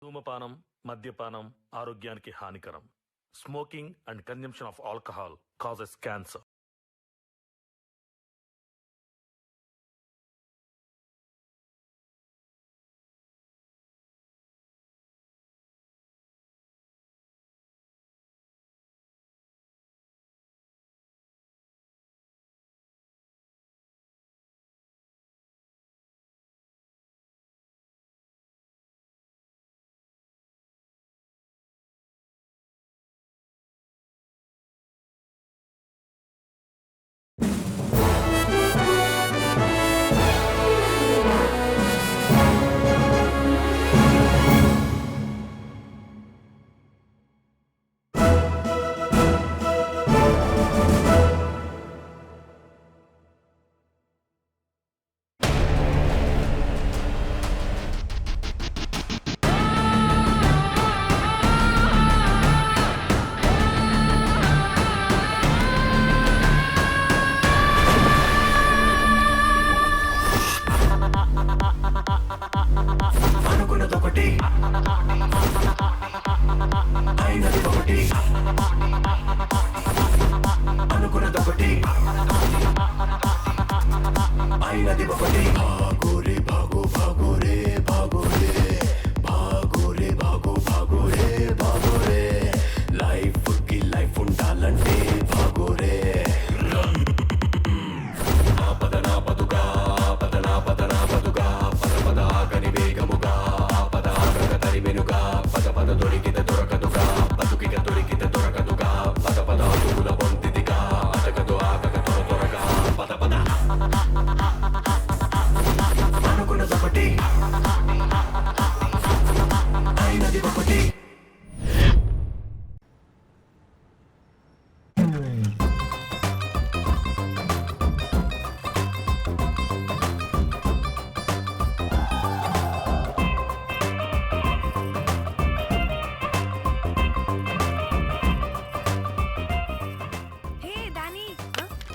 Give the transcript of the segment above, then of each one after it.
ధూమపానం, మద్యపానం ఆరోగ్యానికి హానికరం. Smoking and consumption of alcohol causes cancer.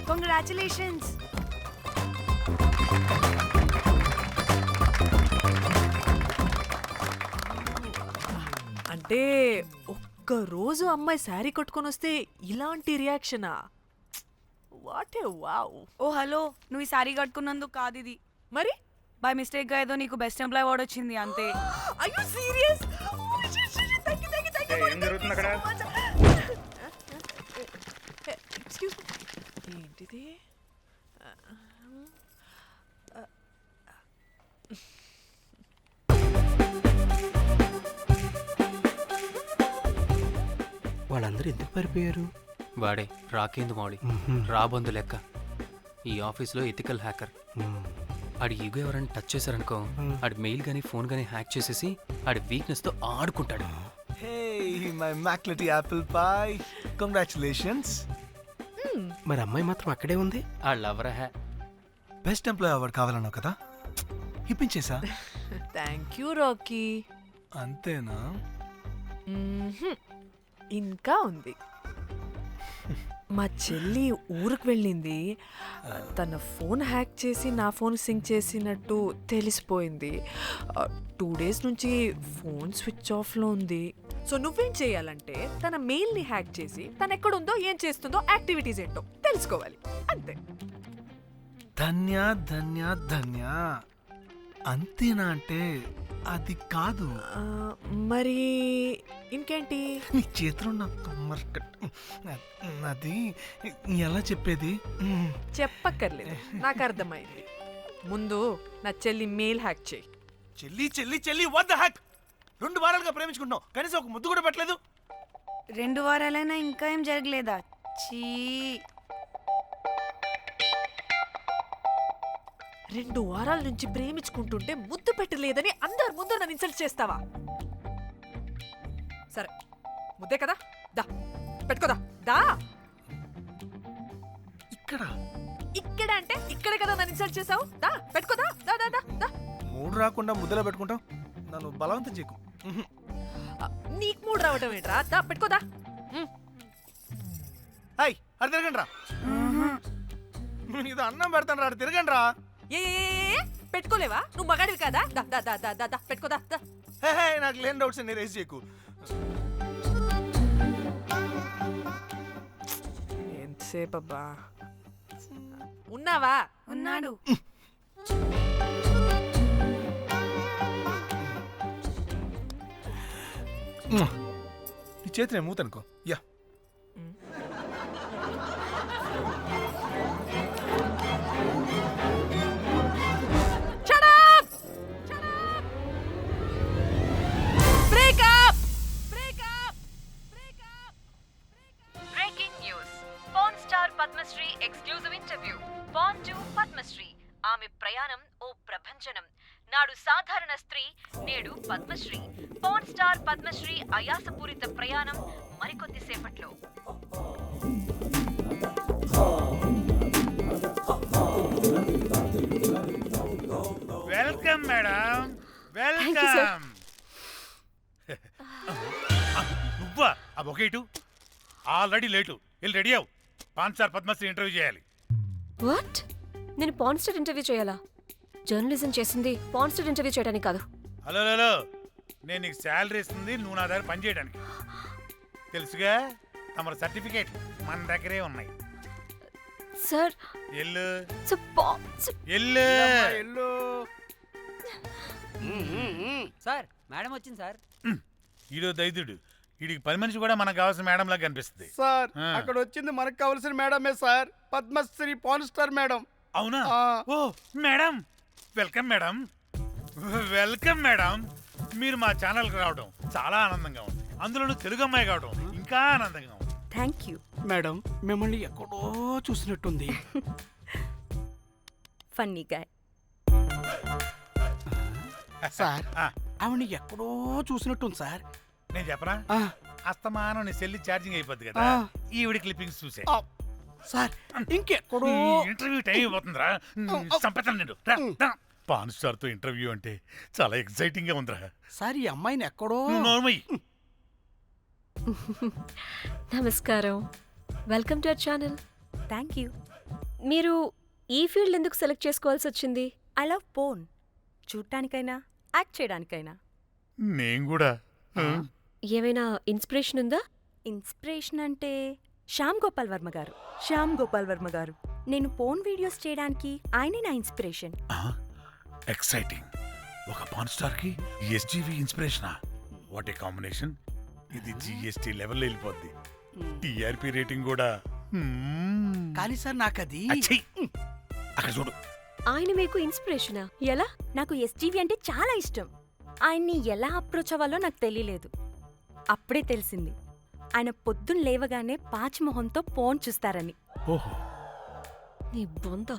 Congratulations. అంటే ఒక్క రోజు అమ్మాయి శారీ కట్టుకొని వస్తే ఇలాంటి రియాక్షనా? What a wow. Oh hello, నువ్వు ఈ సారీ కట్టుకున్నందుకు కాదు ఇది. మరి బై మిస్టేక్ గా ఏదో నీకు బెస్ట్ ఎంప్లాయ్ అవార్డ్ వచ్చింది అంతే. Are you serious? ఏం జరుగుతుంది అక్కడ? Excuse me. ఏంటిది? వాళ్ళందరూ ఎందుకు పారిపోయారు? వాడే రాకేందు మౌళి, రాబందు లెక్క. ఈ ఆఫీస్లో ఎథికల్ హ్యాకర్. ఆడి ఈగో ఎవరైనా టచ్ చేశారనుకో, ఆడి మెయిల్ గానీ ఫోన్ గానీ హ్యాక్ చేసేసి ఆడి వీక్నెస్ తో ఆడుకుంటాడు. Hey, my McLetty apple pie. Congratulations. మరి అమ్మాయి మాత్రం అక్కడే ఉంది. ఆ లవర్ హ్యా బెస్ట్ ఎంప్లాయ్ అవార్డు కావాలన్నావు కదా, ఇప్పించేసా. Thank you Rocky. అంతేనా? ఇంకా ఉంది. మా చెల్లి ఊరికి వెళ్ళింది. తన ఫోన్ హ్యాక్ చేసి నా ఫోన్ సింక్ చేసినట్టు తెలిసిపోయింది. 2 days నుంచి ఫోన్ స్విచ్ ఆఫ్లో ఉంది. సో నువ్వేం చేయాలంటే తన మెయిల్ని హ్యాక్ చేసి తను ఎక్కడుందో ఏం చేస్తుందో యాక్టివిటీస్ ఏంటో తెలుసుకోవాలి, అంతే. ధన్య ధన్య ధన్య. అంతేనా అంటే అది కాదు. మరి ఇంకేంటి? నీ చేతిలో నా కమ్మర్ అది ఎలా చెప్పేది? చెప్పక్కర్లేదు, నాకు అర్థమైంది. ముందు నా చెల్లి మెయిల్ హ్యాక్ చేయి. చెల్లి చెల్లి చెల్లి, వాట్ ద హ్యాక్? 2 వారాలుగా ప్రేమించుకుంటున్నాం, కనీసం ఒక ముద్దు కూడా పెట్టలేదు. 2 వారాలైనా ఇంకా ఏం జరగలేదా? చీ. 2 వారాల నుంచి ప్రేమించుకుంటుంటే ముద్దు పెట్టలేదని అందరి ముందు నన్ను ఇన్సల్ట్ చేస్తావా? సరే, ముద్దే కదా, దా పెట్టుకోదా. దా. ఇక్కడ ఇక్కడ అంటే ఇక్కడే కదా నన్ను ఇన్సల్ట్ చేసావు. దా పెట్టుకోదా. దా దా దా దా. మూడు రాకుండా ముద్దలో పెట్టుకుంటాం, నన్ను బలవంతం చేయకు. నీకు మూడు రావటం ఏంట్రా? దా పెట్టుకోదా. హాయ్, అది తిరగండి రా. ఇది అన్నం పెడతాను రా, తిరగండి రా. ఏ పెట్టుకోలేవా? నువ్వు మగాడివి కదా? దా దా దా దా దా దా పెట్టుకోదా. హే, హే, నాకు లేని డౌట్స్ అన్ని రేస్ చేయకు. ఎంతసేపు అబ్బా? ఉన్నావా? ఉన్నాడు. నీ చేతిని మూతనుకో. Yeah, Breaking news. Porn star Padmasree exclusive interview. Porn to Padmasree. ఆమె ప్రయాణం ఓ ప్రభంజనం. నాడు సాధారణ స్త్రీ, నేడు పద్మశ్రీ. పోర్న్ స్టార్ పద్మశ్రీ అయాసపూరిత ప్రయాణం మరికొద్ది సేపట్లో. Welcome madam, welcome. నువ్వా? ఆ బొకేటు ఆల్రెడీ లేటు. వెళ్ళి రెడీ అవు. పాన్ స్టార్ పద్మశ్రీ ఇంటర్వ్యూ చేయాలి. వాట్? నేను పాన్ స్టార్ ఇంటర్వ్యూ చేయాలా? జర్నలిజం చేసింది పాన్ స్టార్ ఇంటర్వ్యూ చేయడానికి కాదు. హలో హలో, నేను నీకు శాలరీ ఇస్తుంది నువ్వు నా దగ్గర పని చేయడానికి. తెలుసుగా, తమ సర్టిఫికేట్ మన దగ్గరే ఉన్నాయి. సార్ ఎల్లు ఎల్లు. సార్ మేడం వచ్చింది సార్. ఈడో దైదుడు. వీడికి పని మనిషి కూడా మనకు కావాల్సిన మేడం లాగా కనిపిస్తుంది. సార్ ఆ. అక్కడ వచ్చింది మనకు కావాల్సిన మేడమే sir, Padmashri porn star madam. అవునా? ఆ. Oh madam, welcome madam, welcome madam. మీరు మా ఛానల్కి రావడం చాలా ఆనందంగా ఉంది. అందులోనూ తెలుగు అమ్మాయి కావడం ఇంకా ఆనందంగా ఉంది. Thank you. మేడం మిమ్మల్ని ఎక్కడో చూసినట్టుంది. Funny guy. సార్ ఆ, ఆవిడ ఎక్కడో చూసినట్టుంది సార్. నేను చెప్పనా? ఆ, అస్తమానం నీ సెల్లి ఛార్జింగ్ అయిపోద్ది కదా, ఆ. ఈవిడ క్లిప్పింగ్స్ చూసే. ఆ, సార్ ఇంకెక్కడో. ఇంటర్వ్యూ టైం అయిపోతుందిరా. సంపెతాను నేను. రా, రా. పాన్ స్టార్ తో ఇంటర్వ్యూ అంటే చాలా ఎక్సైటింగ్ గా ఉందిరా. సార్ ఈ అమ్మాయిని ఎక్కడో. నువ్వు నోర్మయ్యి. నమస్కారం. Welcome to our channel. Thank you. మీరు ఈ ఫీల్డ్ ఎందుకు సెలెక్ట్ చేసుకోవాల్సి వచ్చింది? I love porn. చూడటానికైనా యాక్ట్ చేయడానికైనా. నేను కూడా. ఏమైనా ఇన్స్పిరేషన్ ఉందా? ఇన్స్పిరేషన్ అంటే శ్యామ్ గోపాల్ వర్మ గారు. నేను పోర్న్ వీడియోస్ చేయడానికి ఆయనే నా ఇన్స్పిరేషన్. ఎక్సైటింగ్. ఒక పాన్ స్టార్ కి ఎస్జీవి ఇన్స్పిరేషనా? What a combination. ఇది జిఎస్టీ లెవెల్ వెళ్ళిపోద్ది. టిఆర్పి రేటింగ్ కూడా. కానీ సార్ నాకు అది. అచ్చీ. అక్కడ చూడు. ఆయన మీకు ఇన్స్పిరేషనా? ఎలా? నాకు ఎస్జీవి అంటే చాలా ఇష్టం. ఆయన్ని ఎలా అప్రోచ్ అవ్వాలో నాకు తెలియలేదు. అప్పుడే తెలిసింది ఆయన పొద్దున్న లేవగానే పాచిమొహంతో పోర్న్ చూస్తారని. ఓహో. నీ బొంద.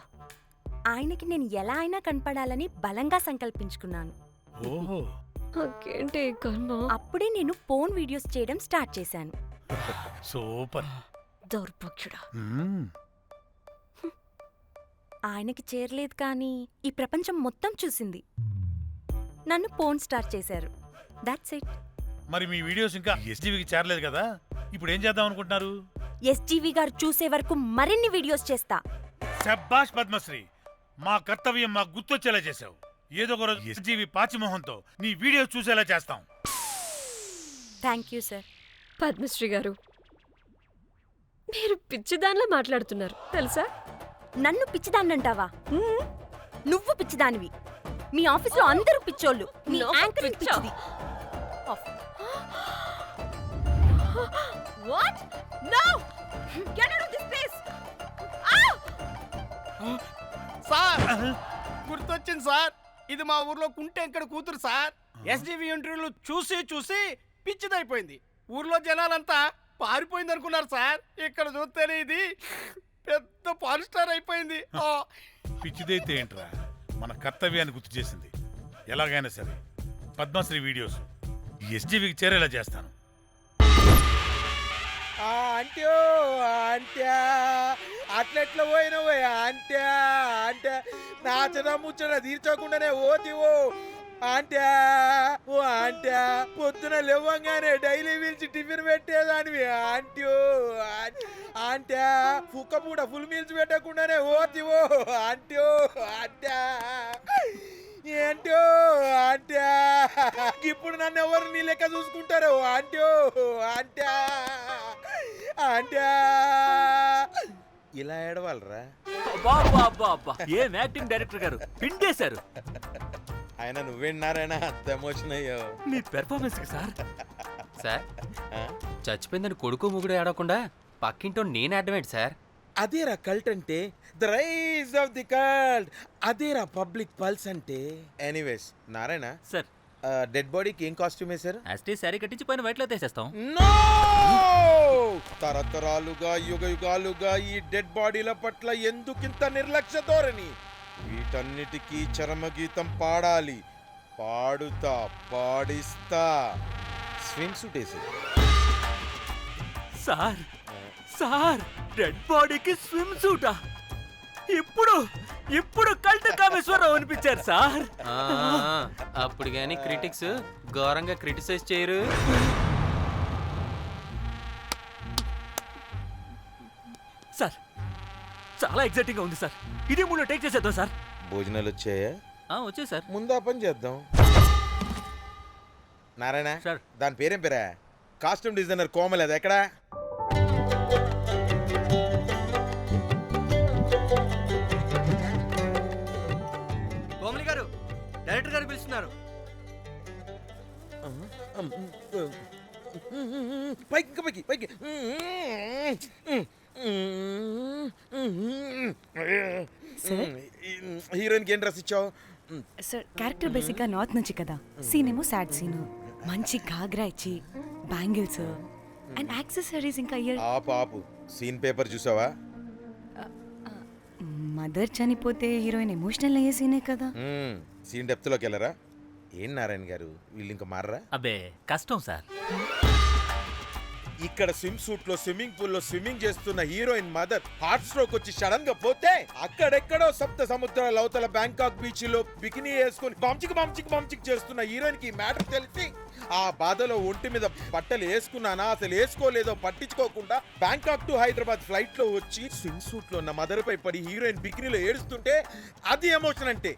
ఆయనకి నేను ఎలా అయినా కనపడాలని బలంగా సంకల్పించుకున్నాను. ఓహో. నాకేంటి కర్మ? అప్పుడే నేను పోర్న్ వీడియోస్ చేయడం స్టార్ట్ చేశాను. సూపర్. దౌర్భాగ్యుడా. ఆయనకి చేరలేదు కానీ ఈ ప్రపంచం మొత్తం చూసింది. నన్ను పోర్న్ స్టార్ చేశారు. That's it. మరి మీ వీడియోస్ ఇంకా ఎస్జీవికి చేరలేదు కదా, ఇప్పుడు ఏం చేద్దాం అనుకుంటున్నారు? ఎస్జీవి గారు చూసే వరకు మరిన్ని వీడియోస్ చేస్తా. శబ్బాష్ పద్మశ్రీ, మా కర్తవ్యం మాకు గుర్తొచ్చేలా చేశావు. ఏదో ఒక రోజు ఎస్జీవి పాచిమోహంతో నీ వీడియో చూసేలా చేస్తాం. Thank you sir. పద్మశ్రీ గారు, మీరు పిచ్చిదానిలా మాట్లాడుతున్నారు తెలుసా? నన్ను పిచ్చిదాన్నంటావా? నువ్వు పిచ్చిదానివి. మీ ఆఫీసులో అందరూ పిచ్చోళ్ళు. మీ నాకు యాంకరింగ్ పిచ్చా? పిచ్చిది. What? No! Get out of this place! Sir గుర్తొచ్చింది సార్, ఇది మా ఊర్లో కుంటెంకడ కూతురు సార్. ఎస్జీవి ఇంటర్వ్యూలు చూసి చూసి పిచ్చిదైపోయింది. ఊర్లో జనాలంతా పారిపోయింది అనుకున్నారు సార్. ఇక్కడ చూస్తేనే ఇది పెద్ద పాన్ స్టార్ అయిపోయింది. పిచ్చిదైతే ఏంట్రా, మన కర్తవ్యాన్ని గుర్తు చేసింది. ఎలాగైనా సరే పద్మశ్రీ వీడియోస్ ఎస్జీవికి చేరేలా చేస్తాను. అంట్యో అంట్యా అట్లెట్లా పోయినవో అంట్యా అంటే నాచన ముచ్చట తీర్చకుండానే ఓతివో అంట్యా. ఓ అంట్యా పొద్దున లేవంగానే డైలీ పిలిచి టిఫిన్ పెట్టేదానివి అంట్యో అంట్యా. కుక్క పూట ఫుల్ మీల్స్ పెట్టకుండానే ఓతివో అంట్యో అంట్యా. నన్ను ఎవరు నీ లెక్క చూసుకుంటారు ఆంటీ ఆంట్యా ఆంట్యా ఇలా ఏడవాలరా? ఏం యాక్టింగ్ డైరెక్టర్ గారు పిండేశారు. ఆయన నువ్వేనారాయణ అంత ఎమోషన్ అయ్యో. మీ పెర్ఫార్మెన్స్ సార్. సార్ చచ్చిపోయిందని కొడుకు ముగుడు ఏడవకుండా పక్కింటో నేను అడ్డమేంటి సార్? అదేరా కల్ట్ అంటే, the rise of the cult. అదేరా పబ్లిక్ పల్స్ అంటే. ఎనీవేస్ నారాయణ సార్, డెడ్ బాడీకి ఏం కాస్ట్యూమ్ వేశారు? యాస్టీ శారీ కట్టించి పైన వైట్లో తీసేస్తాం. నో! తరతరాలుగా యుగ యుగాలుగా ఈ డెడ్ బాడీల పట్ల ఎందుకింత నిర్లక్ష్య ధోరణి? వీటన్నిటికీ చరమగీతం పాడాలి. పాడుతా, పాడిస్తా. స్విమ్ సూట్ వేసి. సార్ సార్, డెడ్ బాడీకి స్విమ్ సూటా? ఇప్పుడు కల్ట్ కామేశ్వరరావు అనిపించారు సార్. అప్పుడు గాని క్రిటిక్స్ ఘోరంగా క్రిటిసైజ్ చేయరు. సార్ చాలా ఎగ్జైటింగ్ గా ఉంది సార్. ఇదే మూడు టేక్ చేసేద్దాం సార్. భోజనాలు వచ్చాయా? వచ్చాయి సార్. ముందు ఆ పని చేద్దాం. నారాయణ సార్. దాని పేరేం పేరా? కాస్ట్యూమ్ డిజైనర్ కోమల్, అది ఎక్కడా? కోమలి గారు, డైరెక్టర్ గారు పిలుస్తున్నారు. పైకి ఇంకా పైకి పైకి. హీరోయిన్కి ఏం డ్రెస్ ఇచ్చావు? సార్ క్యారెక్టర్ బేసిక్గా నార్త్ నుంచి కదా, సీన్ ఏమో సాడ్ సీను. మంచి ఘాగ్రా ఇచ్చి బ్యాంగిల్స్ అండ్ యాక్సెసరీస్ ఇంకా ఇయర్. ఆపు సీన్ పేపర్ చూసావా? మదర్ చనిపోతే హీరోయిన్ ఎమోషనల్ అయ్యే సీనే కదా. సీన్ డెప్త్లోకి వెళ్ళరా? ఏం నారాయణ గారు వీళ్ళు ఇంకా మారరా? అబ్బే కష్టం సార్. ఇక్కడ స్విమ్ సూట్ లో స్విమ్మింగ్ పూల్ లో స్విమ్మింగ్ చేస్తున్న హీరోయిన్ మదర్ హార్ట్ స్ట్రోక్ వచ్చి సడన్ గా పోతే, అక్కడెక్కడో సప్త సముద్రాల అవతల బ్యాంకాక్ బీచ్ లో బికినీ వేసుకుని బంచిక్ చేస్తున్న హీరోయిన్ కి మ్యాటర్ తెలిసి ఆ బాధలో ఒంటి మీద బట్టలు వేసుకున్నానా అసలు వేసుకోలేదో పట్టించుకోకుండా బ్యాంకాక్ టు హైదరాబాద్ ఫ్లైట్ లో వచ్చి స్విమ్ సూట్ లో ఉన్న మదర్ పై పడి హీరోయిన్ బికినీలో ఏడుస్తుంటే అది ఎమోషన్ అంటే.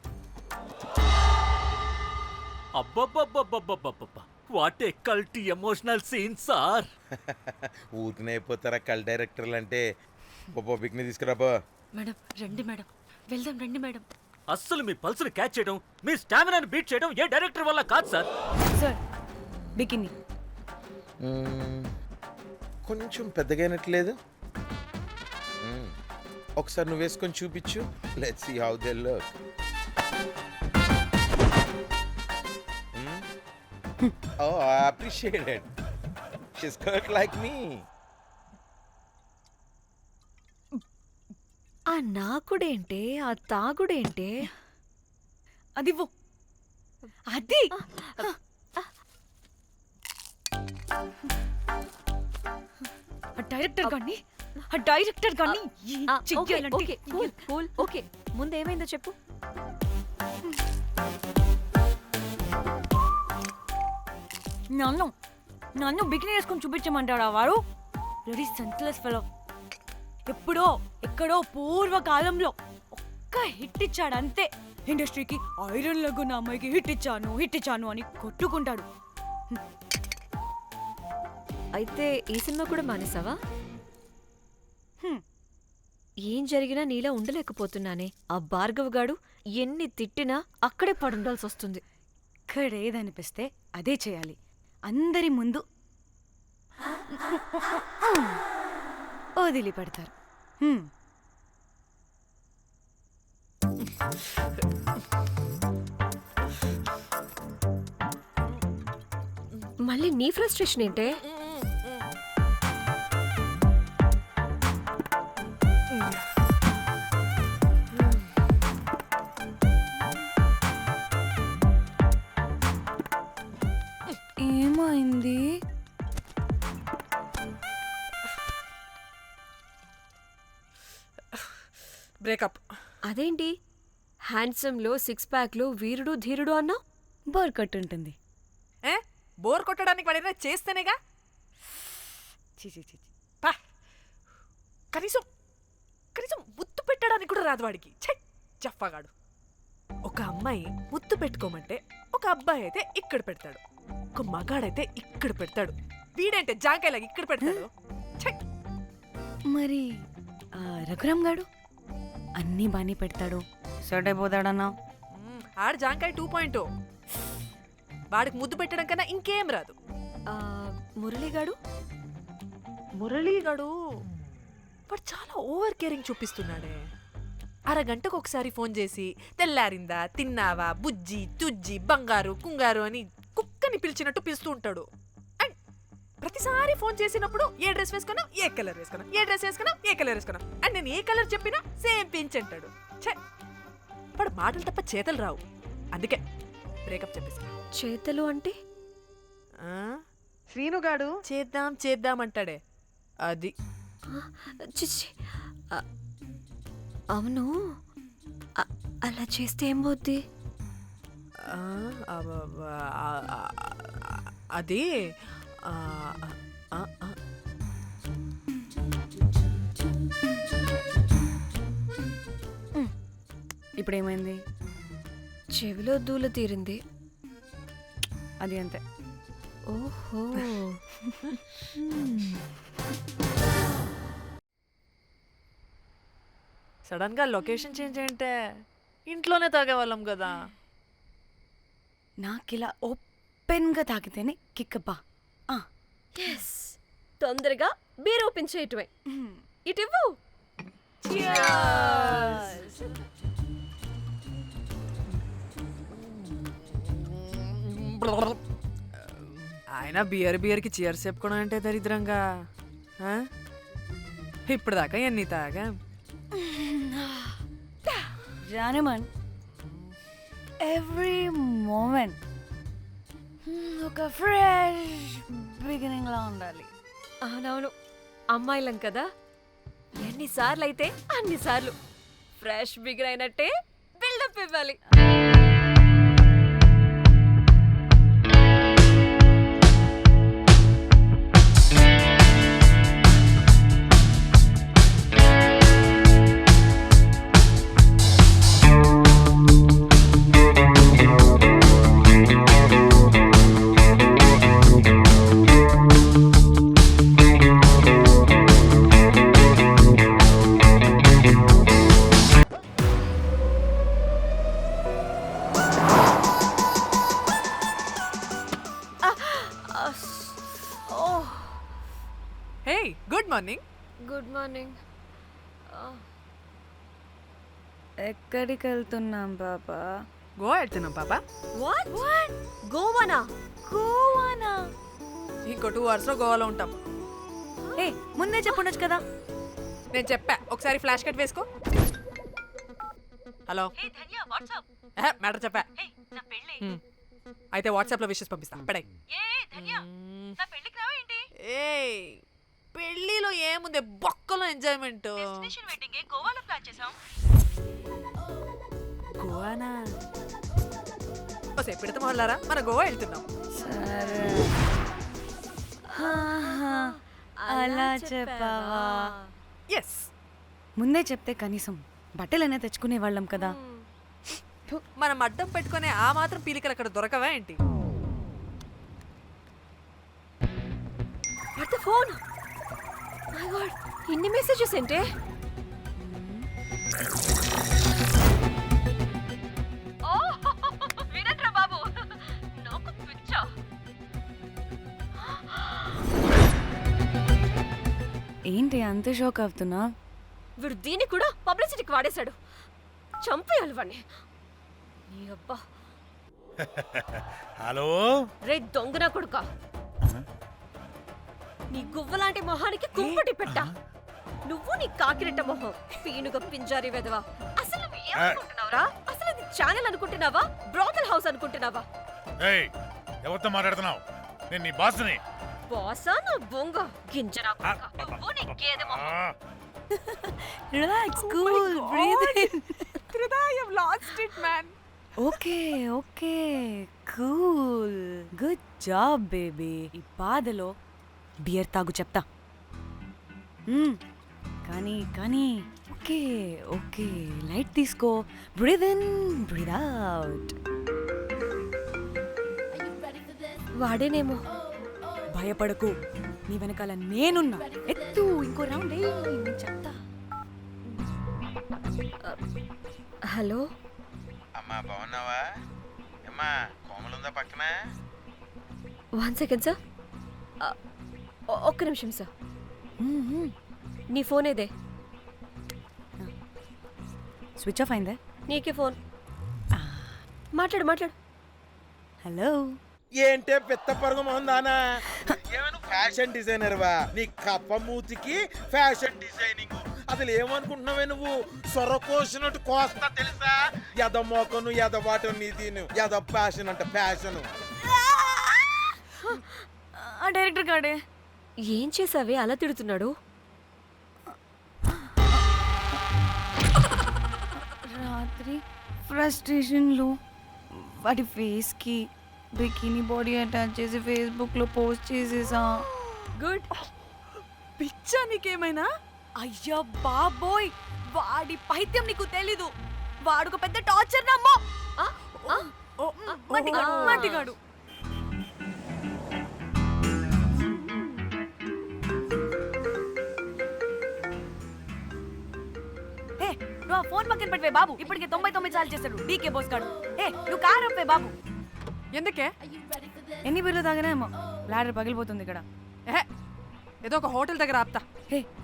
అబ్బబ్బబ్బబ్బబ్బబ్బబ్బా, what a cult emotional scene sir. ఊరికనే అయిపోతారా కల్ డైరెక్టర్లు అంటే? బికినీ తీసుకురాబో. మేడం రండి మేడం, వెళ్దాం రండి మేడం. అస్సలు మీ పల్స్ని క్యాచ్ చేయడం, మీ స్టామినాని బీట్ చేయడం ఏ డైరెక్టర్ వల్ల కాదు సార్. సార్ బికినీ కొంచెం పెద్దగైనట్లేదు. ఒకసారి నువ్వు వేసుకొని చూపించు. Let's see how they look. Oh, I appreciate it. She's cut like me. ఆ నాకుడేంటే, ఆ తాగుడేంటే? అది అది డైరెక్టర్ కానీ ఓకే, ముందు ఏమైందో చెప్పు. నన్ను బికినీ వేసుకొని చూపించమంటాడా వాడు? Ready senseless fellow. ఎప్పుడో ఎక్కడో పూర్వకాలంలో ఒక్క హిట్ ఇచ్చాడు అంతే. ఇండస్ట్రీకి ఐరన్ లగున్న అమ్మాయికి హిట్ ఇచ్చాను అని కొట్టుకుంటాడు. అయితే ఈ సినిమా కూడా మానేసావా? ఏం జరిగినా నీలా ఉండలేకపోతున్నానే. ఆ భార్గవ్ గాడు ఎన్ని తిట్టినా అక్కడే పడుండాల్సి వస్తుంది. ఇక్కడ ఏదనిపిస్తే అదే చేయాలి. అందరి ముందు వదిలిపెడతారు. మళ్ళీ నీ ఫ్రస్ట్రేషన్ ఏంటే? ఏమైంది? బ్రేకప్. అదేంటి హ్యాండ్సమ్ లో సిక్స్ ప్యాక్ లో వీరుడు ధీరుడు అన్నా? బోర్ కట్టుంటుంది. బోర్ కొట్టడానికి వాడైనా చేస్తేనేగా. కనీసం ముత్తు పెట్టడానికి కూడా రాదు వాడికి. చెప్పగాడు. ఒక అమ్మాయి ముత్తు పెట్టుకోమంటే ఒక అబ్బాయి అయితే ఇక్కడ పెడతాడు. ఒక్క మగాడైతే ఇక్కడ పెడతాడు, వీడంటే జాంకాయలాగా ఇక్కడ పెడతాడు. ఛై! మరి రఘురామ్ గాడు అన్నీ బాగానే పెడతాడు, సెట్ అయిపోతాడన్నా. ఆడ జాంకాయ 2.0. వాడికి ముద్దు పెట్టడం కన్నా ఇంకేం రాదు. మురళీగాడు మురళీగాడు వాడు చాలా ఓవర్ కేరింగ్ చూపిస్తున్నాడే. అరగంటకు ఒకసారి ఫోన్ చేసి తెల్లారిందా, తిన్నావా, బుజ్జి తుజ్జి, బంగారు కుంగారు అని కుక్కని పిలిచినట్టు పిలుస్తూ ఉంటాడు. అండ్ ప్రతిసారి ఫోన్ చేసినప్పుడు ఏ డ్రెస్ వేసుకున్నా, ఏ కలర్ వేసుకున్నా, ఏ డ్రెస్ వేసుకున్నా, ఏ కలర్ వేసుకున్నా, అండ్ నేను ఏ కలర్ చెప్పినా సేమ్ పించ్ అంటాడు. ఛే! వాడు మాటలు తప్ప చేతలు రావు, అందుకే బ్రేకప్ చెప్పేసి. చేతలు అంటే శ్రీనుగాడు చేద్దాం చేద్దాం అంటాడే అది. చిచ్చి అవును, అలా చేస్తే ఏం పోద్ది? అది ఇప్పుడేమైంది? చెవిలో దూల తీరింది. అది అంతే. ఓహో. సడన్ గా లొకేషన్ చేంజ్ అంటే ఇంట్లోనే తాగేవాళ్ళం కదా. నాకిలా ఓపెన్గా తాగితేనే కిక్కబ్బా. ఎస్, తొందరగా బీర్ ఓపెన్ చేయటమే. ఇటివ్వు. ఆయన బియర్కి చీర్స్ చెప్పుకోవడం అంటే దరిద్రంగా. ఇప్పుడు దాకా ఎన్ని తాగా జానమన్, ఎవ్రీ మూమెంట్ ఒక ఫ్రెష్ బిగినింగ్ లా ఉండాలి. అవునవును, అమ్మాయిలం కదా, ఎన్నిసార్లు అయితే అన్నిసార్లు ఫ్రెష్ బిగర్ అయినట్టే బిల్డప్ ఇవ్వాలి. Good morning. Good morning. ఎక్కడికి వెళ్తున్నాం పాపా? గోవా వెళ్తున్నాం పాపా. వాట్? గోవానా? గోవానా? ఇంకో 2 hours లో గోవాలో ఉంటాం. ఏ ముందే చెప్పుండొచ్చు కదా. నేను చెప్పా, ఒకసారి ఫ్లాష్ కట్ వేసుకో. హలో మ్యాటర్ చెప్పా. అయితే వాట్సాప్ లో విషెస్ పంపిస్తా. పడాయి. ఏ పెళ్ళిలో ఏముంది, బొక్కలో ఎంజాయ్మెంట్. గోవానా? ఓసే పెడతాం వాళ్ళారా, మన గోవా వెళ్తున్నాం. సరే, అలా చెప్పావా? ఎస్, ముందే చెప్తే కనీసం బట్టలైనా తెచ్చుకునే వాళ్ళం కదా. మనం అడ్డం పెట్టుకునే ఆ మాత్రం పీలికలు అక్కడ దొరకవా ఏంటి? What the phone? My God, ఇన్ని మెసేజెస్ ఏంటే? వినట్రా బాబు, నాకు పిచ్చా. ఏంటి అంత షాక్ అవుతున్నా? వీడు దీన్ని కూడా పబ్లిసిటీకి వాడేశాడు. చంపేయాలి వాడిని. నీ అబ్బా. హలో రే దొంగన కొడుకా, నీ గువ్వలాంటి మొహానికి కుంపటి పెట్టా. నువ్వు నీ కాకిరెట్ట మొహం, పీనుగ పింజారి వెదవా. అసలు నువ్వు ఏమనుకుంటున్నావురా? అసలు ఇది ఛానల్ అనుకుంటున్నావా, బ్రోకల్ హౌస్ అనుకుంటున్నావా? ఏయ్, ఎవరితో మాట్లాడుతున్నావు? నేను నీ బాస్ని. బాసా నా బొంగ గింజరా కొడుకా. నువ్వు నీ గేదె మొహం. Relax, cool, breathe in. I have lost it, man. Okay okay, cool, good job baby. ఈ బాధలో బియర్ తాగు చెప్తా. కానీ కానీ ఓకే ఓకే, లైట్ తీసుకో. Breathe in, breathe out. వాడేనేమో. భయపడకు, నీ వెనకాల నేనున్నా. ఎత్తు, ఇంకో రౌండ్ నేను చెప్తా. హలో అమ్మా బాగున్నావా? అమ్మా కోమలుందా పక్కన? 1 సెకండ్ సార్. ఒక్క నిమిషం సార్. నీ ఫోన్ ఏదే? స్విచ్ ఆఫ్ అయిందే. నీకే ఫోన్. మాట్లాడు మాట్లాడు. హలో. ఏంటే పెద్ద పరుగు మొహందానా? ఏమను ఫ్యాషన్ డిజైనర్ వా? నీ కప్ప మూతికి ఫ్యాషన్ డిజైనింగ్. అసలు ఏమనుకుంటున్నావే నువ్వు? సొరకోసినట్టు కోస్తా తెలుసా? ఎద మోకను ఎద వాటను నీ దీను ఎద ఫ్యాషన్ అంట ఫ్యాషన్. ఆ డైరెక్టర్ గాడే. ఏం చేసావే అలా తిడుతున్నాడు? రాత్రి ఫ్రస్ట్రేషన్లో వాడి ఫేస్కి బికినీ బాడీ అటాచ్ చేసి ఫేస్బుక్లో పోస్ట్ చేసేసా. గుడ్. పిచ్చా నీకేమైనా? అయ్యా బాబోయ్, వాడి పైత్యం నీకు తెలీదు. వాడుక పెద్ద టార్చర్ నమ్మో. మట్టిగాడు. నువ్వు ఆ ఫోన్ పక్కన పెట్టవే బాబు. ఇప్పటికే 99 సార్లు చేశాడు డీకే బోస్ గాడు. నువ్వు కారు అప్పే బాబు. ఎందుకే? ఎన్ని బిర్లు తాగినాయేమో లాడర్ పగిలిపోతుంది ఇక్కడ. ఏదో ఒక హోటల్ దగ్గర ఆపుతా.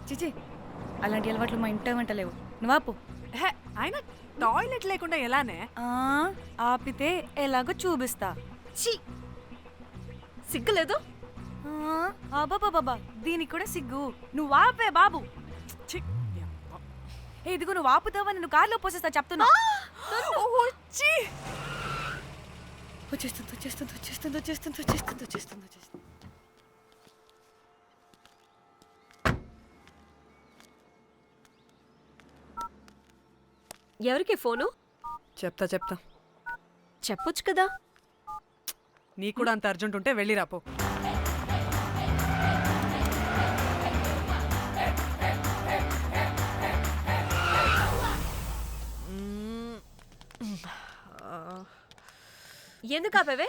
చిచి, అలాంటి అలవాట్లు మా ఇంట వెంట లేవు. నువ్వు ఆపు. ఆయన టాయిలెట్ లేకుండా ఎలానే? ఆపితే ఎలాగో చూపిస్తా. ఛీ, సిగ్గులేదు? బాబా దీనికి కూడా సిగ్గు. నువ్వు ఆపే బాబు. ఇదిగో నువ్వు ఆపుతావా నేను కార్లో పోసేస్తా చెప్తున్నా. వచ్చేస్తుంది. ఎవరికి ఫోను? చెప్తా చెప్పొచ్చు కదా. నీ కూడా అంత అర్జెంట్ ఉంటే వెళ్ళి రాపో. ఎందుకు ఆపేవే?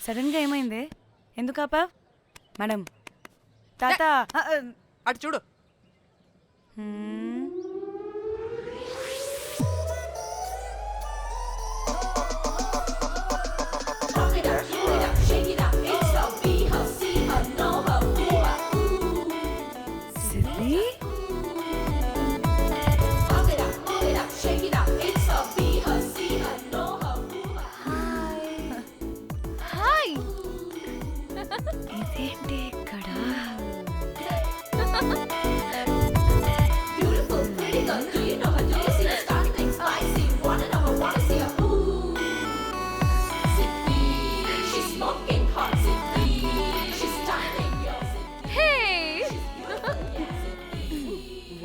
సడన్ గా ఏమైంది? ఎందుకు ఆపా? మేడం తాత అటు చూడు. ఇదేంటి ఇక్కడ?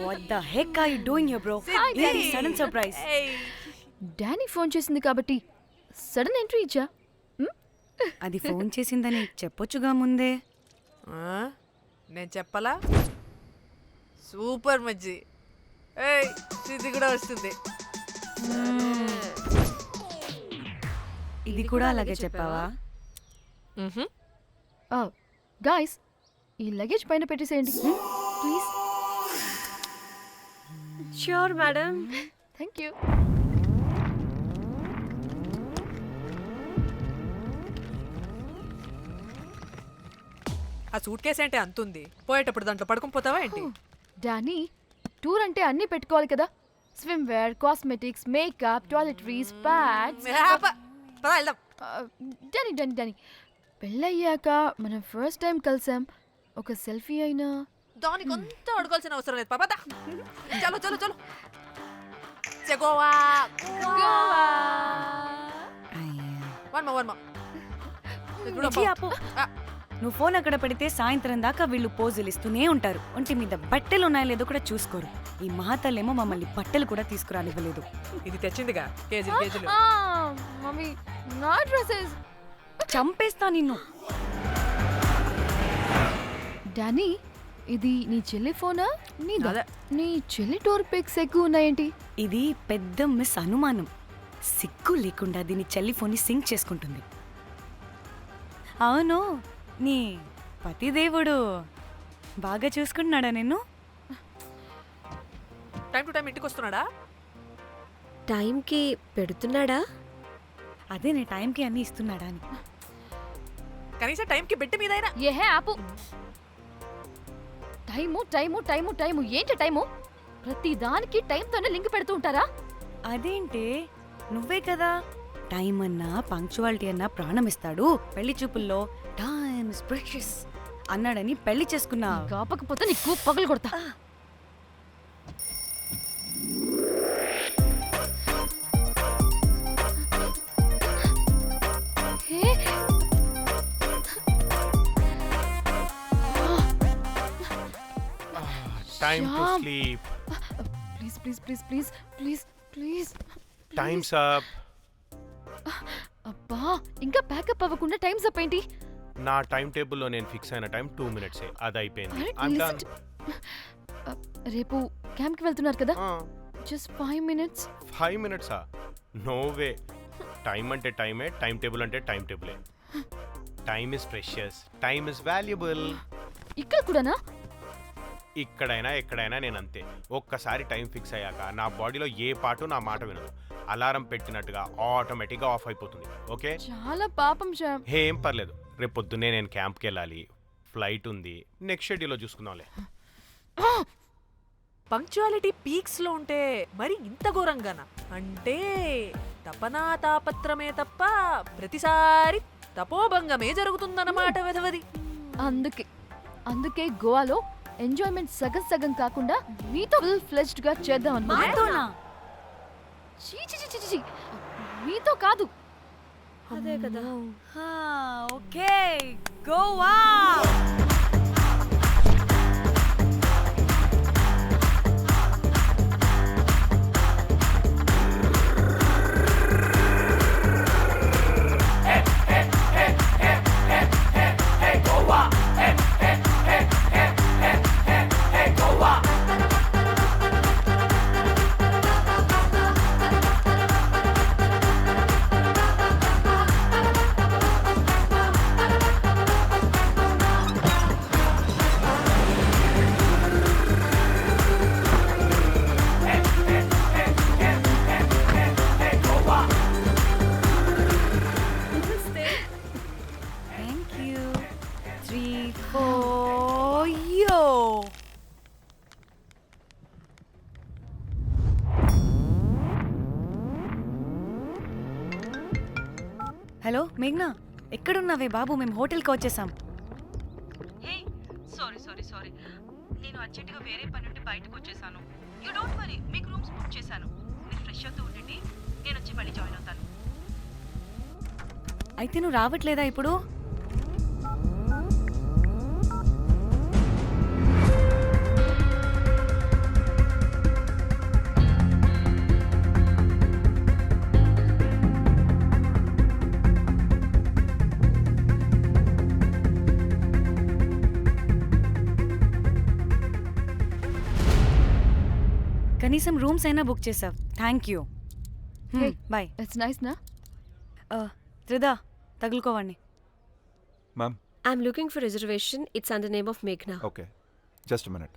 What the heck are you doing here, bro? This is sudden surprise. Danny phone చేసింది కాబట్టి సడన్ ఎంట్రీ ఇచ్చా. అది ఫోన్ చేసిందని చెప్పొచ్చుగా ముందే. నేను చెప్పలా? సూపర్ మజ్జి. ఇది కూడా వస్తుంది. ఇది కూడా అలాగే చెప్పావా? గాయ్స్, ఈ లగేజ్ పైన పెట్టేసేయండి please. Sure madam. Thank you. ఆ సూట్ కేసు అంటే అంతుంది. పోయేటప్పుడు దాంట్లో పడుకుని పోతావా ఏంటి? డానీ, టూర్ అంటే అన్నీ పెట్టుకోవాలి కదా. Swimwear, cosmetics, makeup, toiletries, pads. Danny, పెళ్ళయ్యాక మనం ఫస్ట్ టైం కలిసాం. ఒక సెల్ఫీ అయినా దానికి అంతా అడగాల్సిన అవసరం లేదు. పాపా చలో చలో చలో. గోవా నువ్వు ఫోన్ అక్కడ పెడితే సాయంత్రం దాకా వీళ్ళు పోజులు ఇస్తూనే ఉంటారు. ఒంటి మీద బట్టలు ఉన్నాయో లేదో కూడా చూసుకోరు. ఈ మహాతల్లేమో మమ్మల్ని బట్టలు కూడా తీసుకురానివ్వలేదు. ఇది తెచ్చిందిగా కేజీలు కేజీలు. మమ్మీ, నా డ్రెస్సెస్. చంపేస్తా నిన్ను. డానీ, ఇది నీ చెల్లి ఫోనా నీదా? నీ చెల్లి టూర్ పిక్స్ ఎక్కువ ఉన్నాయేంటి? ఇది పెద్ద మిస్ అనుమానం. సిగ్గు లేకుండా దీని చెల్లి ఫోన్ని సింక్ చేసుకుంటుంది. అవును, నీ పతిదేవుడు బాగా చూసుకుంటున్నాడా నిన్ను? టైం టు టైం ఇంటికి వస్తున్నాడా? టైంకి పెడుతున్నాడా? అదే నీ టైంకి అన్నీ ఇస్తున్నాడా అని. కనీసం టైంకి బెట్టి మీదైనా. ఏహే ఆపు. టైము టైము టైము టైము ఏంటి టైము? ప్రతి దానికి టైంతోనే లింక్ పెడుతూ ఉంటారా? అదేంటే నువ్వే కదా టైం అన్నా పంక్చువాలిటీ అన్నా ప్రాణం ఇస్తాడు, పెళ్లి చూపుల్లో టైమ్ ఇస్ ప్రెషియస్ అన్నాడని పెళ్లి చేసుకున్నా. కాపకపోతే నీకు పగలు కొడతా. Time to sleep. Please, please, please, please, please, please. Time's up. అబ్బా, ఇంకా ప్యాకప్ అవ్వకుండా టైమ్స్ అప్ ఏంటి? నా టైం టేబుల్లో నేను ఫిక్స్ అయిన టైం 2 minutes. అది అయిపోయింది. రేపు క్యాంప్కి వెళ్తున్నారు కదా? Just 5 minutes. 5 minutes? No way. Time అంటే టైమే, టైం టేబుల్ అంటే టైం టేబులే. Time is precious, time is valuable. ఇక్కడ కూడానా? ఇక్కడైనా ఎక్కడైనా నేను అంతే. ఒక్కసారి టైం ఫిక్స్ అయ్యాక నా బాడీలో ఏ పాటు నా మాట వినదు. అలారం పెట్టినట్టుగా ఆటోమేటిక్గా ఆఫ్ అయిపోతుంది. ఓకే, చాలా పాపం శ్యామ్. ఏం పర్లేదు, రేపు పొద్దున్నే నేను క్యాంప్కి వెళ్ళాలి, ఫ్లైట్ ఉంది, నెక్స్ట్ షెడ్యూల్లో చూసుకుందాంలే. పంక్చువాలిటీ పీక్స్ లో ఉంటే మరి ఇంత ఘోరంగానా? అంటే తపనా తాపత్రమే తప్ప ప్రతిసారి తపోభంగమే జరుగుతుందన్నమాట వెధవది. అందుకే గోవాలో ఎంజాయ్మెంట్ సగం సగం కాకుండా మీతో ఫుల్ ఫ్లెజ్డ్ గా చేద్దాం అనుకున్నా. మీతో కాదు. అదే కదా. ఓకే, గోవా. హలో మేఘ్నా, ఎక్కడున్నావే బాబు? మేము హోటల్కి వచ్చేసాం. సారీ నేను అర్జెంటుగా వేరే పని నుండి బయటకు వచ్చేసాను. యూ డోంట్ వరీ, మీకు రూమ్స్ బుక్ చేశాను. మీరు ఫ్రెష్ అవుతూ ఉండండి, నేను వచ్చి మళ్ళీ జాయిన్ అవుతాను. అయితే నువ్వు రావట్లేదా ఇప్పుడు? కనీసం రూమ్స్ అయినా బుక్ చేసావు, thank you. Bye. It's nice నా? త్రిదా, తగులుకోవండి. Ma'am, I'm looking for reservation. It's under name of మేఘ్నా. Okay, just minute.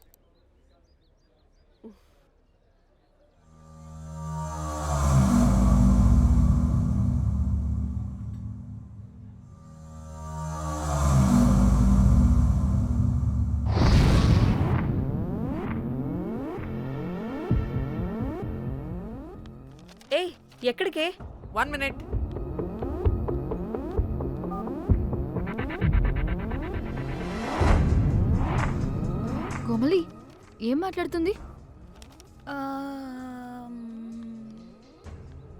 ఏయ్, ఎక్కడికే? 1 minute. కోమలి ఏం మాట్లాడుతుంది?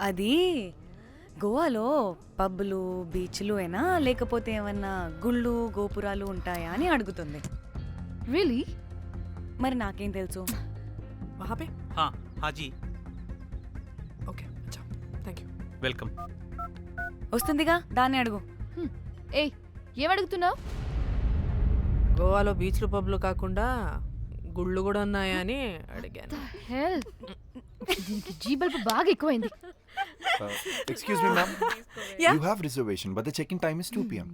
అది గోవాలో పబ్బులు బీచ్లు అయినా లేకపోతే ఏమన్నా గుళ్ళు గోపురాలు ఉంటాయా అని అడుగుతుంది. రియలీ? మరి నాకేం తెలుసు? వహాపే? హాజీ. ఓకే, అచ్చా, థ్యాంక్ యూ. వెల్కమ్. వస్తుందిగా, దాన్ని అడుగు. ఏయ్, ఏం అడుగుతున్నావు? గోవాలో బీచ్లు పబ్లు కాకుండా గుళ్ళు కూడా ఉన్నాయా అని అడిగాను. దీనికి జీ బల్బ్ బాగా ఎక్కువైంది. Excuse me, ma'am. Yeah. You have reservation, but the check-in time is 2 p.m.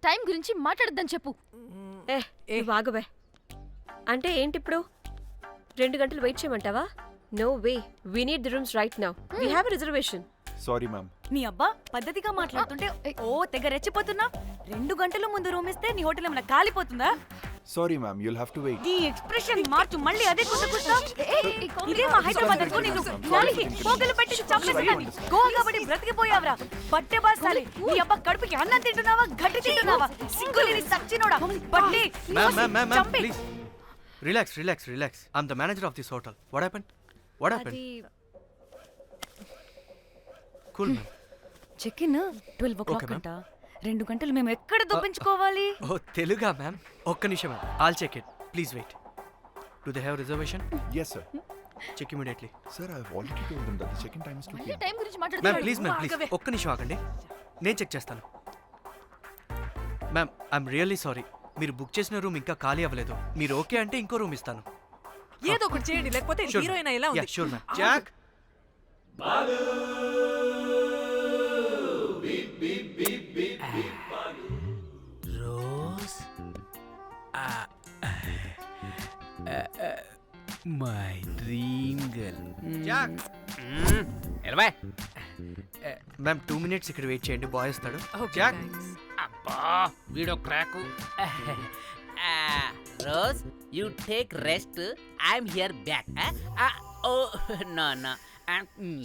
Time గురించి మాట్లాడద్దని చెప్పు. బాగుబే అంటే ఏంటి ఇప్పుడు 2 గంటలు వెయిట్ చేయమంటావా? No way, we need the rooms right now. We have a reservation. Sorry, ma'am. నీ అబ్బా పద్ధతిగా మాట్లాడుతుంటే ఓ తెగ రెచ్చిపోతున్నా. 2 గంటల ముందు రూమ్ ఇస్తే నీ హోటల్ ఏమైనా కాలిపోతుందా? Sorry, ma'am. You'll have to wait. నీ ఎక్స్ప్రెషన్ మార్చు, మళ్ళీ అదే కుసకుసా. ఇదే మా హైదరాబాద్ అనుకో, నిన్ను నాలికి పోగలు పెట్టి చంపేస్తాను. గోవా కాబట్టి బ్రతికిపోయావరా బట్టే బాసాలి. నీ అబ్బా కడుపుకి అన్నం తింటున్నావా, గడ్డి తింటున్నావా? సింగులిని సచ్చినోడా బట్టి చంపే. Relax. I'm the manager of this hotel. What happened? Cool, ma'am. Check in 12 o'clock అంట. 2 గంటలు మేము ఎక్కడ దొప్పించుకోవాలి? ఓ తెలుగా మ్యామ్? ఒక్క నిమిషం ma'am. I'll check it. Please wait. Do they have reservation? Yes, sir. Check immediately. Sir, I've already told them that the check-in time is 2 p.m. Time గురించి ma'am మాట్లాడుతున్నాడు. Please ఒక్క నిమిషం ఆగండి, నేను చెక్ చేస్తాను. మ్యామ్ ఐఎమ్ రియల్లీ సారీ, మీరు book చేసిన room ఇంకా ఖాళీ అవ్వలేదు. మీరు ఓకే అంటే ఇంకో రూమ్ ఇస్తాను. ఏదో ఒకటి చేయండి, లేకపోతే హీరోయిన్ ఎలా ఉంది? Sure ma'am. Jack Rose my dream girl. Jack ఎలవా మ్యామ్ 2 minutes ఇక్కడ వెయిట్ చేయండి, బాయ్ వస్తాడు. జాక్ అబ్బా వీడో crack. Rose you take rest, I'm here back. Oh no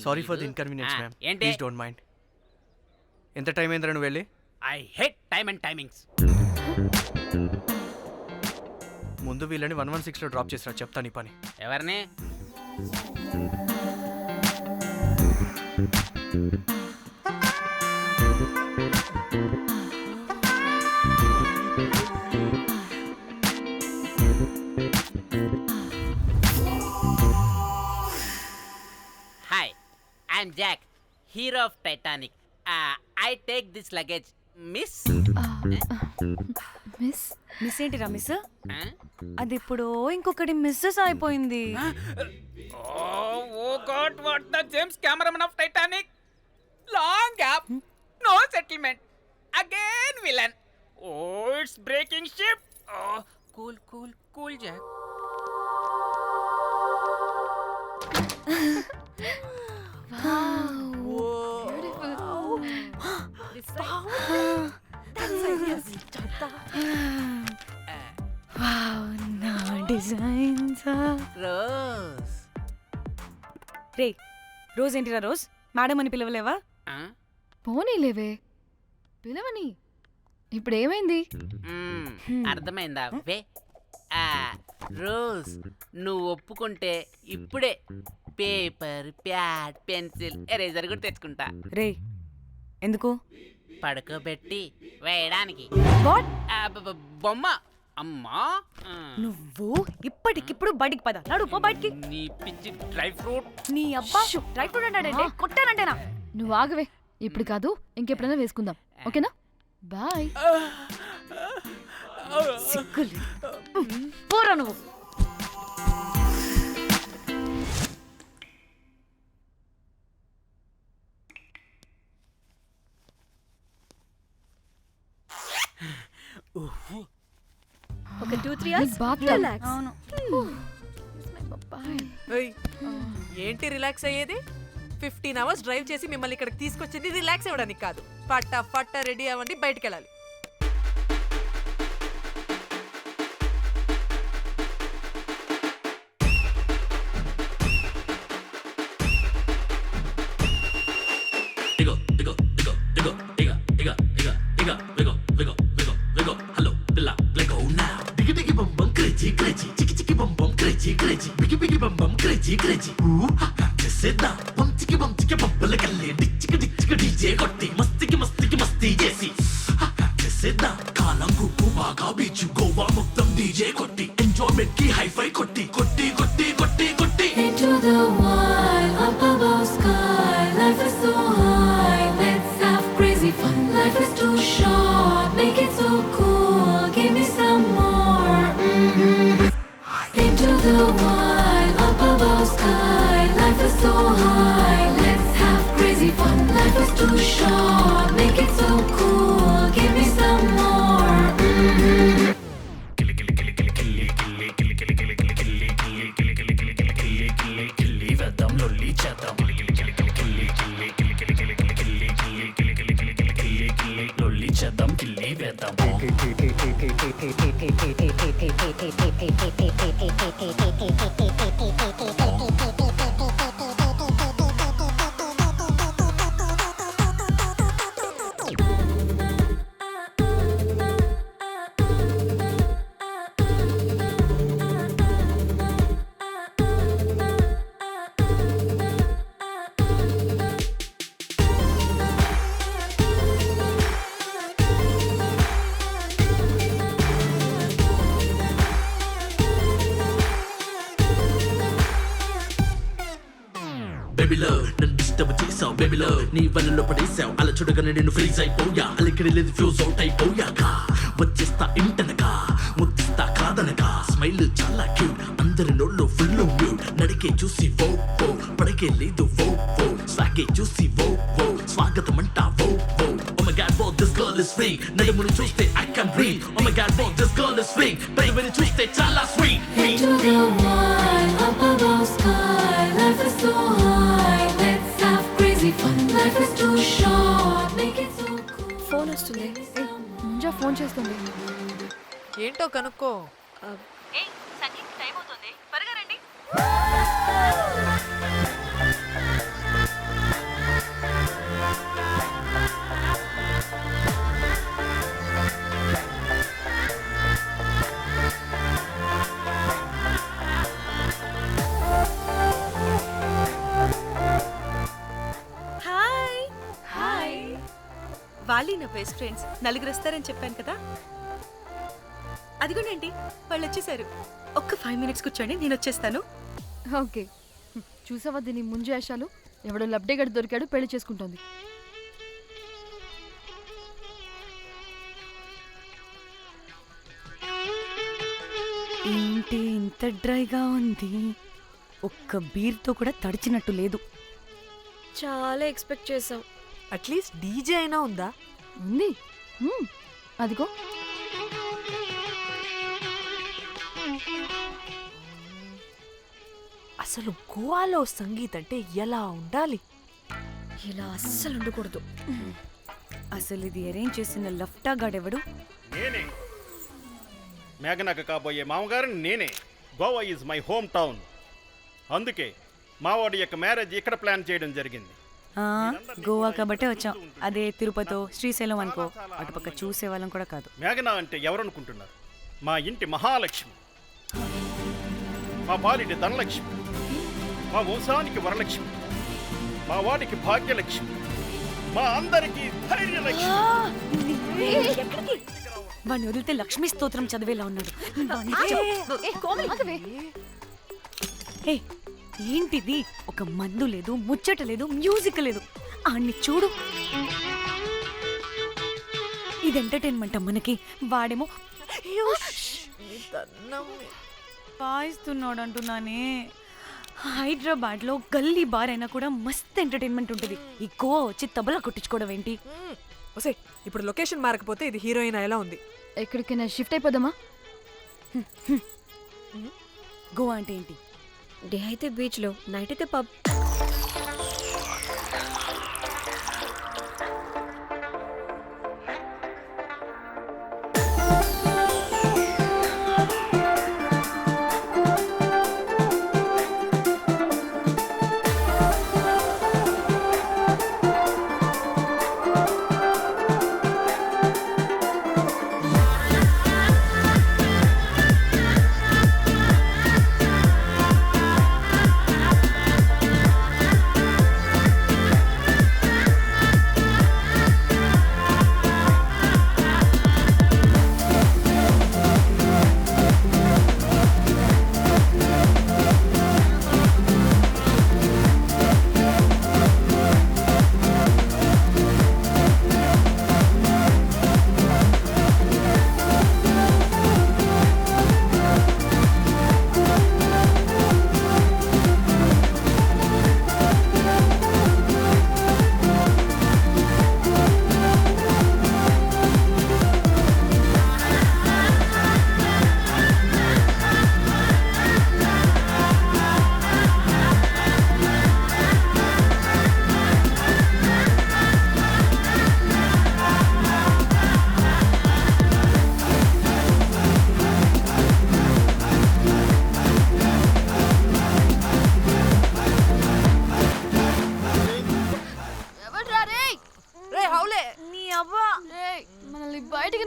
sorry for the inconvenience ma'am. ఏంటి? Please don't mind. ఎంత time అయిందిరా నువ్వు వెళ్ళి? I hate time and timings. ముందు వీళ్ళని 116లో డ్రాప్ చేసిరా, చెప్తాను ఈ పని. ఎవరిని? Hi, I'm Jack, hero of Titanic. I take this luggage. Miss miss ఏంటిరా మిస్? అది ఇప్పుడు ఇంకొకటి మిస్సెస్ అయిపోయింది. Oh God, what the James cameraman of Titanic. Long gap, no settlement, again villain. Oh it's breaking ship. Cool Jack. Rose రే, Rose ఏంటిరా Rose? Madam అని పిలవలేవా? పోనీలేవే, పిలవని. ఇప్పుడు ఏమైంది? అర్థమైందా? వే రోజ్, నువ్వు ఒప్పుకుంటే ఇప్పుడే పేపర్, ప్యాడ్, పెన్సిల్, ఎరేజర్ కూడా తెచ్చుకుంటా. రే ఎందుకు? పడుకోబెట్టి వేయడానికి. బొమ్మ. అమ్మా నువ్వు ఇప్పటికిప్పుడు బయటికి పద. నడు పో బయటికి. నీ పిచ్చి డ్రై ఫ్రూట్. నీ అబ్బా డ్రై ఫ్రూట్ అన్నాడంటే కొట్టానంటేనా? నువ్వు ఆగవే, ఇప్పుడు కాదు ఇంకెప్పుడైనా వేసుకుందాం, ఓకేనా? బాయ్. సిగ్గులు పోరా నువ్వు. ఒక 2-3 hours రిలాక్స్. అవును. ఏంటి రిలాక్స్ అయ్యేది? 15 hours డ్రైవ్ చేసి మిమ్మల్ని ఇక్కడికి తీసుకొచ్చింది రిలాక్స్ అవ్వడానికి కాదు. ఫట్ట రెడీ అవ్వండి, బయటికి వెళ్ళాలి. గోవా మొత్తం డీజే కొట్టి ఎంజాయ్మెంట్ కి హైఫై కొట్టి కొట్టి కొట్టి కొట్టి కొట్టి Into the wild, up above sky. Life is so high, let's have crazy fun. Life is too short, make it so cool. Give me some more. Into the wild, up above sky. Life is so high, Baby love, నన్ను disturb చేసావు baby love, నీ వలలో పడేసావు అలా చూడగానే నేను freeze అయిపోయా, అలికిడి లేదు ఫ్యూజ్ అవుట్ అయిపోయాక వచ్చేస్తా ఇంటనక ముద్దిస్తా కాదనక, స్మైల్ చాలా క్యూట్ అందరి నోళ్ళు ఫుల్ మ్యూట్, నడికే చూసి వో వో పడకే లేదు వో వో, స్వాగే చూసి వో వో స్వాగతం అంటా వో వో. Oh my god, whoa, this girl is free, నడుముని చూస్తే I can breathe. Oh my god, whoa, this girl is free, పెదవిని చూస్తే చాలా sweet. Into the wild, up above sky, life is so high, let's have crazy fun. Life is too short, make it so cool. Phone వస్తుంది. Munjya phone చేస్తుంది. ఏంటో కనుక్కో. ఏయ్ sangeet time అవుతుంది త్వరగా రండి. Hi hi. వాళ్ళీ నా బెస్ట్ ఫ్రెండ్స్, నలుగురు వస్తారని చెప్పాను కదా, అదిగోనండి వాళ్ళు వచ్చేసారు. ఒక్క 5 minutes కూర్చోండి, నేను వచ్చేస్తాను. ఓకే, చూసావా దీని ముంజేషాలు? ఎవడో లబ్డేగడ్ దొరికాడు, పెళ్లి చేసుకుంటోంది. ఏంటి ఇంత డ్రైగా ఉంది? ఒక్క బీర్తో కూడా తడిచినట్టు లేదు. చాలా ఎక్స్పెక్ట్ చేసాం. అట్లీస్ట్ డీజే అయినా ఉందా? ఉంది. అదిగో. అసలు గోవాలో సంగీత్ అంటే ఎలా ఉండాలి? ఇలా అస్సలు ఉండకూడదు. అసలు ఇది అరేంజ్ చేసిన లఫ్టా గాడెవడు? నేనే మేఘనకు కాబోయే మామగారిని నేనే. Goa is my home town, అందుకే మావాడి యొక్క మ్యారేజ్ ఇక్కడ ప్లాన్ చేయడం జరిగింది. గోవా కాబట్టే వచ్చాం. అదే తిరుపతో శ్రీశైలం అనుకో, అటుపక్క చూసే వాళ్ళం కూడా కాదు. మేఘన అంటే ఎవరనుకుంటున్నారు? మా ఇంటి మహాలక్ష్మి, మా పాలిటి ధనలక్ష్మి, మా వంశానికి వరలక్ష్మి, మా వాడికి భాగ్యలక్ష్మి, మా అందరికీ ధైర్యలక్ష్మి. వాడిని వదిలితే లక్ష్మీ స్తోత్రం చదివేలా ఉన్నాడు. ఏ, ఏంటిది? ఒక మందు లేదు, ముచ్చట లేదు, మ్యూజిక్ లేదు. ఆడిని చూడు. ఇది ఎంటర్టైన్మెంట్ మనకి. వాడేమో పాయిస్తున్నాడు అంటున్నానే. హైదరాబాద్ లో గల్లీ బార్ అయినా కూడా మస్త్ ఎంటర్టైన్మెంట్ ఉంటుంది. ఈ గోవా వచ్చి తబలా కొట్టించుకోవడం ఏంటి? ఒసే, ఇప్పుడు లొకేషన్ మారకపోతే ఇది హీరోయిన్ ఎలా ఉంది? ఎక్కడికైనా షిఫ్ట్ అయిపోదామా? గోవా అంటే ఏంటి? డే అయితే బీచ్ లో, నైట్ అయితే పబ్.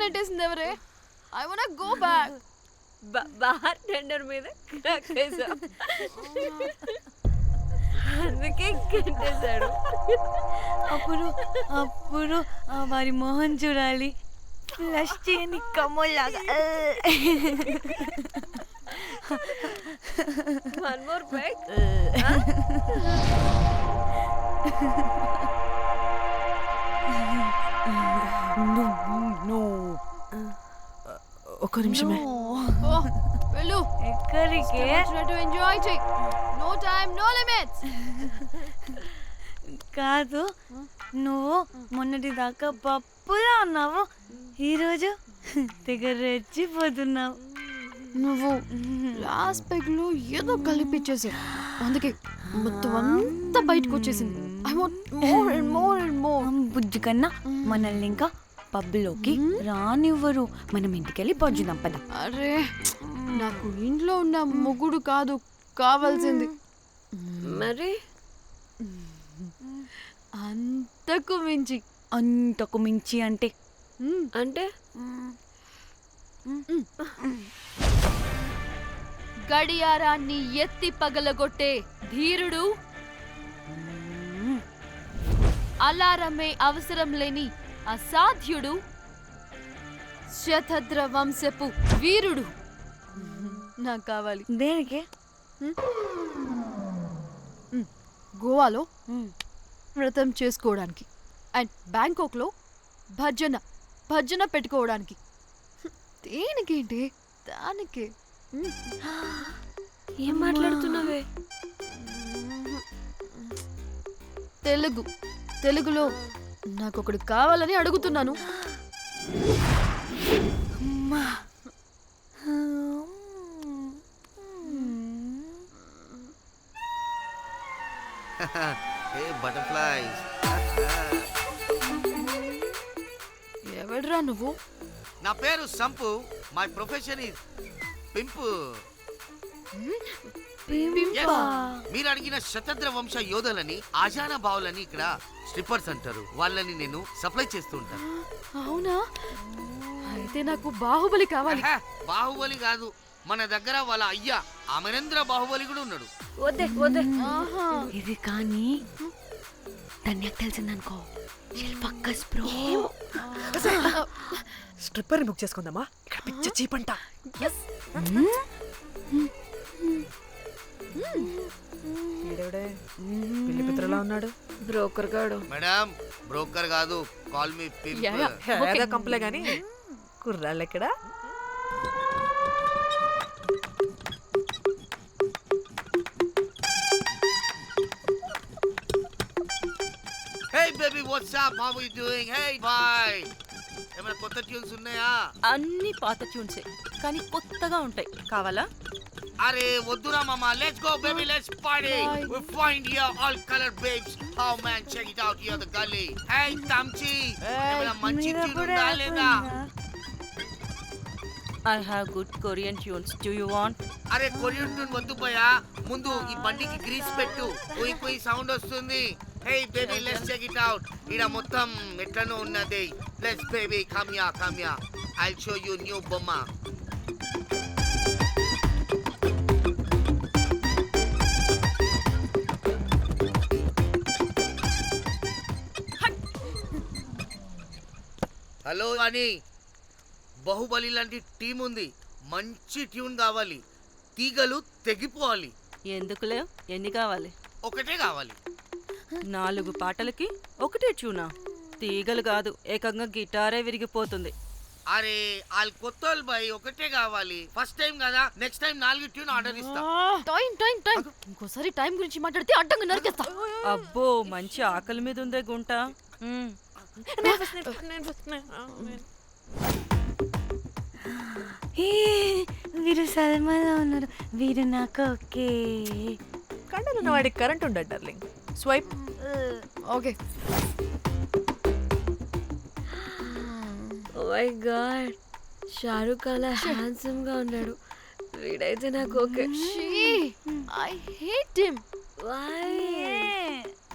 నెట్టేసింది ఎవరే? I want go back. Bar tender మీద కక్కేసా, అందుకే కట్టేశాడు. అప్పుడు వారి మొహం చూడాలి, ఫ్లష్ చేయని కమ్మలాగా. One more back. ఒక్క నిమిషమే. వెళ్ళు. ఎక్కడికే? ఎంజాయ్ చెయ్యి. No time, no limits. కాదు, నువ్వు మొన్నటి దాకా పప్పులా ఉన్నావు, ఈరోజు తెగ రెచ్చిపోతున్నావు. నువ్వు లాస్ట్ పెగ్ లో ఏదో కలిపిచ్చేసావు, అందుకే మొత్తం అంతా బయటకు వచ్చేసింది. I want more and more and more. బుజ్జి కన్నా మనల్ని ఇంకా పబ్లోకి రానివ్వరు. మనం ఇంటికెళ్ళి పొంచుదాం పద. అరే, నాకు ఇంట్లో ఉన్న మొగుడు కాదు కావాల్సింది. మరి అంతకు మించి. అంతకు మించి అంటే అంటే గడియారాన్ని ఎత్తి పగలగొట్టే ధీరుడు, అలారమే అవసరం లేని అసాధ్యుడు, శతద్ర వంశపు వీరుడు నాకు కావాలి. దేనికి? గోవాలో వ్రతం చేసుకోవడానికి అండ్ బ్యాంకాక్లో భజన పెట్టుకోవడానికి. దేనికేంటి? దానికే. ఏం మాట్లాడుతున్నావే? తెలుగులో నాకొకడు కావాలని అడుగుతున్నాను. బటర్ఫ్లైస్. ఎవడ్రా నువ్వు? నా పేరు Sampu. My profession is pimp. మీరు అడిగిన శతద్ర వంశ యోధులని, ఆజానా బావులని ఇక్కడ స్ట్రిప్పర్స్ అంటారు. వాళ్ళని నేను సప్లై చేస్తూ ఉంటాను. అవునా? అయితే నాకు బాహుబలి కావాలి. బాహుబలి కాదు, మన దగ్గర వాళ్ళ అయ్యా అమరేంద్ర బాహుబలి కూడా ఉన్నాడు. వద్దే వద్దే. ఇది కానీ ధన్యకు తెలిసిందనుకో, స్ట్రిప్పర్ బుక్ చేసుకుందామా? ఇక్కడ పిచ్చ చీపంట. పిల్లి పిత్రలా ఉన్నాడు. బ్రోకర్ గాడు. మేడం, బ్రోకర్ కాదు, కాల్ మీ పింప్. కంపలే గాని కుర్రాళ్ళు ఎక్కడ? Hey baby, what's up? How are you doing? Hey bye. ఏమైనా కొత్త ట్యూన్స్ ఉన్నాయా? అన్ని పాత ట్యూన్సే, కానీ కొత్తగా ఉంటాయి. కావాలా? అరే వద్దురా మామా. Let's go baby, let's party. We find here all color babes. Oh man, check it out here the gully. Hey Tamchi, ఏమైనా మంచి ట్యూన్ ఉందా లేదా? I have good Korean tunes. Do you want? అరే కొరియన్ ట్యూన్ వద్దు పోయా, ముందు ఈ బండికి గ్రీస్ పెట్టు. కొయి కొయి సౌండ్ వస్తుంది. Hey baby, let's check it out. ఇడ మొత్తం ఎట్లనో ఉన్నది. Let's baby, come here. I'll show you new బొమ్మ. హలో అని, బాహుబలి లాంటి టీం ఉంది. మంచి ట్యూన్ కావాలి. తీగలు తెగిపోవాలి. ఎందుకులే, ఎన్ని కావాలి? ఒకటే కావాలి. 4 పాటలకి ఒకటే ట్యూనా? తీగలు కాదు, ఏకంగా గిటారే విరిగిపోతుంది. అరే వాళ్ళు కొత్త వాళ్ళు బాయ్, ఒకటే కావాలి. ఫస్ట్ టైం కదా, నెక్స్ట్ టైం 4 ట్యూన్ ఆర్డర్ ఇస్తా. టైం ఇంకోసారి టైం గురించి మాట్లాడితే అడ్డంగా నరికేస్తా. అబ్బో, మంచి ఆకలి మీద ఉందే గుంట. వీరు సల్మాలో ఉన్నారు. వీరు నాకు ఓకే. కండలున్న వాడికి కరెంట్ ఉండదు darling. Swipe. Okay. Oh my God, Shahrukh అలా హ్యాండ్సమ్ గా ఉన్నాడు. వీడైతే నాకు ఓకే. I hate him.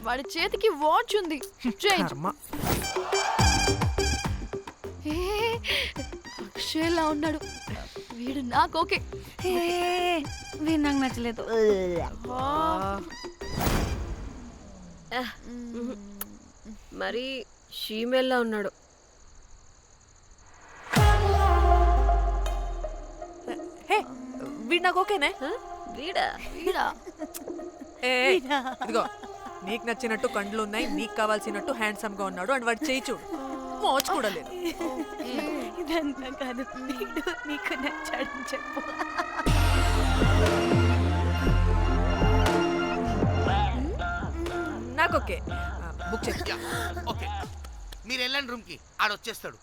వాడి చేతికి వాచ్ ఉంది. వచ్చేలా ఉన్నాడు. వీడు నాకు ఓకే. వీడు నాకు నచ్చలేదు. మరి షీమేల్లా ఉన్నాడు. హే వీడు నాకు ఓకేనే. వీడా వీడా ఇదిగో నీకు నచ్చినట్టు కండ్లు ఉన్నాయి, నీకు కావాల్సినట్టు హ్యాండ్సమ్ గా ఉన్నాడు అండ్ వాడు చేయి చూడు మోచు కూడా లేదు. ఇదంతా కాదు, వీడు నీకు నచ్చాడని చెప్పు. నాకు ఓకే. బుక్ చేస్తా. ఓకే మీరు వెళ్ళండి రూమ్ కి, ఆడొచ్చేస్తాడు.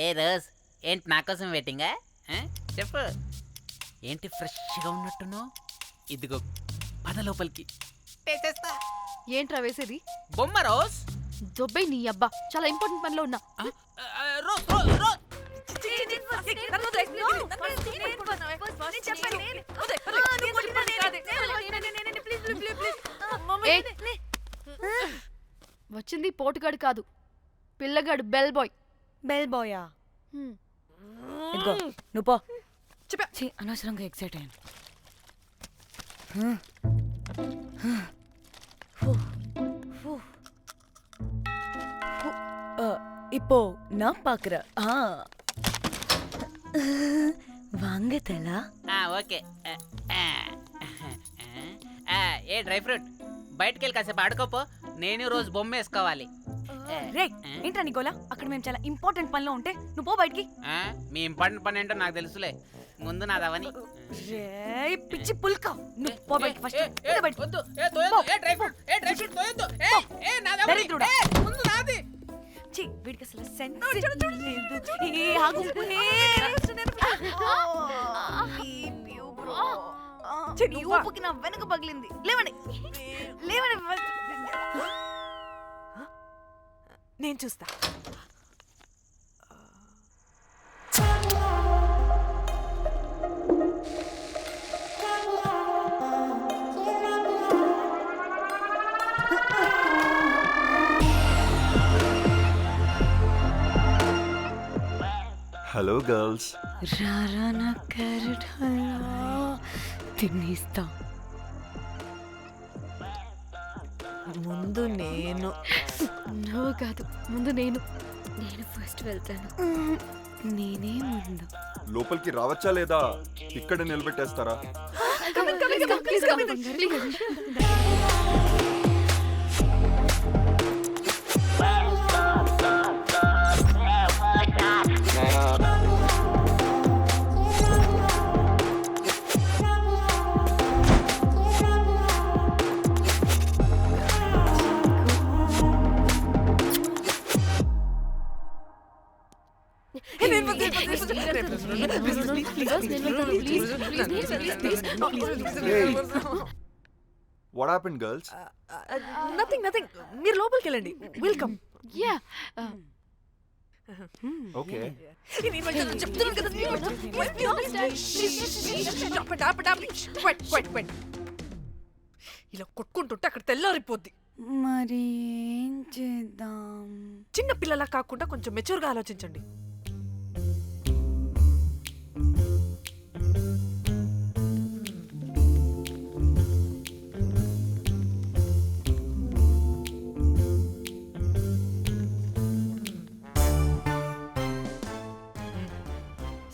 ఏ రోజ్, ఏంటి నా కోసం వెయిటింగా? చెప్పు, ఏంటి ఫ్రెష్గా ఉన్నట్టును? ఇదిగో పద లోపలికి. ఏంట్రా వేసేది? బొమ్మ రోజ్. దొబ్బై నీ అబ్బా, చాలా ఇంపార్టెంట్ పనిలో ఉన్నా. వచ్చింది పోటుగాడు కాదు, పిల్లగాడు బెల్ బాయ్. బెల్ బాయా? ఇదిగో నువ్వు పో. చెప్పి అనవసరంగా ఎక్సైట్ అయ్యాను. இப்போ நான் பாக்குறேன். வாங்க தலா. ఓకే. ఏ డ్రై ఫ్రూట్, బయటకు వెళ్ళి కాసేపు ఆడుకోపో. నేను రోజు బొమ్మ వేసుకోవాలి. రే ఏంట్రా నికోలా, అక్కడ మేము చాలా ఇంపార్టెంట్ పనిలో ఉంటే నువ్వు పో బయటికి. మీ ఇంపార్టెంట్ పని ఏంటో నాకు తెలుసులే, ముందు నాదవని. రే పిచ్చి పుల్క, నువ్వు పో బయటికి ఫస్ట్. వద్దు, డ్రై ఫ్రూట్ తోయొద్దు. దరిద్రుడా. ముందు నాది. ఛీ, వీడికి అసలు సెన్స్ లేదు. ఏ ఆగు. నీ ఊపుకి నా వెనక పగిలింది. లేవండి లేవండి. నేను చూస్తా. Hello girls. రారా నా క్యారెట్ హల్వా తినేస్తా. ముందు నేను. నువ్వు కాదు, ముందు నేను. నేను ఫస్ట్ వెళ్తాను. నేనే ముందు. లోపలికి రావచ్చా లేదా ఇక్కడ నిలబెట్టేస్తారా? What happened, girls? Nothing. మీరు లోపలికి వెళ్ళండి. వెల్కమ్. యా. Okay. ఇలా కొట్టుకుంటుంటే అక్కడ తెల్లారిపోద్ది. మరి ఏం చేద్దాం? చిన్న పిల్లలా కాకుండా కొంచెం మెచ్యూర్గా ఆలోచించండి.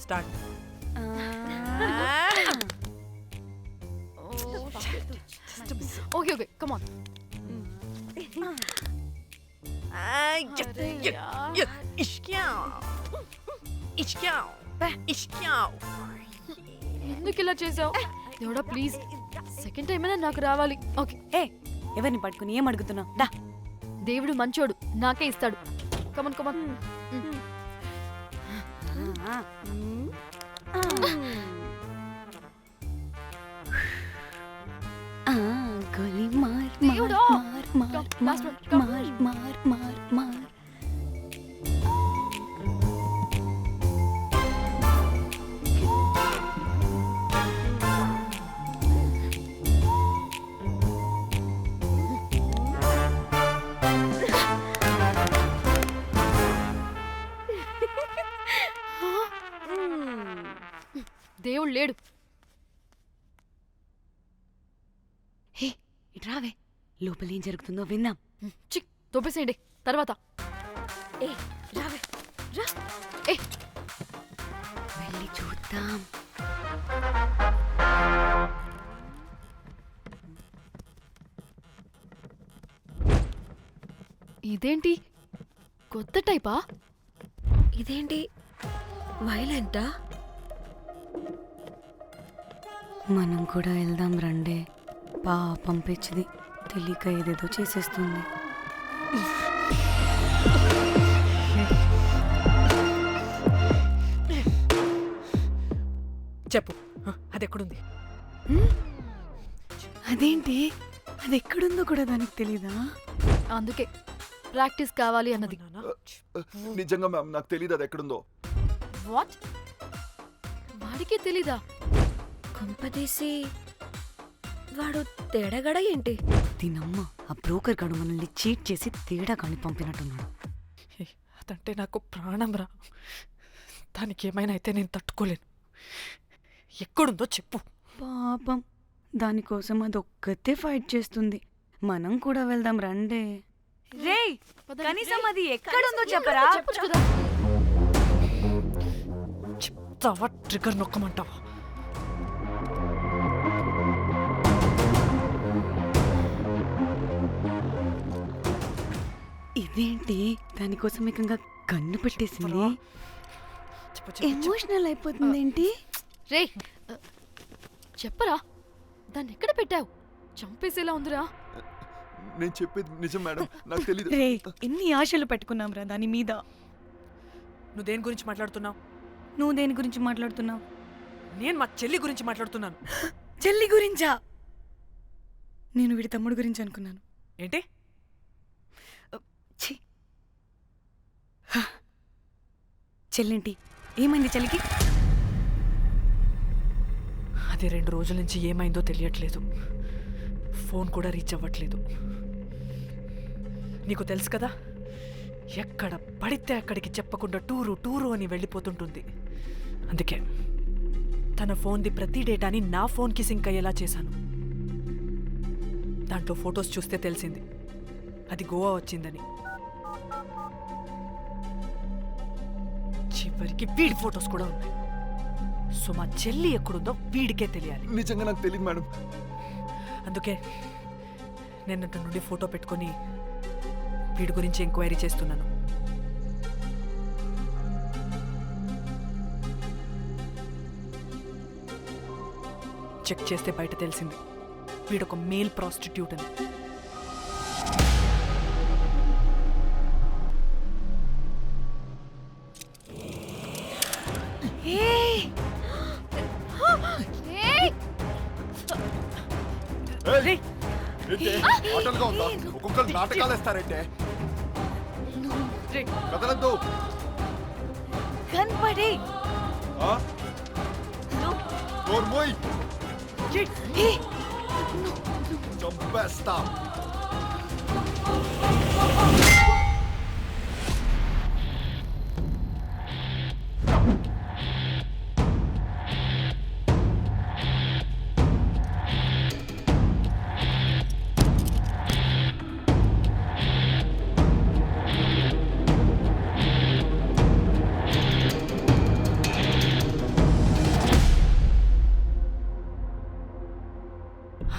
స్టార్ట్. Okay come on. ఎందుకు ఇలా చేసావు? దేవుడా ప్లీజ్ సెకండ్ టైం అయినా నాకు రావాలి. ఓకే. ఎవరిని పట్టుకుని ఏం అడుగుతున్నావు? దా. దేవుడు మంచోడు, నాకే ఇస్తాడు. Come on come on. గోలీ మార్ దేవుడా! మార్ Last one, మార్ మార్ మార్ మార్. దేవుడు లేడు. హే ఇట్రావే, లోపల ఏం జరుగుతుందో విందాం. చిక్ తోపేసేయండి తర్వాత. ఏ రావే రా. ఏ వెళ్ళి చూద్దాం. ఇదేంటి కొత్త టైపా? ఇదేంటి వైలెంటా? మనం కూడా వెళ్దాం రండే. పాపం పిచ్చిది, తెలియక ఏదేదో చేసేస్తుంది. చెప్పు, అది ఎక్కడుంది? అదేంటి, అది ఎక్కడుందో కూడా దానికి తెలీదా? అందుకే ప్రాక్టీస్ కావాలి అన్నది. నిజంగా మ్యామ్ నాకు తెలియదు అది ఎక్కడుందో. వాట్? వాడికి తెలీదా? కొంపదీసి వాడు తేడాగడ ఏంటి? దీనమ్మ, ఆ బ్రోకర్ గాడు మనల్ని చీట్ చేసి తేడా కాని పంపినట్టున్నాడు. అదంటే నాకు ప్రాణం రా. దానికి ఏమైనా అయితే నేను తట్టుకోలేను. ఎక్కడుందో చెప్పు. పాపం, దానికోసం అది ఒక్కతే ఫైట్ చేస్తుంది. మనం కూడా వెళ్దాం రండే. రేయ్, కనీసం అది ఎక్కడుందో చెప్పరా? చెప్తావా? ట్రిగర్ నొక్కమంటావా? ఇదేంటి, దానికోసం ఏకంగా కన్ను పెట్టేసింది. ఎమోషనల్ అయిపోతుంది ఏంటి? రే చెప్పరా, దాన్ని ఎక్కడ పెట్టావు? చంపేసేలా ఉందిరా. నేను చెప్పేది నిజం మేడం, నాకు తెలియదు. రే, ఎన్ని ఆశలు పెట్టుకున్నాం రా దాని మీద. నువ్వు దేని గురించి మాట్లాడుతున్నావు? నువ్వు దేని గురించి మాట్లాడుతున్నావు? నేను మా చెల్లి గురించి మాట్లాడుతున్నాను. చెల్లి గురించా? నేను వీడి తమ్ముడు గురించి అనుకున్నాను. ఏంటి? చెల్లింటి ఏమైంది? చెల్లికి అది 2 రోజుల నుంచి ఏమైందో తెలియట్లేదు. ఫోన్ కూడా రీచ్ అవ్వట్లేదు. నీకు తెలుసు కదా, ఎక్కడ పడితే అక్కడికి చెప్పకుండా టూరు అని వెళ్ళిపోతుంటుంది. అందుకే తన ఫోన్ది ప్రతి డేటాని నా ఫోన్కి సింక్ అయ్యేలా చేశాను. దాంట్లో ఫొటోస్ చూస్తే తెలిసింది అది గోవా వచ్చిందని. చివరికి వీడి ఫొటోస్ కూడా ఉన్నాయి. సో మా చెల్లి ఎక్కడుందో వీడికే తెలియాలి. నిజంగా నాకు తెలియదు మేడం. అందుకే నేను అతని నుండి ఫోటో పెట్టుకొని వీడి గురించి ఎంక్వైరీ చేస్తున్నాను. చెక్ చేస్తే బయట తెలిసింది వీడొక మేల్ ప్రాస్టిట్యూట్ అని. ఆటలుగా ఉందా? ఒక్కొక్కరు నాటకాలు వేస్తారంటే కదలద్దు. కనపడి చంపేస్తా.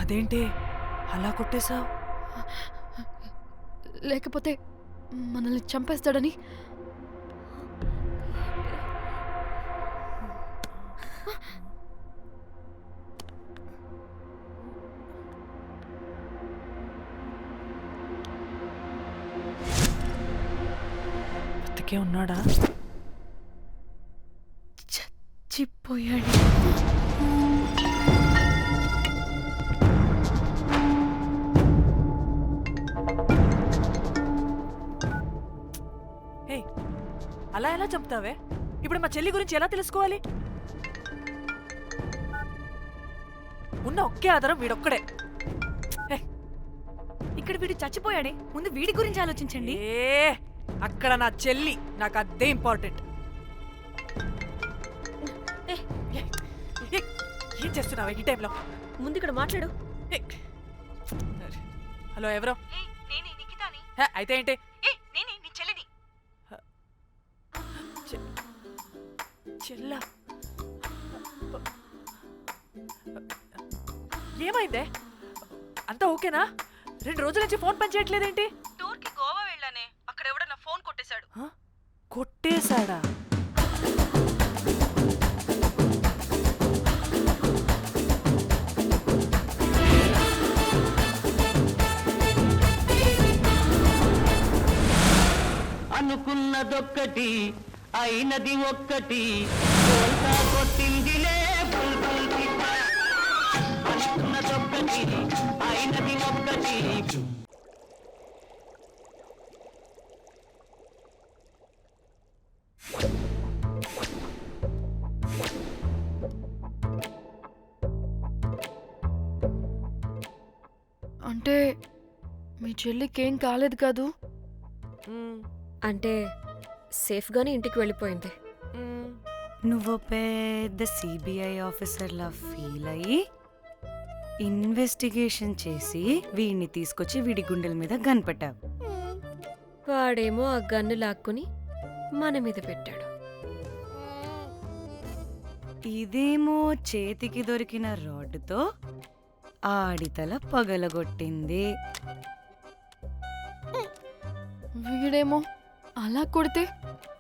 అదేంటి అలా కొట్టేశావు? లేకపోతే మనల్ని చంపేస్తాడని. బతికే ఉన్నాడా? చచ్చిపోయాడు. హే, అలా ఎలా చెప్తావే? ఇప్పుడు మా చెల్లి గురించి ఎలా తెలుసుకోవాలి? ఉన్న ఒకే ఆధారం వీడొక్కడే. ఇక్కడ వీడు చచ్చిపోయాడే, ముందు వీడి గురించి ఆలోచించండి. అక్కడ నా చెల్లి, నాకు అదే ఇంపార్టెంట్. ఏం చేస్తున్నావా ఈ టైంలో? ముందు ఇక్కడ మాట్లాడు. హలో, ఎవరో? నేనే నిఖితాని. అయితే ఏంటి? నేనే నీ చెల్లిని. చెల్లా, ఏమైందే? అంతా ఓకేనా? 2 రోజుల నుంచి ఫోన్ పని చేయట్లేదేంటి? టూర్ కి గోవా వెళ్ళానే, అక్కడ ఎవడో నా ఫోన్ కొట్టేశాడు. కొట్టేశాడా? అనుకున్నదొక్కటి అయినది ఒక్కటి, కొట్టిందిలే బుల్బుల్ పిట్ట. అనుకున్నదొక్కటి అయినది ఒక్కటి. అంటే మీ చెల్లికి ఏం కాలేదు కాదు? అంటే సేఫ్గానే ఇంటికి వెళ్ళిపోయింది. నువ్వు పెద్ద సిబిఐ ఆఫీసర్లా ఫీల్ అయ్యి ఇన్వెస్టిగేషన్ చేసి వీడిని తీసుకొచ్చి వీడి గుండెల మీద గన్ పెట్టావు. వాడేమో ఆ గన్ను లాక్కుని మన మీద పెట్టాడు. ఇదేమో చేతికి దొరికిన రాడ్డుతో ఆడితల పగలగొట్టింది. వీడేమో అలా కొడితే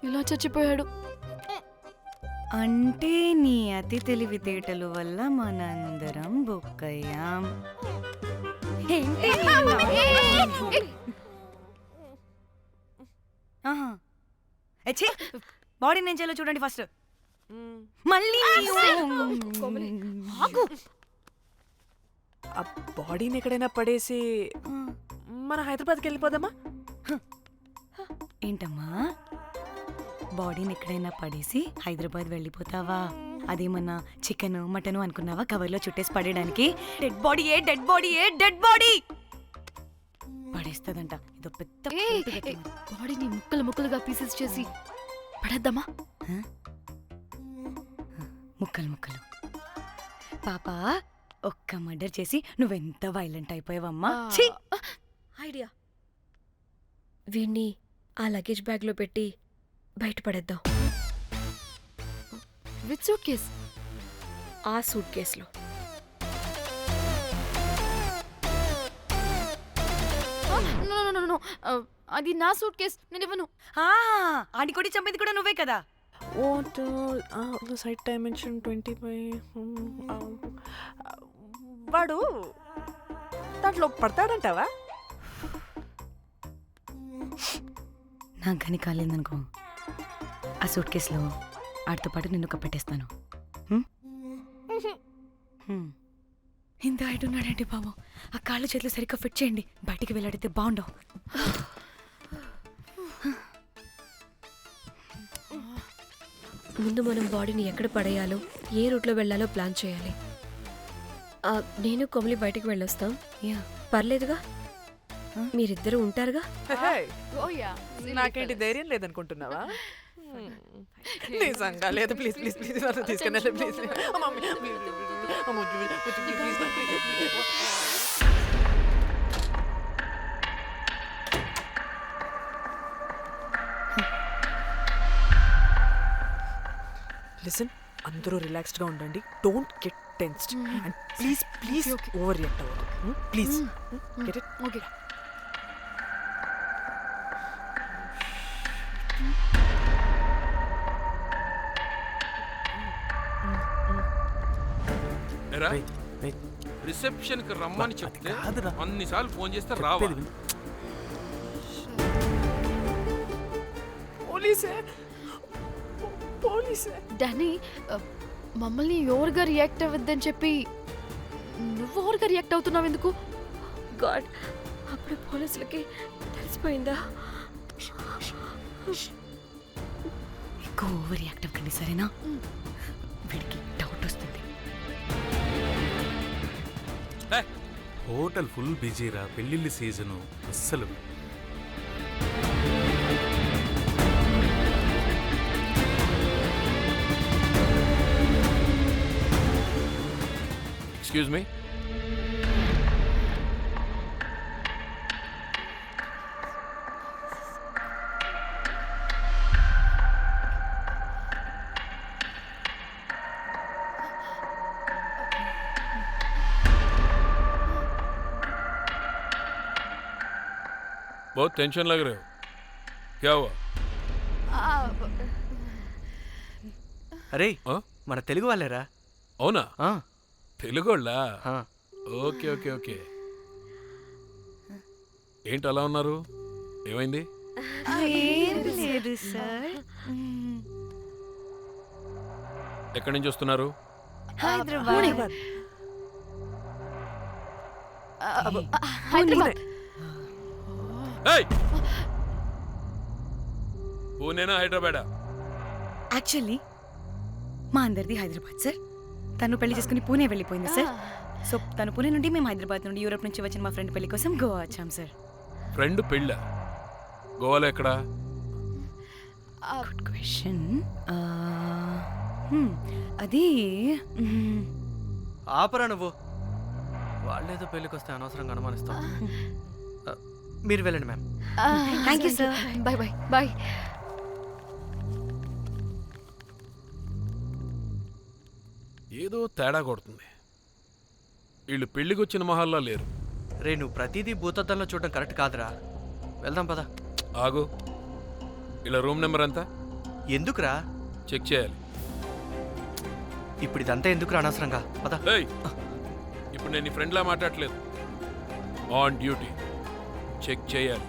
ఇలా చచ్చిపోయాడు. అంటే నీ అతి తెలివితేటలు వల్ల మనందరం బొక్కయ్యాం. ఏంటి? బాడీ నేను చేయాలో చూడండి ఫస్ట్. మళ్ళీ ఆ బాడీని ఎక్కడైనా పడేసి మన హైదరాబాద్కి వెళ్ళిపోదామా? ఏంటమ్మా, బాడీని ఎక్కడైనా పడేసి హైదరాబాద్ వెళ్ళిపోతావా? అదేమన్నా చికెన్ మటన్ అనుకున్నావా కవర్లో చుట్టేసి పడేయడానికి? డెడ్ బాడీ ఏ డెడ్ బాడీ ఏ డెడ్ బాడీ పడేస్తుందంట. ఇదో పెద్ద బాడీని ముక్కలు ముక్కలుగా పీసెస్ చేసి పడేద్దామా? ముక్కలు ముక్కలు. పాప, ఒక్క మర్డర్ చేసి నువ్వెంత వైలెంట్ అయిపోయావమ్మా. ఐడియా, వీణ్ణి ఆ లగేజ్ బ్యాగ్లో పెట్టి బయటపడేద్దాం. With suitcase? ఆ సూట్ కేసులో. అది నా సూట్ కేస్, నేను ఇవ్వను. ఆడి కొడి చంపేది కూడా నువ్వే కదా. What the site dimension 25. వాడు దాంట్లో పడతాడంటావా? నాకు కానీ కాలేదనుకో, ఆ సూట్ కేసులో ఆడితో పాటు నిన్ను కప్పెట్టేస్తాను. ఇంత హైట్ ఉన్నాడంటే బాబు, ఆ కాళ్ళు చేతులు సరిగ్గా ఫిట్ చేయండి, బయటికి వెళ్ళాడితే బాగుండవు. ముందు మనం బాడీని ఎక్కడ పడేయాలో, ఏ రూట్లో వెళ్ళాలో ప్లాన్ చేయాలి. నేను కొమలి బయటికి వెళ్ళొస్తాం. పర్లేదుగా, మీరిద్దరూ ఉంటారుగా. నాకేంటి ధైర్యం లేదనుకుంటున్నావా? నిజంగా లేదు. ప్లీజ్ ప్లీజ్ ప్లీజ్ తీసుకెళ్ళండి ప్లీజ్. లిసన్, అందరూ రిలాక్స్డ్గా ఉండండి. Don't get tensed and please please over react అవ్వదు. Please get it? Okay. Reception కి రమ్మని చెప్తే అన్నిసార్లు ఫోన్ చేస్తే రావా? పోలీసే పోలీసే. డానీ మమ్మల్ని ఓవర్గా రియాక్ట్ అవ్వద్దని చెప్పి నువ్వు ఓవర్గా రియాక్ట్ అవుతున్నావు ఎందుకు? గాడ్, అప్పుడు పోలీసులకి తెలిసిపోయిందా? ఎక్కువ ఓవర్ రియాక్ట్ అవ్వకండి సరేనా? వీడికి డౌట్ వస్తుంది. హోటల్ ఫుల్ బిజీరా, పెళ్ళిళ్ళ సీజను అస్సలు. Excuse me. बहुत टेंशन लग रहे हो, क्या हुआ? అరే మన తెలుగు వాళ్ళేరా. అవునా? తెలుగోళ్ళా? Okay okay okay. ఏంటి అలా ఉన్నారు? ఏమైంది? ఏం లేదు సార్. ఎక్కడి నుంచి వస్తున్నారు? హైదరాబాద్. హైదరాబాద్. పూణేనా హైదరాబాదా? యాక్చువల్లీ మా అందరిది హైదరాబాద్ సార్. తను పెళ్లి చేసుకుని పూణే వెళ్ళిపోయింది సార్. సో తను పూణే నుండి మేము హైదరాబాద్ నుండి యూరోప్ నుంచి వచ్చిన మా ఫ్రెండ్ పెళ్లి కోసం గోవా వచ్చాం సార్. ఫ్రెండ్ పెళ్ళ గోవాలో ఎక్కడా? Good question. అది ఆపరా నువ్వు. వాళ్ళేదో పెళ్ళికి వస్తే అనవసరంగా అనుమానిస్తాం. మీరు వెళ్ళండి ma'am. Thank you sir. Bye bye bye. ఏదో తేడా కొడుతుంది. వీళ్ళు పెళ్లికి వచ్చిన మహల్లా లేరు. రే నువ్వు ప్రతిదీ భూతద్దంలో చూడడం కరెక్ట్ కాదురా. వెళ్దాం పదా. ఆగు, ఇలా రూమ్ నెంబర్ ఎంత? ఎందుకురా? చెక్ చేయాలి. ఇప్పుడు ఇదంతా ఎందుకురా అనవసరంగా? పదా. ఇప్పుడు నేను నీ ఫ్రెండ్లా మాట్లాడలేదు, ఆన్ డ్యూటీ. చెక్ చేయాలి.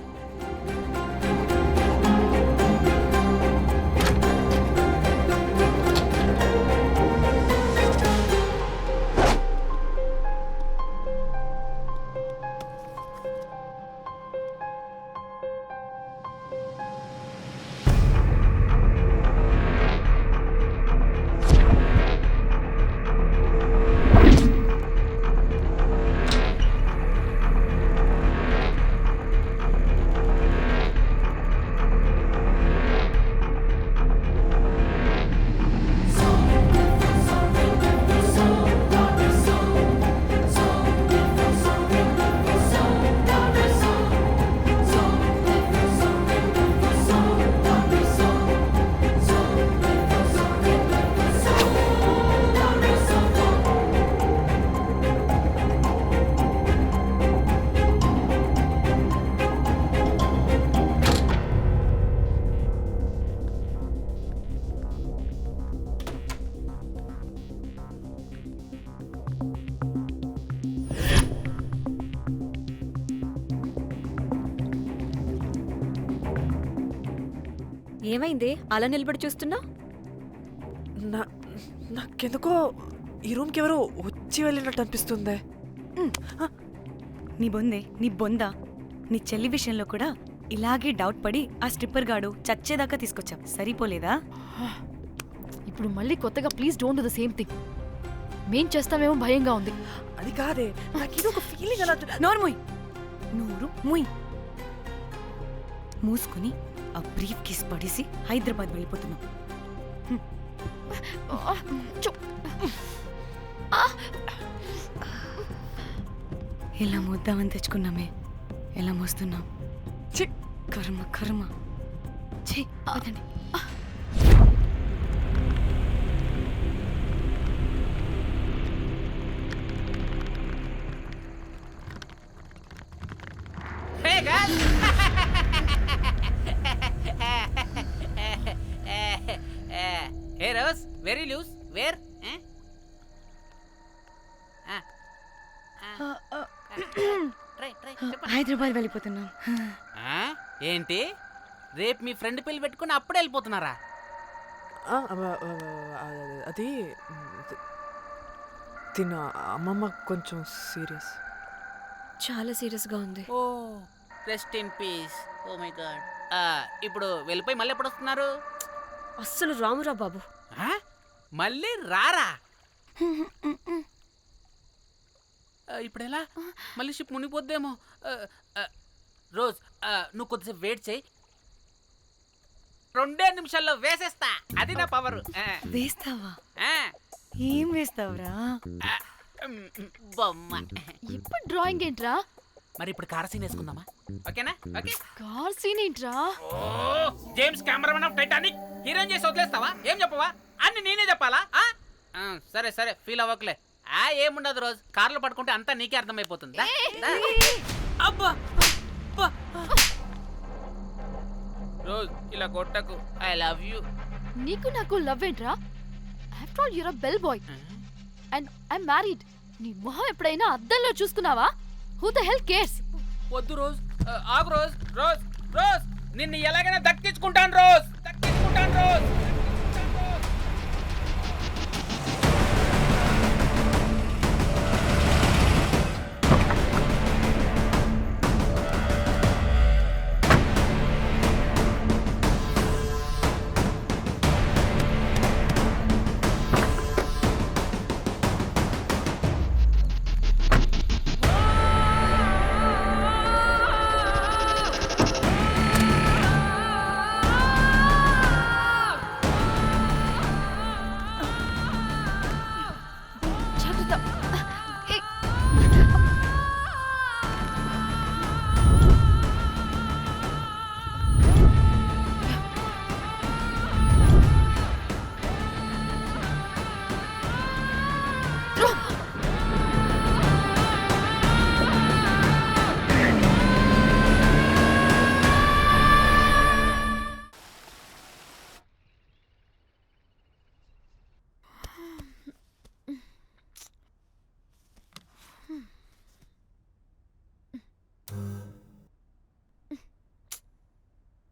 ఏమైంది అలా నిలబడి చూస్తున్నా? నాకెందుకో ఈ రూమ్కి ఎవరో వచ్చి వెళ్ళినట్టు అనిపిస్తుంది. నీ బొందే, నీ బొందా, నీ చెల్లి విషయంలో కూడా ఇలాగే డౌట్ పడి ఆ స్ట్రిప్పర్ గాడు చచ్చేదాకా తీసుకొచ్చాం. సరిపోలేదా? ఇప్పుడు మళ్ళీ కొత్తగా please don't do the same thing. మేం చేస్తామేమో భయంగా ఉంది. అది కాదే, నాకేదో ఒక ఫీలింగ్ అలా. నోరు ముయ్, నోరు ముయ్. మూసుకుని ఆ బ్రీఫ్ కేస్ పడేసి హైదరాబాద్ వెళ్ళిపోతున్నాం. ఎలా మోద్దామని తెచ్చుకున్నామే, ఎలా మోస్తున్నాం. కర్మ కర్మ. పదండి. Hey guys! Hey Rose, very loose. Where? Hyderabad వెళ్ళిపోతున్నాం. ఏంటి రేపు మీ ఫ్రెండ్ పెళ్లి పెట్టుకుని అప్పుడే వెళ్ళిపోతున్నారా? అది తిన అమ్మమ్మ కొంచెం సీరియస్. చాలా సీరియస్గా ఉంది. Oh rest in peace. Oh my God. ఇప్పుడు వెళ్ళిపోయి మళ్ళీ ఎప్పుడు వస్తున్నారు? అస్సలు రామురా బాబు. మళ్ళీ రారా? ఇప్పుడు ఎలా? మళ్ళీ షిప్ మునిగిపోద్దేమో. రోజ్ నువ్వు కొద్దిసేపు వెయిట్ చేయి, 2 నిమిషాల్లో వేసేస్తా. అది నా పవర్. వేస్తావా? ఏం వేస్తావురా? బొమ్మ. ఇప్పుడు డ్రాయింగ్ ఏంట్రా? మరి ఇప్పుడు కార్ సీన్ వేసుకుందామా? ఓకేనా? ఓకే. కార్ సీన్ ఏంట్రా? James cameraman of Titanic heroine చేసి వదిలేస్తావా? ఏం చెప్పవా? అన్ని నేనే చెప్పాలా? సరే సరే, ఫీల్ అవ్వకలే. ఏముండదు రోజ్, కార్లో పడుకుంటే అంతా నీకే అర్థమైపోతుంది. అబ్బా రోజ్ ఇలా కొట్టకు. I love you. నీకు నాకు లవ్ ఏంట్రా? After all you're a bell boy and I married. నీ మొహం ఎప్పుడైనా అద్దంలో చూసుకున్నావా? Who the hell cares? వద్దు రోజ్, ఆగు రోజ్. రోజ్ రోజ్ నిన్ను ఎలాగైనా దక్కించుకుంటాను రోజ్, దక్కించుకుంటాను రోజ్.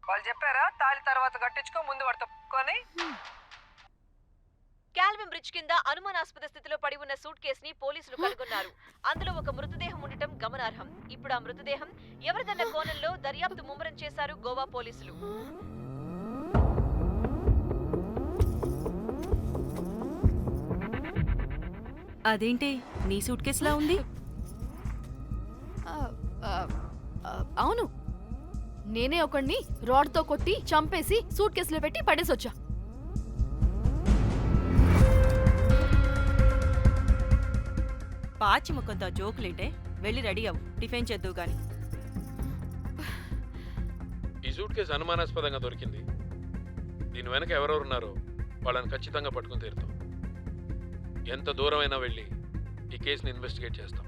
వాళ్ళు చెప్పారా తాళి తర్వాత కట్టించుకో, ముందు పడుకొని. కాల్విన్ బ్రిడ్జ్ కింద అనుమానాస్పద స్థితిలో పడి ఉన్న సూట్ కేసుని పోలీసులు కనుగొన్నారు. అందులో ఒక మృతదేహం ఉండటం గమనార్హం. ఇప్పుడు ఆ మృతదేహం ఎవరిదన్న కోణంలో దర్యాప్తు ముమ్మరం చేశారు గోవా పోలీసులు. అదేంటి నీ సూట్ కేసులా ఉంది? అవును, నేనే ఒకడిని రాడ్తో కొట్టి చంపేసి సూట్ కేసులో పెట్టి పడేసొచ్చా. పాచి ముఖంతో జోకులేంటే వెళ్ళి రెడీ అవ్వు, టిఫిన్ చేద్దువు గాని. ఈ సూట్ కేసు అనుమానాస్పదంగా దొరికింది. దీని వెనక ఎవరెవరున్నారో వాళ్ళని ఖచ్చితంగా పట్టుకుని తీరుతాం. ఎంత దూరమైనా వెళ్ళి ఈ కేసుని ఇన్వెస్టిగేట్ చేస్తాం.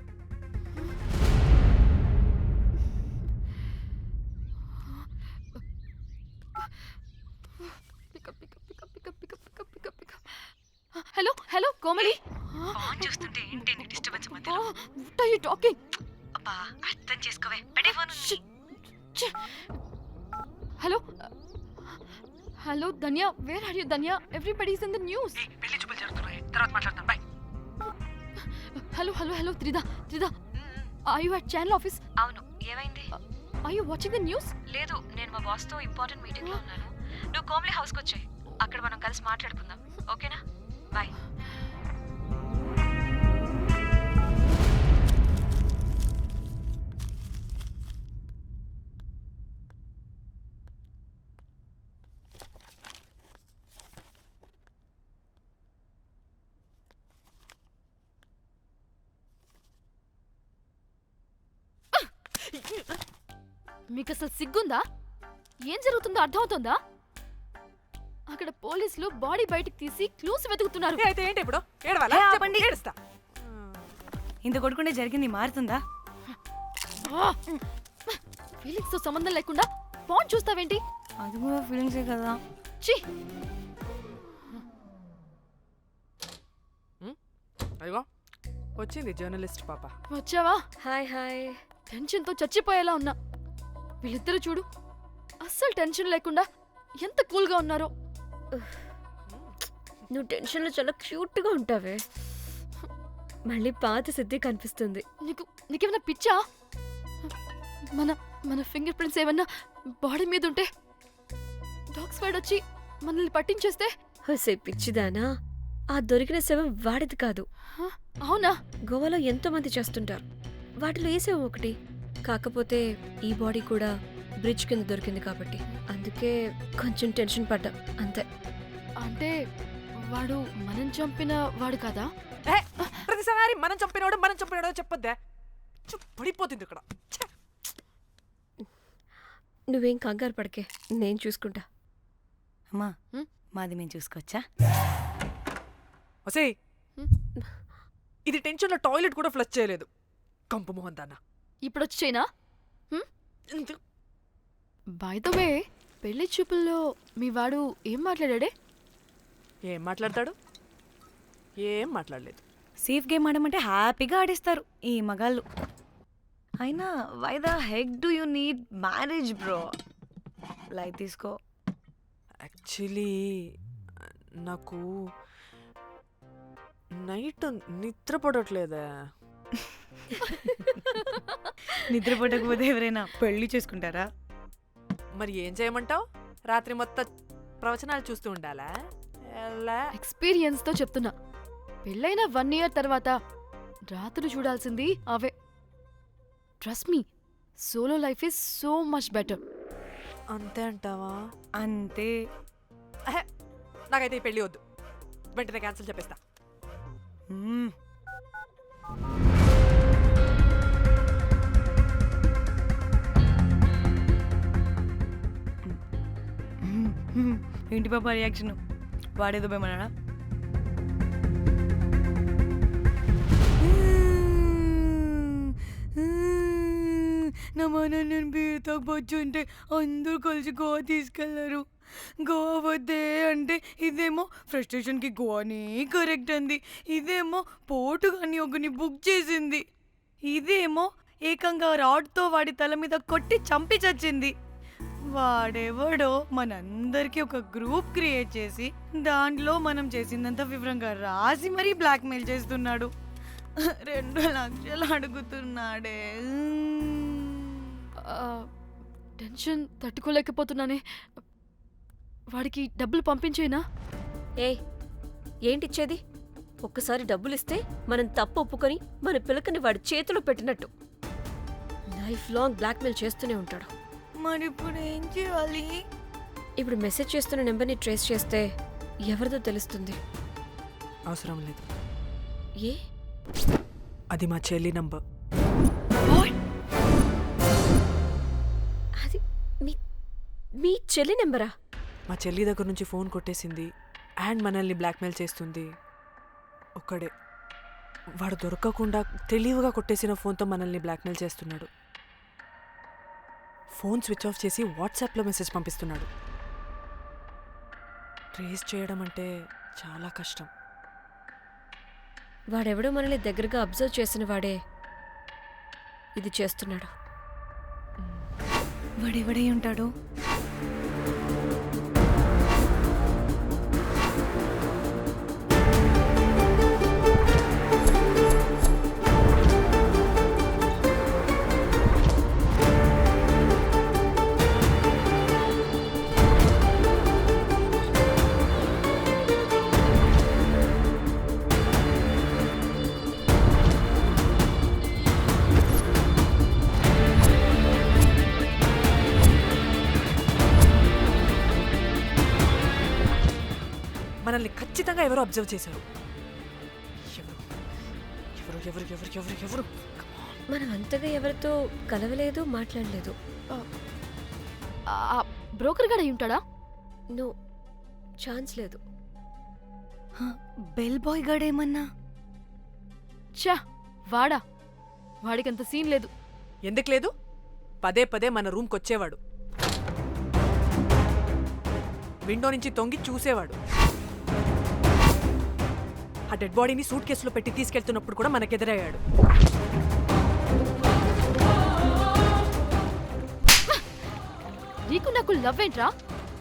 Hello hello Komali. ఫోన్ చూస్తుంటే ఏంటి నీ డిస్టర్బెన్స్ మధ్యలో? What are you talking? అబ్బా అర్థం చేసుకోవే, పెట్టే phone. Hello hello Dhanya, where are you Dhanya? Everybody is in the news. పెళ్లి చూపులు జరుగుతున్నాయి, తర్వాత మాట్లాడతాను. Bye. Hello hello hello Tridha Tridha, are you at channel office? అవును, ఏమైంది? Are you watching the news? లేదు, నేను మా బాస్ తో ఇంపార్టెంట్ మీటింగ్ లో ఉన్నాను. నువ్వు కోమ్లీ హౌస్ కి వచ్చేయ్, అక్కడ మనం కలిసి మాట్లాడుకుందాం. ఓకేనా? బాయ్. మీకు అసలు సిగ్గుందా? ఏం జరుగుతుందో అర్థమవుతుందా? అక్కడ పోలీసులు బాడీ బయటికి తీసి క్లూస్ వెతుకుతున్నారు. అయితే ఏంటి ఇప్పుడు? ఏడవాలా? ఆపండి. ఏడుస్తా. ఇంత కొడుకుంటే జరిగింది మారుతుందా? ఫీలింగ్స్ తో సంబంధం లేకుండా ఫోన్ చూస్తావేంటి? అది కూడా ఫీలింగ్సే కదా. ఛీ, అయ్యో వచ్చింది జర్నలిస్ట్ పాప. వచ్చావా? Hi hi. టెన్షన్ తో చచ్చిపోయేలా ఉన్నా. వీళ్ళిద్దరు చూడు, అస్సలు టెన్షన్ లేకుండా ఎంత కూల్గా ఉన్నారో. నువ్వు టెన్షన్లో చాలా క్యూట్గా ఉంటావే. మళ్ళీ పాత సిద్ధి కనిపిస్తుంది. నీకేమైనా పిచ్చా? మన మన ఫింగర్ ప్రింట్స్ ఏమన్నా బాడీ మీద ఉంటే డాగ్స్ వైడ్ వచ్చి మనల్ని పట్టించేస్తే? హోసే పిచ్చిదానా, ఆ దొరికిన శవం వాడిది కాదు. అవునా? గోవాలో ఎంతో మంది చేస్తుంటారు, వాటిలో ఏ శవం ఒకటి. కాకపోతే ఈ బాడీ కూడా బ్రిడ్జ్ కింద దొరికింది కాబట్టి అందుకే కొంచెం టెన్షన్ పడ్డా అంతే. అంటే వాడు మనం చంపిన వాడు కదా? ప్రతిసారి మనం చంపినాడో చెప్పొద్దే, పడిపోతుంది ఇక్కడ. నువ్వేం కంగారు పడకే, నేను చూసుకుంటా. అమ్మా మాది మేము చూసుకోవచ్చా? ఒసే, ఇది టెన్షన్లో టాయిలెట్ కూడా ఫ్లష్ చేయలేదు. కంపు మోహన్ దాన్న ఇప్పుడు వచ్చి చేయనా? బై ద వే, పెళ్లి చూపుల్లో మీ వాడు ఏం మాట్లాడాడే? ఏం మాట్లాడతాడు? ఏం మాట్లాడలేదు. సేఫ్ గేమ్ ఆడమంటే హ్యాపీగా ఆడిస్తారు ఈ మగాళ్ళు. అయినా why the heck do you need marriage bro? Light తీసుకో. యాక్చువల్లీ నాకు నైట్ నిద్ర పడట్లేదా? నిద్ర పడకపోతే ఎవరైనా పెళ్లి చేసుకుంటారా? మరి ఏం చేయమంటావు? రాత్రి మొత్తం ప్రవచనాలు చూస్తూ ఉండాలా? ఎక్స్పీరియన్స్తో చెప్తున్నా, పెళ్ళైన 1 year తర్వాత రాత్రులు చూడాల్సింది అవే. Trust me, solo life is so much better. అంతే అంటావా? అంతే. నాకైతే ఈ పెళ్ళి వద్దు, వెంటనే క్యాన్సిల్ చెప్పేస్తా. ఏంటి పాప రియాక్షన్? వాడేదో భయమన్నాడా? నా మన నేను బీర్ తాగొచ్చుంటే అందరూ కలిసి గోవా తీసుకెళ్లారు. గోవా వద్దే అంటే ఇదేమో ఫ్రస్ట్రేషన్కి గోవాని కరెక్ట్ అంది, ఇదేమో పోటుగాని ఒకని బుక్ చేసింది, ఇదేమో ఏకంగా రాడ్తో వాడి తల మీద కొట్టి చంపి చచ్చింది. వాడెవడో మనందరికీ ఒక గ్రూప్ క్రియేట్ చేసి దాంట్లో మనం చేసిందంతా వివరంగా రాసి మరీ బ్లాక్మెయిల్ చేస్తున్నాడు. 2 లక్షలు అడుగుతున్నాడే. టెన్షన్ తట్టుకోలేకపోతున్నానే. వాడికి డబ్బులు పంపించేనా? ఏంటిచ్చేది? ఒక్కసారి డబ్బులిస్తే మనం తప్పు ఒప్పుకొని మన పిల్లకని వాడి చేతిలో పెట్టినట్టు లైఫ్ లాంగ్ బ్లాక్మెయిల్ చేస్తూనే ఉంటాడు. మరి ఇప్పుడు ఏం చేయాలి? ఇప్పుడు మెసేజ్ చేస్తున్న నెంబర్ని ట్రేస్ చేస్తే ఎవరిదో తెలుస్తుంది. అవసరం లేదు. ఏ? అది మా చెల్లి నంబర్. అది మీ చెల్లి నెంబరా? మా చెల్లి దగ్గర నుంచి ఫోన్ కొట్టేసింది అండ్ మనల్ని బ్లాక్మెయిల్ చేస్తుంది. ఒక్కడే, వాడు దొరకకుండా తెలివిగా కొట్టేసిన ఫోన్తో మనల్ని బ్లాక్మెయిల్ చేస్తున్నాడు. ఫోన్ స్విచ్ ఆఫ్ చేసి వాట్సాప్లో మెసేజ్ పంపిస్తున్నాడు. ట్రేస్ చేయడం అంటే చాలా కష్టం. వాడెవడో మనల్ని దగ్గరగా అబ్జర్వ్ చేసిన వాడే ఇది చేస్తున్నాడు. వాడెవడై ఉంటాడు? మనల్ని ఖచ్చితంగా ఎవరో అబ్జర్వ్ చేశారు. ఎవరు ఎవరు ఎవరు ఎవరు ఎవరు? మనం అంతగా ఎవరితో కలవలేదు, మాట్లాడలేదు. బ్రోకర్ గడ ఉంటాడా? నో, ఛాన్స్ లేదు. బెల్ బాయ్ గడేమన్నా? చా, వాడా? వాడికంత సీన్ లేదు. ఎందుకు లేదు? పదే పదే మన రూమ్కి వచ్చేవాడు, విండో నుంచి తొంగి చూసేవాడు. ఆ డెడ్ బాడీని సూట్ కేసులో పెట్టి తీసుకెళ్తున్నప్పుడు కూడా మనకెదురయ్యాడు. నీకు నాకు లవ్ ఏంట్రా?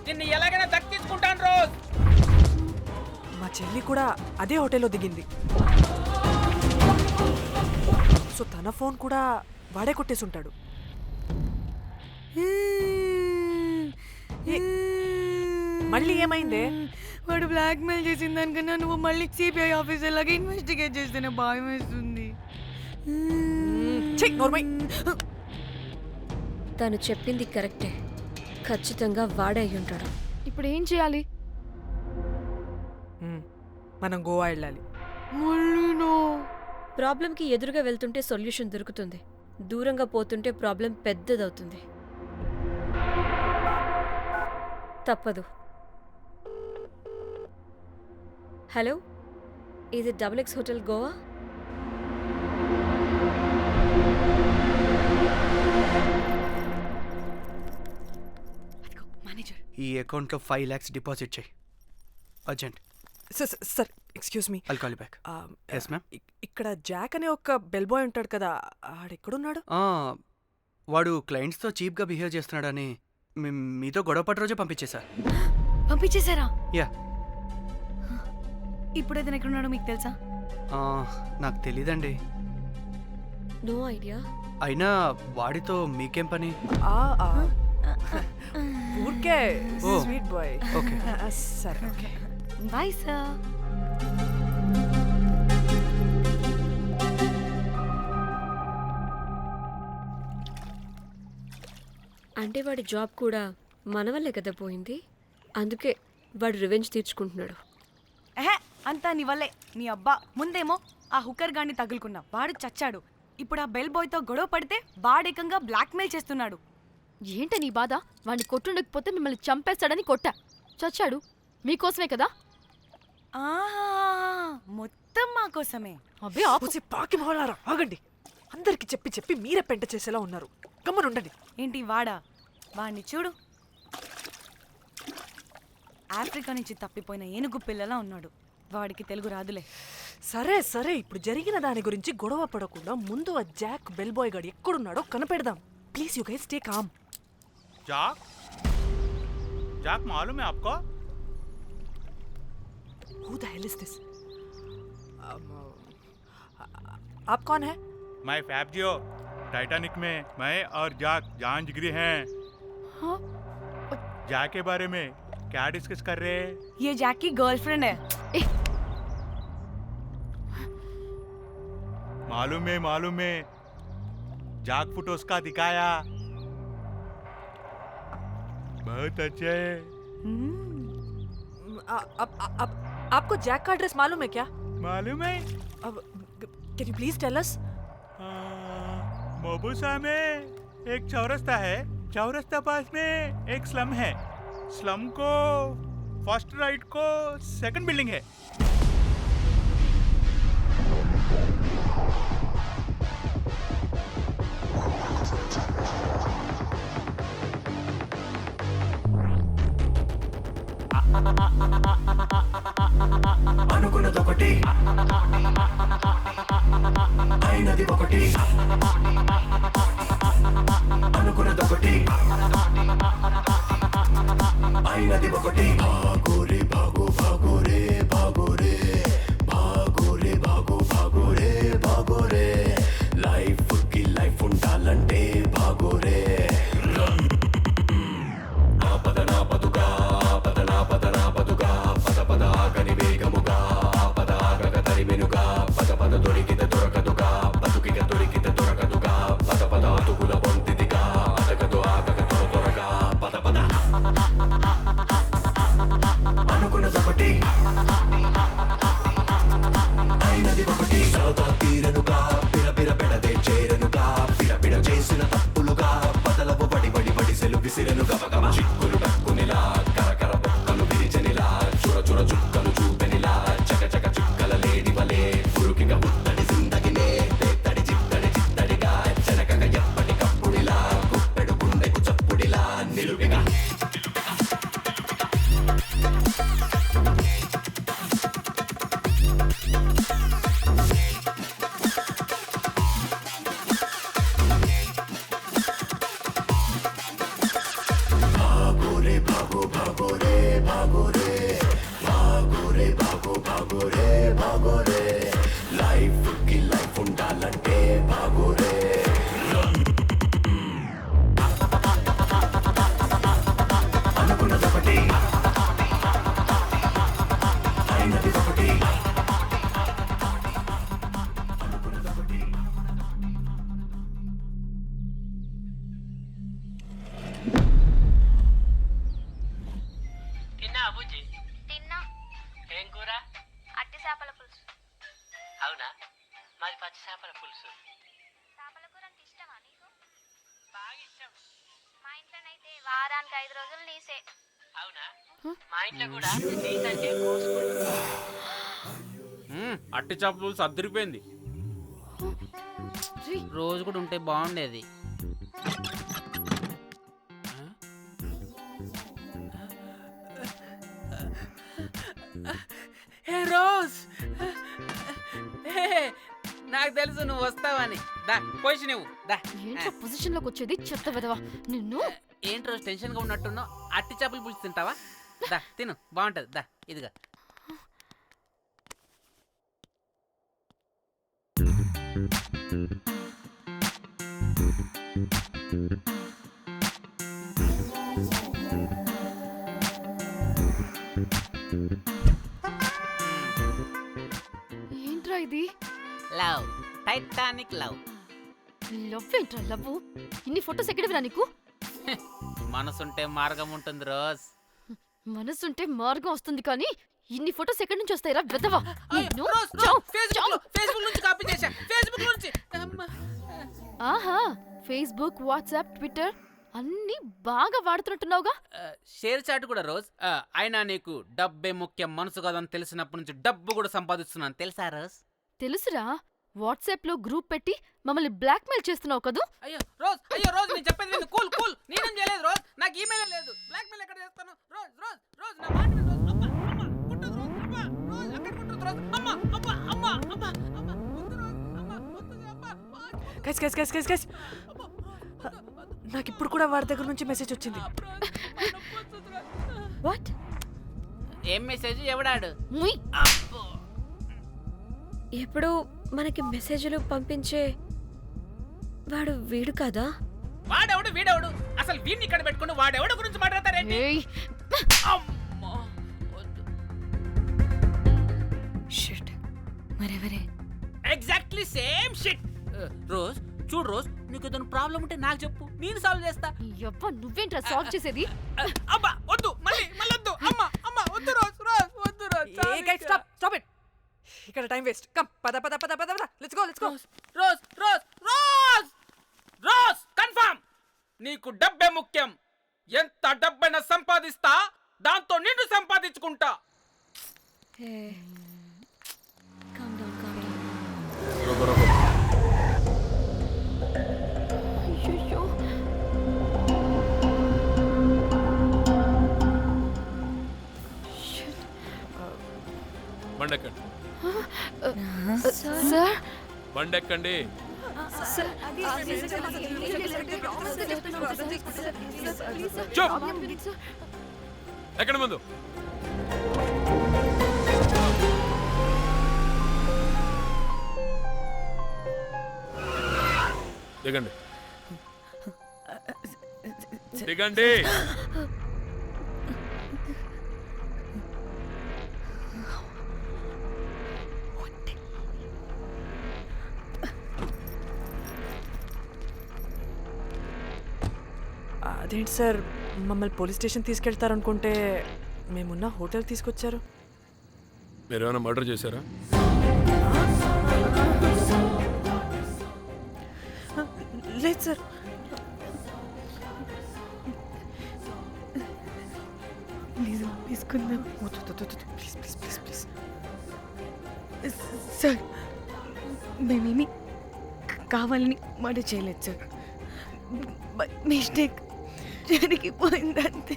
నిన్ను ఎలాగైనా దక్కించుకుంటాను రోజ్. మా చెల్లి కూడా అదే హోటల్లో దిగింది. సో తన ఫోన్ కూడా వాడే కొట్టేసుంటాడు. మళ్ళీ ఏమైందే? వాడు బ్లాక్మెయిల్ చేసిన దానికన్నా నువ్వు మళ్ళీ సిబిఐ ఆఫీసర్ లాగా ఇన్వెస్టిగేట్ చేస్తేనే భయం వేస్తుంది. తను చెప్పింది కరెక్టే. ఖచ్చితంగా వాడే అయి ఉంటాడు. ఇప్పుడు ఏం చేయాలి? మనం గోవా వెళ్ళాలి. ప్రాబ్లంకి ఎదురుగా వెళ్తుంటే సొల్యూషన్ దొరుకుతుంది. దూరంగా పోతుంటే ప్రాబ్లం పెద్దదవుతుంది. తప్పదు. హలో, ఇది XX హోటల్ గోవా? ఈ అకౌంట్లో 5 lakhs డిపాజిట్ చేయి. Urgent. Sir excuse me. I'll call you back. Yes, ma'am. ఇక్కడ జాక్ అనే ఒక బెల్ బాయ్ ఉంటాడు కదా, ఆడెక్కడున్నాడు? వాడు క్లయింట్స్తో చీప్గా బిహేవ్ చేస్తున్నాడని మీతో గొడవ పడి రోజే పంపించేశా. పంపించేశారా? యా. ఇప్పుడు అతను ఎక్కడున్నాడో మీకు తెలుసా? నాకు తెలీదండి. No idea. అయినా వాడితో మీకేం పని? ఊరికే ఓ. Sweet boy. ఓకే. సరే, ఓకే. Bye sir. అంటే వాడి జాబ్ కూడా మన వల్లే కదా పోయింది. అందుకే వాడు రివెంజ్ తీర్చుకుంటున్నాడు. అంతా నీ వల్లే. నీ అబ్బా ముందేమో ఆ హుకర్ గాన్ని తగులుకున్నా, వాడు చచ్చాడు. ఇప్పుడు ఆ బెల్ బాయ్తో గొడవ పడితే వాడేకంగా బ్లాక్మెయిల్ చేస్తున్నాడు. ఏంట నీ బాధ? వాడిని కొట్టుండకపోతే మిమ్మల్ని చంపేస్తాడని కొట్టా. చచ్చాడు మీకోసమే కదా? మొత్తం మా కోసమే. అబ్బే ఆపుసి పాకి మొహలారా, ఆగండి. అందరికి చెప్పి చెప్పి మీరే పెంట చేసేలా ఉన్నారు. గమ్మనుండండి. ఏంటి వాడా? వాడిని చూడు, ఆఫ్రికా నుంచి తప్పిపోయిన ఏనుగు పిల్లలా ఉన్నాడు. వాడికి తెలుగు రాదులే. సరే సరే, ఇప్పుడు జరిగిన దాని గురించి గొడవ పడకుండా ముందు ఆ జాక్ బెల్ బాయ్ గాడు ఎక్కడున్నాడో కనిపెడదాం. Please you guys stay calm. Jack Jack मालूम है आपको? Who the hell is this? आप कौन है? मैं फैब्जियो। टाइटैनिक में मैं और जाक जान जिगरी हैं। हाँ? जाक के बारे में क्या डिस्कस कर रहे हैं? ये जैक की गर्लफ्रेंड है। मालूम है जाक फोटोस का दिखाया, बहुत अच्छे है। आपको जैक का एड्रेस मालूम है क्या? मालूम है। Can you please tell us? मोबुसा में एक चौरस्ता है, चौरस्ता पास में एक स्लम है, स्लम को फर्स्ट राइट को सेकंड बिल्डिंग है। అనుకున్నదొకటి అయినది ఒకటి, అనుకున్నదొకటి అయినది ఒకటి. భాగోరే భాగో భాగోరే భాగోరే భాగోరే భాగో భాగోరే భాగోరే, లైఫ్ కి లైఫ్ ఉండాలంటే భాగోరే. ఆపదనా పదుగా పదనా పదనా పదుగా పద పద ఆగని వేగముగా పద ఆగగ తరిమెనుగా పద పద దొరికిత దొరకదుగా బతుకిక దొరికిత దొరకదుగా పద పద అతుకుల పొంతిదిగా అదగదు ఆగగ త్వర త్వరగా పద పద. అనుకున్నదొకటి అయినది ఒకటి, సరదా తీరనుగా పిరపిర పెడదే చేరనుగా పిడపిడ చేసిన తప్పులుగా బదలవు బడి బడి బడిసెలు విసిరెను గబగబ చిక్కులు డక్కునిలా కరకర బొక్కలు విరిచెనిలా చుర చుర చుక్కలు చూపెనిలా చక చక చుక్కల లేడి వలే పురుకిక పుత్తడి జిందగినే తేత్తడి చిత్తడి చిత్తడిగా చెనకక ఎప్పటికప్పుడిలా గుప్పెడు గుండెకు చప్పుడిలా నిలువిగా. లైఫ్ కి లైఫ్ ఉండాలంటే బాగోరే అనుకున్నదొకటి అయినది ఒకటి తిన్నా బుజ్జి? తిన్నా. ఏం కూర? అట్టి చేపల పులుసు. అవునా, మాది పచ్చి చేపల పులుసు. చేపల కూర అంటే ఇష్టమా నీకు? బాగా ఇష్టం. మా ఇంట్లోనైతే వారానికి 5 రోజులు నీసే. అవునా, మా ఇంట్లో కూడా నీకంటే కోసుకుంటుంది. అట్టి చేపల పులుసు అద్దరిపోయింది. రోజు కూడా ఉంటే బాగుండేది. హే రోజ్, నాకు తెలుసు నువ్వు వస్తావని. దా పొజిషన్ నువ్వు దా. ఏంట్రా పొజిషన్ లోకి వచ్చేది చెత్త విధవా నిన్ను. ఏంటి రోజు టెన్షన్ గా ఉన్నట్టున్నావు? అట్టి చేపలు పులుసు తింటావా? దా తిను, బాగుంటది. దా ఇదిగా. ఏంట్రా ఇది? Love, Titanic love. లవ్ ఏంట్రా లవ్? ఇన్ని ఫొటోస్ ఎక్కడివిరా నీకు? మనసుంటే మార్గం ఉంటుంది రోజ్. మనసుంటే మార్గం వస్తుంది కానీ ఇన్ని ఫొటోస్ ఎక్కడి నుంచి వస్తాయిరా విధవా? నిన్ను ఫేస్బుక్ నుంచి కాపీ చేశా. ఫేస్బుక్ నుంచి. ఆహా, ఫేస్బుక్, వాట్సాప్, ట్విట్టర్ అన్ని బాగా వాడుతున్నట్టున్నావుగా. షేర్ చాట్ కూడా రోజ్. అయినా నీకు డబ్బే ముఖ్యం, మనసు కాదని తెలిసినప్పటి నుంచి డబ్బు కూడా సంపాదిస్తున్నాను తెలుసా రోజ్? తెలుసురా, వాట్సాప్ లో గ్రూప్ పెట్టి మమ్మల్ని బ్లాక్మెయిల్ చేస్తున్నావు కదూ. అయ్యో రోజ్ నేను చెప్పేది విను. Cool cool. నేనేం చేయలేదు రోజ్, నాకు ఈమెయిల్ లేదు. బ్లాక్మెయిల్ ఎక్కడ చేస్తాను? రోజ్ రోజ్ రోజ్ నా మాట విను రోజ్. అబ్బా అమ్మా కుట్టదు రోజ్. అబ్బా రోజ్ అక్కడ కుట్టదు రోజ్. అమ్మా అబ్బా అమ్మా అమ్మా అమ్మా వద్దు రోజ్. అమ్మా వద్దు అమ్మా. గైస్ నాకు ఇప్పుడు కూడా వాడి దగ్గర నుంచి మెసేజ్ వచ్చింది. వాట్? ఏం మెసేజ్? ఎవడాడు? ఎప్పుడు మనకి మెసేజ్లు పంపించే వాడు వీడు కదా? వాడెవడు వీడెవడు? అసలు వీడిని ఇక్కడ పెట్టుకుని వాడెవడు గురించి మాట్లాడతారేంటి? షిట్, మరెవరే? Exactly same shit. రోజ్ చూడు రోజ్, నీకు ఏదైనా ప్రాబ్లం ఉంటే నాకు చెప్పు, నేను సాల్వ్ చేస్తా. యవ్వ నువ్వేంట్రా సాల్వ్ చేసేది? అబ్బా వద్దు, మళ్ళీ వద్దు. అమ్మా అమ్మా వద్దు రోజ్ రోజ్ వద్దు రోజ్. Stop it. ఇక్కడ టైం వేస్ట్. కమ్ పద పద పద పద పద. Let's go. Rose Rose Rose rose confirm. నీకు డబ్బే ముఖ్యం. ఎంత డబ్బైనా సంపాదిస్తా, దాంతో నిన్ను సంపాదించుకుంటా. బండెక్కండి. సార్ బండెక్కండి. ఎక్కడ ముందు దిగండి. దిగండి. అదేంటి సార్, మమ్మల్ని పోలీస్ స్టేషన్ తీసుకెళ్తారనుకుంటే మేమున్న హోటల్ తీసుకొచ్చారు. మీరేమైనా మర్డర్ చేశారా? లేదు సార్. నిజం తీసుకుందాం. Please please please please. Sir, మేమేమి కావాలని మర్డర్ చేయలేదు సార్. మిస్టేక్ జరిగిపోయిందంతే.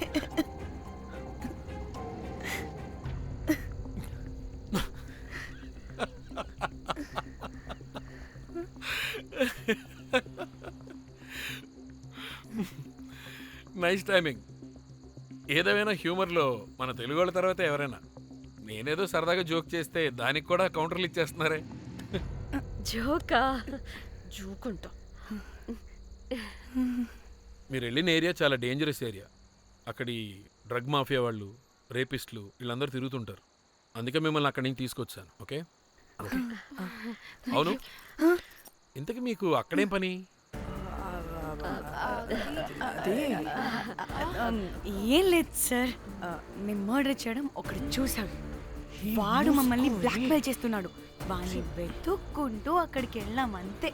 Nice timing. ఏదేమైనా హ్యూమర్లో మన తెలుగు వాళ్ళ తర్వాత ఎవరైనా. నేనేదో సరదాగా జోక్ చేస్తే దానికి కూడా కౌంటర్లు ఇచ్చేస్తున్నారే. జోకా జోకుంటా. మీరు వెళ్ళిన ఏరియా చాలా డేంజరస్ ఏరియా. అక్కడి డ్రగ్ మాఫియా వాళ్ళు, రేపిస్టులు వీళ్ళందరూ తిరుగుతుంటారు. అందుకే మిమ్మల్ని అక్కడి నుంచి తీసుకొచ్చాను. ఓకే? అవును, ఇంతకీ మీకు అక్కడేం పని? ఏం లేదు సార్, మేము మర్డర్ చేయడం ఒకడు చూశాడు. వాడు మమ్మల్ని బ్లాక్మెయిల్ చేస్తున్నాడు. వాడిని వెతుక్కుంటూ అక్కడికి వెళ్ళాం. అంతే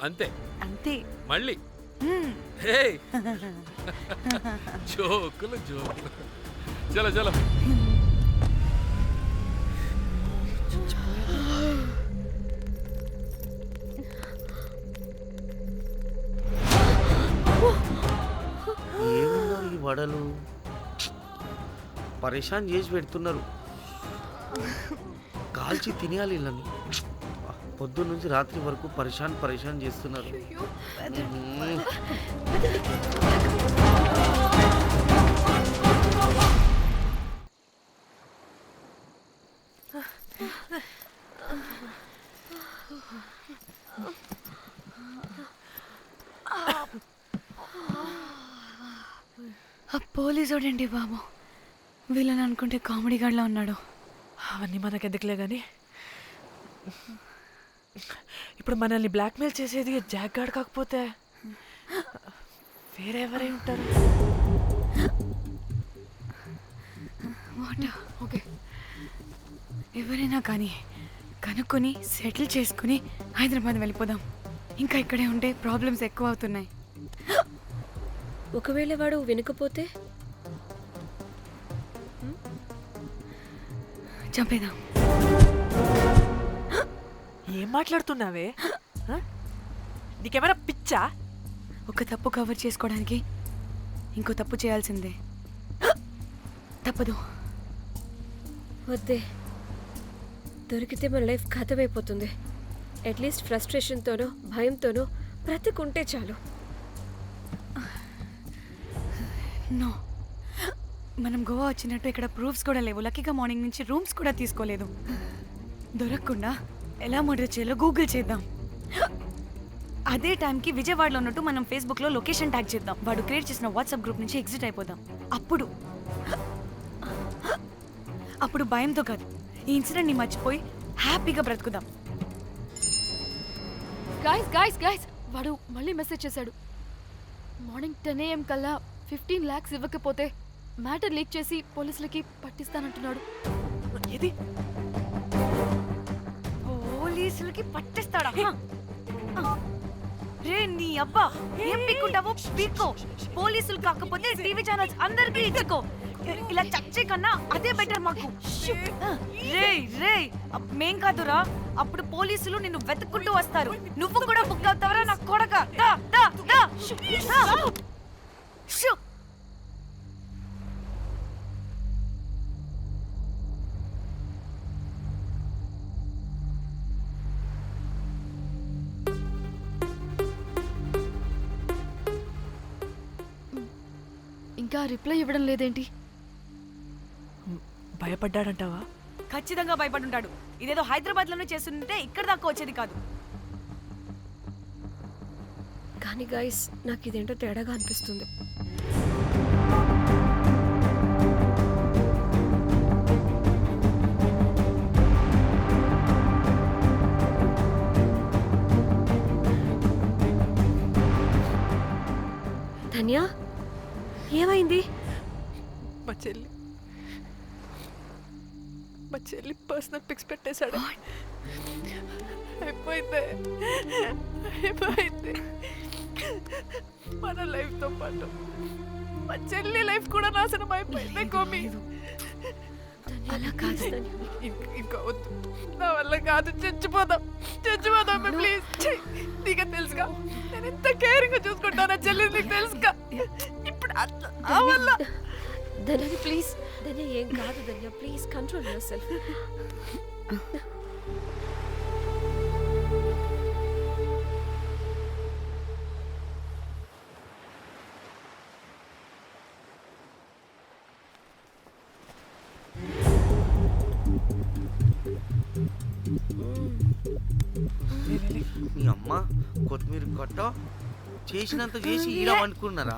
అంతే అంతే. మళ్ళీ జోకులు జోకులు. చలో చలో. ఏమున్నారు ఈ వడలు, పరేషాన్ చేసి పెడుతున్నారు. కాల్చి తినేయాలి వీళ్ళని. పొద్దున్న నుంచి రాత్రి వరకు పరేషాన్ చేస్తున్నారు. పోలీసోడండి బాబు, వీళ్ళని అనుకుంటే కామెడీ గాడ్లా ఉన్నాడు. అవన్నీ మనకెందుకులే కానీ ఇప్పుడు మనల్ని బ్లాక్మెయిల్ చేసేది జాక్ గార్డ్ కాకపోతే వేరే ఎవరై ఉంటారు? ఓకే, ఎవరైనా కానీ కనుక్కొని సెటిల్ చేసుకుని హైదరాబాద్ వెళ్ళిపోదాం. ఇంకా ఇక్కడే ఉంటే ప్రాబ్లమ్స్ ఎక్కువ అవుతున్నాయి. ఒకవేళ వాడు వినకపోతే చంపేదాం. ఏం మాట్లాడుతున్నావే? నీకేమైనా పిచ్చా? ఒక తప్పు కవర్ చేసుకోవడానికి ఇంకో తప్పు చేయాల్సిందే. తప్పదు. వద్దే, దొరికితే మన లైఫ్ ఖతమైపోతుంది. అట్లీస్ట్ ఫ్రస్ట్రేషన్తోనో భయంతోనో బ్రతికుంటే చాలు. నో, మనం గోవా వచ్చినట్టు ఇక్కడ ప్రూఫ్స్ కూడా లేవు. లక్కీగా మార్నింగ్ నుంచి రూమ్స్ కూడా తీసుకోలేదు. దొరకకుండా ఎలా మర్డర్ చేయాలో గూగుల్ చేద్దాం. అదే టైంకి విజయవాడలో ఉన్నట్టు మనం ఫేస్బుక్లో లొకేషన్ ట్యాగ్ చేద్దాం. వాడు క్రియేట్ చేసిన వాట్సాప్ గ్రూప్ నుంచి ఎగ్జిట్ అయిపోదాం. అప్పుడు భయంతో కాదు, ఈ ఇన్సిడెంట్ని మర్చిపోయి హ్యాపీగా బ్రతుకుదాం. గాయ్స్ గాయ్స్ గాయ్స్, వాడు మళ్ళీ మెసేజ్ చేశాడు. మార్నింగ్ 10 AM కల్లా 15 lakhs ఇవ్వకపోతే మ్యాటర్ లీక్ చేసి పోలీసులకి పట్టిస్తానంటున్నాడు. ఏది? పోలీసులకి పట్టిస్తాడా? రే నీ అబ్బా, ఏం పీక్కుంటావో పీక్కో. పోలీసులు కాకపోతే టీవీ ఛానల్స్ అందరికీ ఇచ్చుకో. ఇలా చచ్చే కన్నా అదే బెటర్ మాకు. రే రే, మేం కాదురా, అప్పుడు పోలీసులు నిన్ను వెతుక్కుంటూ వస్తారు. నువ్వు కూడా బుక్ అవుతావరా నా కొడక. దా దా దా. ఇంకా రిప్లై ఇవ్వడం లేదేంటి? భయపడ్డాడంటావా? ఖచ్చితంగా భయపడుంటాడు. ఇదేదో హైదరాబాద్ లోనే చేస్తుంటే ఇక్కడ దాకా వచ్చేది కాదు. కానీ గైస్, నాకు ఇదేంటో తేడాగా అనిపిస్తుంది. ధన్య, ఏమైంది? మా చెల్లి పర్సనల్ పిక్స్ పెట్టేశాడు. అయిపోయింది. మన లైఫ్తో పాటు మా చెల్లి లైఫ్ కూడా నాశనం అయిపోయింది. కోమి, అలా కాదు. ఇంకా వద్దు, నా వల్ల కాదు. చచ్చిపోదాం ప్లీజ్. నీకు తెలుసుగా నేను ఎంత కేరింగ్ చూసుకుంటానా చెల్లి, నీకు తెలుసుగా. ఇప్పుడు ఆ వల్ల ధన్య ప్లీజ్. ధన్య ఏం కాదు. ధన్య ప్లీజ్ కంట్రోల్ యువర్ సెల్ఫ్. అమ్మా కొత్తిమీర కట్ట చేసినంత చేసి ఈడ అనుకున్నారా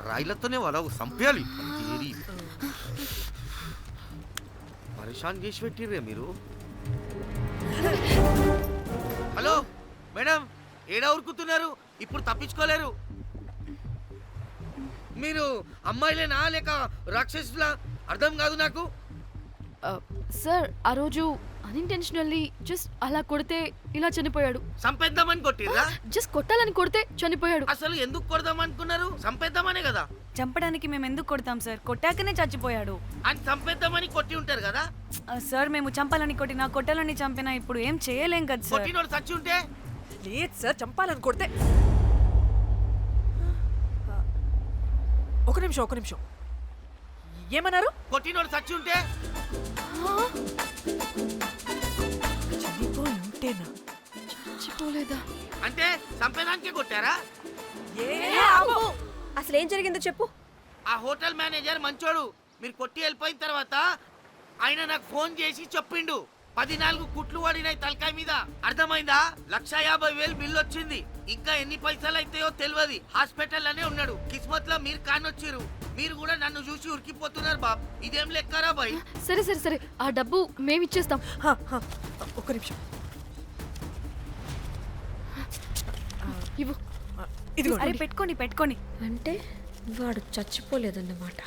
రాయిలతోనే వాళ్ళ సంపేయాలి పరేషాన్ చేసి పెట్టిర్రే మీరు. హలో మేడం, ఏడా ఉరుకుతున్నారు? ఇప్పుడు తప్పించుకోలేరు. మీరు అమ్మాయిలేనా లేక రాక్షసులా? అర్థం కాదు నాకు. సార్ ఆ రోజు అన్ఇంటెన్షనల్లీ జస్ట్ అలా కొడితే ఇలా చనిపోయాడు. సంపేద్దామని కొట్టిర్రా? జస్ట్ కొట్టాలని కొడితే చనిపోయాడు. అసలు ఎందుకు కొడదాం అనుకున్నారు? సంపేద్దామనే కదా. చంపడానికి మేము ఎందుకు కొడతాం సార్? కొట్టాకనే చచ్చిపోయాడు. అని సంపేద్దామని కొట్టి ఉంటారు కదా సార్. మేము చంపాలని కొట్టినా కొట్టాలని చంపినా ఇప్పుడు ఏం చేయలేం కదా సార్. కొట్టినోడు చచ్చి ఉంటే? లేదు సార్, చంపాలని కొడితే. ఒక నిమిషం ఏమన్నారు? కొట్టినోడు చచ్చి ఉంటే? చనిపోయి ఉంటేనా? చచ్చిపోలేదా అంటే సంపేదానికే కొట్టారా? అసలు ఏం జరిగిందో చెప్పు. ఆ హోటల్ మేనేజర్ మంచోడు. మీరు కొట్టి వెళ్ళిపోయిన తర్వాత ఆయన నాకు ఫోన్ చేసి చెప్పిండు 14 కుట్లు పడినాయి తలకాయ మీద. అర్థమైందా? 1,50,000 బిల్లు వచ్చింది. ఇంకా ఎన్ని పైసలు అయితాయో తెలియదు. హాస్పిటల్ లోనే ఉన్నాడు. కిస్మత్ లో మీరు కానొచ్చిరు. మీరు కూడా నన్ను చూసి ఉరికిపోతున్నారు బాబ్. ఇదేం లెక్కరా బాయ్? సరే ఆ డబ్బు మేమిచ్చేస్తాం. ఒక నిమిషం ఇవ్వు. అరే పెట్టుకోండి. అంటే వాడు చచ్చిపోలేదన్నమాట.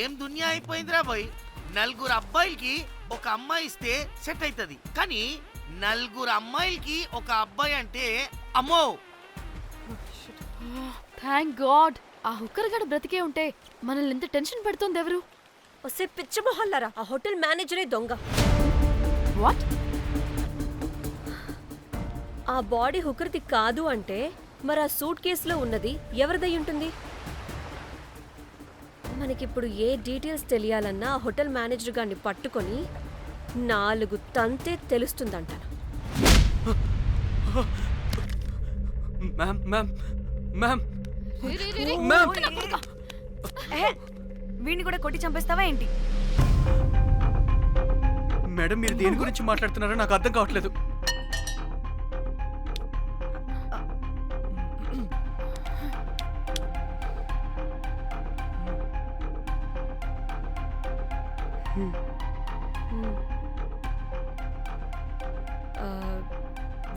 ఏం దునియా అయిపోయిందిరా బాయ్. 4 అబ్బాయిలకి ఒక అమ్మాయి ఇస్తే సెట్ అవుతుంది, కానీ 4 అమ్మాయిలకి ఒక అబ్బాయి అంటే అమ్మో. థ్యాంక్ గాడ్ ఆ హుక్కర్ గడు బ్రతికే ఉంటే మనల్ని ఎంత టెన్షన్ పెడుతోంది ఎవరు? వస్తే పిచ్చి మొహల్లారా, ఆ హోటల్ మేనేజరే దొంగ. వాట్? ఆ బాడీ హుకర్ది కాదు అంటే మరి ఆ సూట్ కేసులో ఉన్నది ఎవరిదై ఉంటుంది? మనకిప్పుడు ఏ డీటెయిల్స్ తెలియాలన్నా ఆ హోటల్ మేనేజర్ గారిని పట్టుకొని 4 తంతే తెలుస్తుందంటాను. వీడిని కూడా కొట్టి చంపేస్తావా ఏంటి? మేడం, మీరు దేని గురించి మాట్లాడుతున్నారో నాకు అర్థం కావట్లేదు.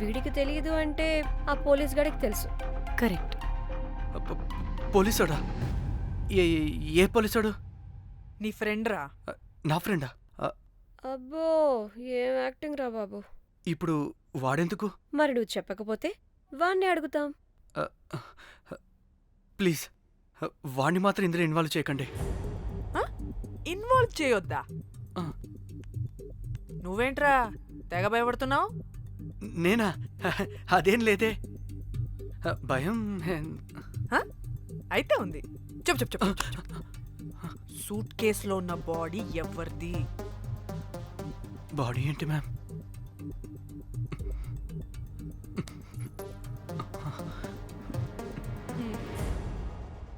వీడికి తెలియదు అంటే ఆ పోలీస్ గాడికి తెలుసు. కరెక్ట్. పోలీసాడా? ఏ పోలీసాడు? నీ ఫ్రెండ్ రా. నా ఫ్రెండా? అబ్బో ఏం యాక్టింగ్ రా బాబు. ఇప్పుడు వాడెందుకు? మరి నువ్వు చెప్పకపోతే వాణ్ణి అడుగుతాం. ప్లీజ్ వాణ్ణి మాత్రం ఇందులో ఇన్వాల్వ్ చేయకండి. ఇన్వాల్వ్ చేయొద్దా? నువ్వేంట్రా తెగ భయపడుతున్నావు? నేనా? అదేం లేదే, భయం. అయితే ఉంది. చెప్పు. సూట్ కేసులో ఉన్న బాడీ ఎవరిది? బాడీ ఏంటి మ్యామ్?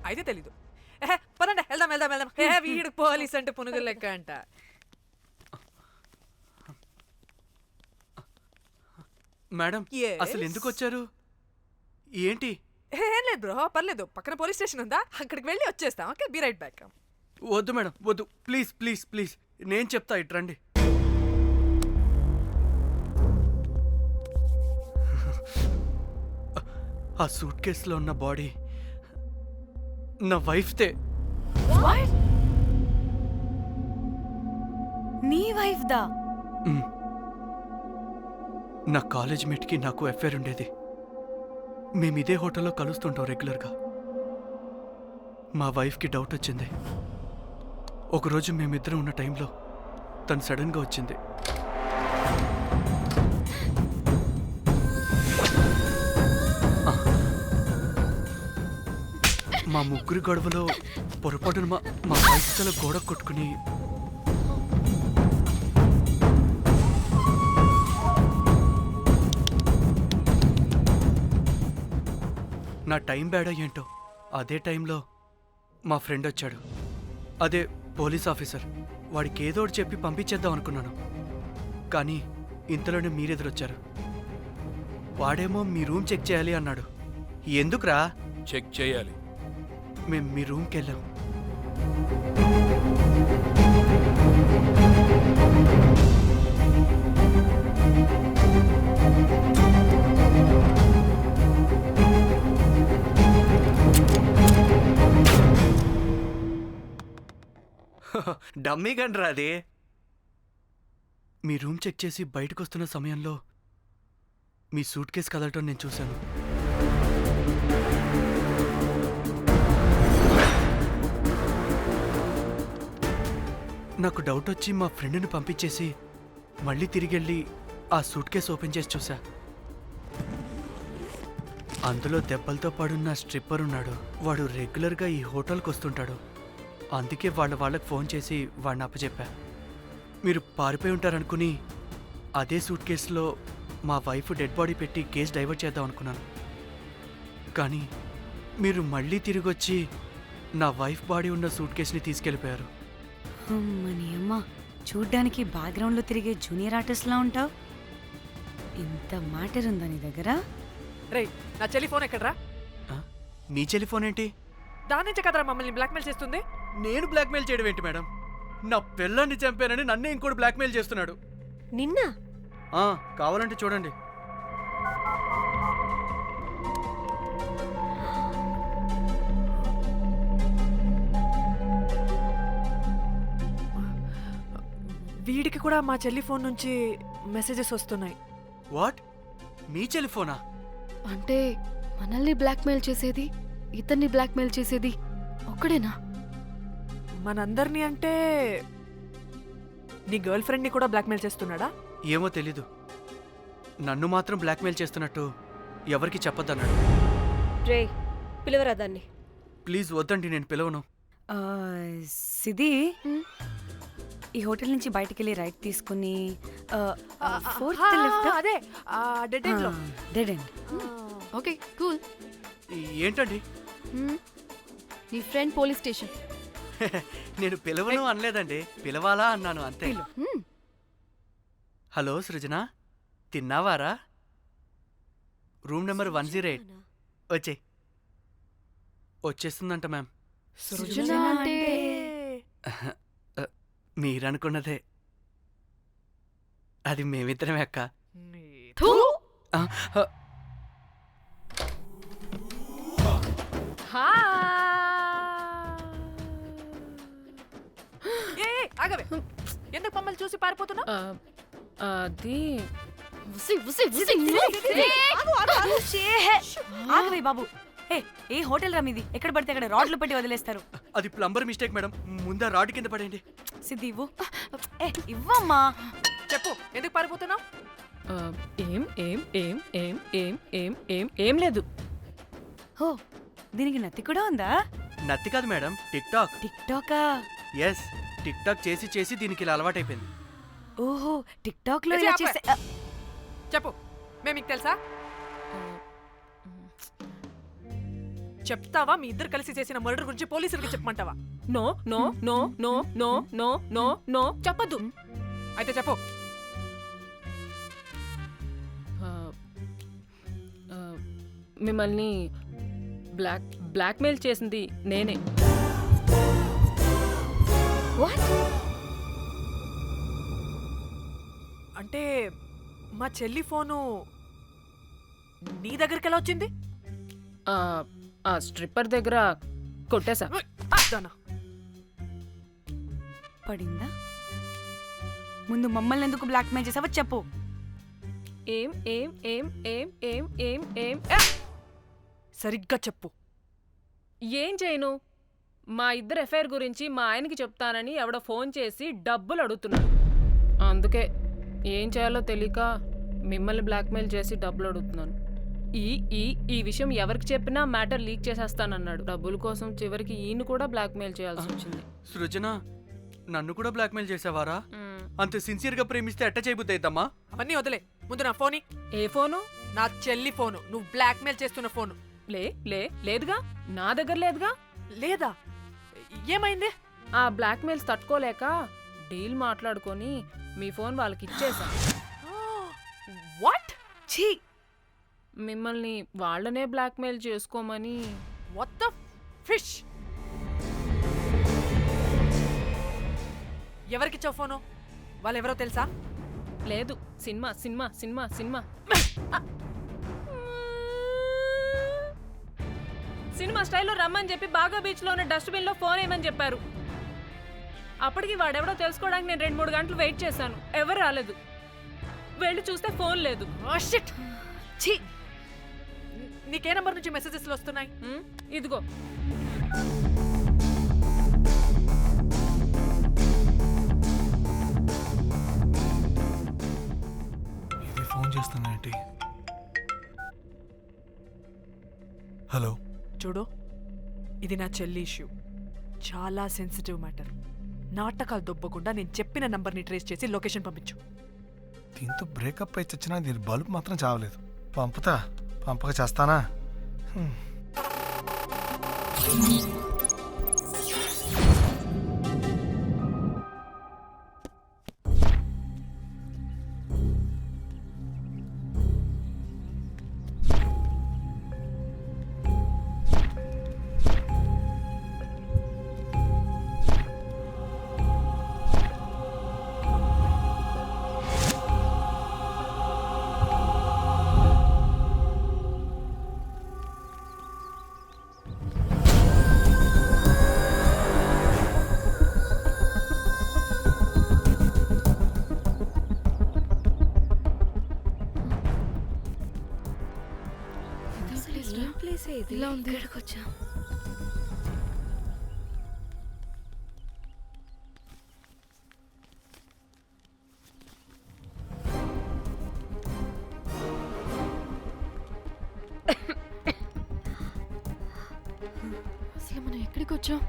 అయితే తెలీదు. పదండి వెళ్దాం. వీడు పోలీస్ అంటే పునుగులు లెక్క అంట. మేడం అసలు ఎందుకు వచ్చారు? ఏంటి? ఏం లేదు బ్రో, పర్లేదు. పక్కన పోలీస్ స్టేషన్ ఉందా, అక్కడికి వెళ్ళి వచ్చేస్తాం. Okay, be right back. వద్దు మేడం, వద్దు. ప్లీజ్ నేను చెప్తా, ఇట్రండి. ఆ సూట్ కేసులో ఉన్న బాడీ నా వైఫ్దే. నీ వైఫ్ దా? నా కాలేజ్ మేట్కి నాకు అఫేర్ ఉండేది. మేము ఇదే హోటల్లో కలుస్తుంటాం రెగ్యులర్గా. మా వైఫ్కి డౌట్ వచ్చింది. ఒకరోజు మేమిద్దరం ఉన్న టైంలో తను సడన్గా వచ్చింది. మా ముగ్గురి గొడవలో పొరపాటున మా వైఫ్ తల గోడ కొట్టుకుని నా టైం బ్యాడా ఏంటో అదే టైంలో మా ఫ్రెండ్ వచ్చాడు. అదే పోలీస్ ఆఫీసర్. వాడికి ఏదో ఒకటి చెప్పి పంపించేద్దాం అనుకున్నాను, కానీ ఇంతలోనే మీరెదురొచ్చారు. వాడేమో మీ రూమ్ చెక్ చేయాలి అన్నాడు. ఎందుకురా? చెక్ చేయాలి. మేము మీ రూమ్కి వెళ్ళాం. డమ్మీ గండ్రా అది. మీ రూమ్ చెక్ చేసి బయటకు వస్తున్న సమయంలో మీ సూట్ కేసు కదలటం నేను చూశాను. నాకు డౌట్ వచ్చి మా ఫ్రెండ్ని పంపించేసి మళ్ళీ తిరిగెళ్ళి ఆ సూట్ కేసు ఓపెన్ చేసి చూసా. అందులో దెబ్బలతో పడున్న స్ట్రిప్పర్ ఉన్నాడు. వాడు రెగ్యులర్గా ఈ హోటల్కి వస్తుంటాడు. అందుకే వాళ్ళకి ఫోన్ చేసి వాడిని అప్పచెప్పా. మీరు పారిపోయి ఉంటారనుకుని అదే సూట్ కేసులో మా వైఫ్ డెడ్ బాడీ పెట్టి కేసు డైవర్ట్ చేద్దాం అనుకున్నాను. కానీ మీరు మళ్ళీ తిరిగి వచ్చి నా వైఫ్ బాడీ ఉన్న సూట్ కేసుని తీసుకెళ్ళిపోయారు. అమ్మని అమ్మ, చూడ్డానికి బ్యాక్గ్రౌండ్లో తిరిగే జూనియర్ ఆర్టిస్ట్లా ఉంటావు. ఇంత మ్యాటర్ ఉందా నీ దగ్గర? రే, నా చెల్లి ఫోన్ ఎక్కడ్రా? నీ టెలిఫోన్ ఏంటి? దాని నుంచే కదరా మమ్మల్ని బ్లాక్మెయిల్ చేస్తుంది. నేను బ్లాక్మెయిల్ చేయడం ఏంటి మేడం? నా పిల్లాన్ని చంపానని నన్నే ఇంకోటి బ్లాక్మెయిల్ చేస్తున్నాడు. నిన్న కావాలంటే చూడండి. వీడికి కూడా మా చెల్లి ఫోన్ నుంచి మెసేజెస్ వస్తున్నాయి. వాట్? మీ టెలిఫోనా? అంటే మనల్ని బ్లాక్మెయిల్ చేసేది, ఇతన్ని బ్లాక్మెయిల్ చేసేది ఒక్కడేనా? మనందరినీ అంటే నీ గర్ల్ ఫ్రెండ్ని కూడా బ్లాక్మెయిల్ చేస్తున్నాడా? ఏమో తెలీదు. నన్ను మాత్రం బ్లాక్మెయిల్ చేస్తున్నట్టు ఎవరికి చెప్పొద్దన్నాడు. రే, పిలవరా దాన్ని. ప్లీజ్ వద్దండి, నేను పిలవను. సిది, ఈ హోటల్ నుంచి బయటికి వెళ్ళి రైట్ తీసుకుని అదే డెడ్ ఎండ్ లో. Dead end. Okay, cool. ఏంటండి? నీ ఫ్రెండ్ పోలీస్ స్టేషన్. నేను పిలవను అనలేదండి, పిలవాలా అన్నాను అంతే. హలో సృజన, తిన్నావారా? Room number 108. వచ్చే. వచ్చేస్తుందంట మ్యామ్. సృజన అంటే మీరనుకున్నదే. అది మేమిద్దరమే అక్క. ఆగవే, ఎందుకు మమ్మల్ని చూసి పారిపోతున్నా? అది ఆగవే బాబు. ఏ హోటల్ రా మీది? ఎక్కడ పడితే అక్కడ రాడ్లు పెట్టి వదిలేస్తారు. అది ప్లంబర్ మిస్టేక్ మేడం. ముందా రాడ్ కింద పడేయండి. సిద్ధి ఇవ్వు. ఇవ్వమ్మా. చెప్పు, ఎందుకు పారిపోతున్నావు? ఏం లేదు. ఓ, దీనికి నత్తి కూడా ఉందా? నత్తి కాదు మేడం, టిక్ టాక్. టిక్ టాకా? ఎస్, టిక్ టాక్ చేసి చేసి దీనికి ఇలా అలవాటైపోయింది. ఓహో, టిక్ టాక్ లో ఇలా చేస్తే. చెప్పు, మేము మీకు తెలుసా? చెప్తావా? మీ ఇద్దరు కలిసి చేసిన మర్డర్ గురించి పోలీసులకి చెప్పమంటావా? No no no no no no no no చెప్పద్దు. అయితే చెప్పు. మిమ్మల్ని బ్లాక్మెయిల్ చేసింది నేనే. అంటే మా చెల్లి ఫోను నీ దగ్గరికి ఎలా వచ్చింది? ఆ స్ట్రిప్పర్ దగ్గర కొట్టేశా. పడిందా? ముందు మమ్మల్ని ఎందుకు బ్లాక్మెయిల్ చేసావో చెప్పు. ఏం ఏం ఏం ఏం ఏం ఏం ఏం సరిగ్గా చెప్పు. ఏం చేయను? మా ఇద్దరు ఎఫ్ఐఆర్ గురించి మా ఆయనకి చెప్తానని ఎవడో ఫోన్ చేసి డబ్బులు అడుగుతున్నాడు. అందుకే ఏం చేయాలో తెలియక మిమ్మల్ని బ్లాక్మెయిల్ చేసి డబ్బులు అడుగుతున్నాను. ఈ విషయం ఎవరికి చెప్పినా మ్యాటర్ లీక్ చేసేస్తానన్నాడు. డబ్బుల కోసం చివరికి ఈయన కూడా బ్లాక్మెయిల్ చేయాల్సి వచ్చింది. సృజన, నన్ను కూడా బ్లాక్మెయిల్ చేసావారా? అంత సిన్సియర్ గా ప్రేమిస్తే ఎట్ట చేయబుద్దమ్మా? అవన్నీ వదిలే, ముందు నా ఫోన్. ఏ ఫోను? నా చెల్లి ఫోను. నువ్వు బ్లాక్మెయిల్ చేస్తున్న ఫోను. లేదుగా, నా దగ్గర లేదుగా. లేదా? ఏమైంది? ఆ బ్లాక్మెయిల్స్ తట్టుకోలేక డీల్ మాట్లాడుకొని మీ ఫోన్ వాళ్ళకి ఇచ్చేసా. వాట్? ఛీ, మిమ్మల్ని వాళ్ళనే బ్లాక్మెయిల్ చేసుకోమని. What the fish? ఎవరికిచ్చావు ఫోను? వాళ్ళెవరో తెలుసా? లేదు, cinema cinema cinema cinema cinema స్టైల్లో రమ్మని చెప్పి బాగా బీచ్లో ఉన్న డస్ట్బిన్లో ఫోన్ వేయమని చెప్పారు. అప్పటికి వాడెవడో తెలుసుకోవడానికి నేను 2-3 గంటలు వెయిట్ చేశాను. ఎవరు రాలేదు. వెళ్ళి చూస్తే ఫోన్ లేదు. నీకే నంబర్ నుంచి మెసేజెస్లు వస్తున్నాయి? ఇదిగో. ఇది ఫోన్ చేస్తున్నానంటే. హలో. చూడు, ఇది నా చెల్లి ఇష్యూ. చాలా సెన్సిటివ్ మ్యాటర్. నాటకాలు దొబ్బకుండా నేను చెప్పిన నంబర్ని ట్రేస్ చేసి లొకేషన్ పంపించు. దీంతో బ్రేకప్ అయి చచ్చినా దీని బల్బ్ మాత్రం చావలేదు. పంపక చేస్తానా? ఇలా ఉంది. ఇక్కడికి వచ్చా. అసలు మనం ఎక్కడికి వచ్చాం?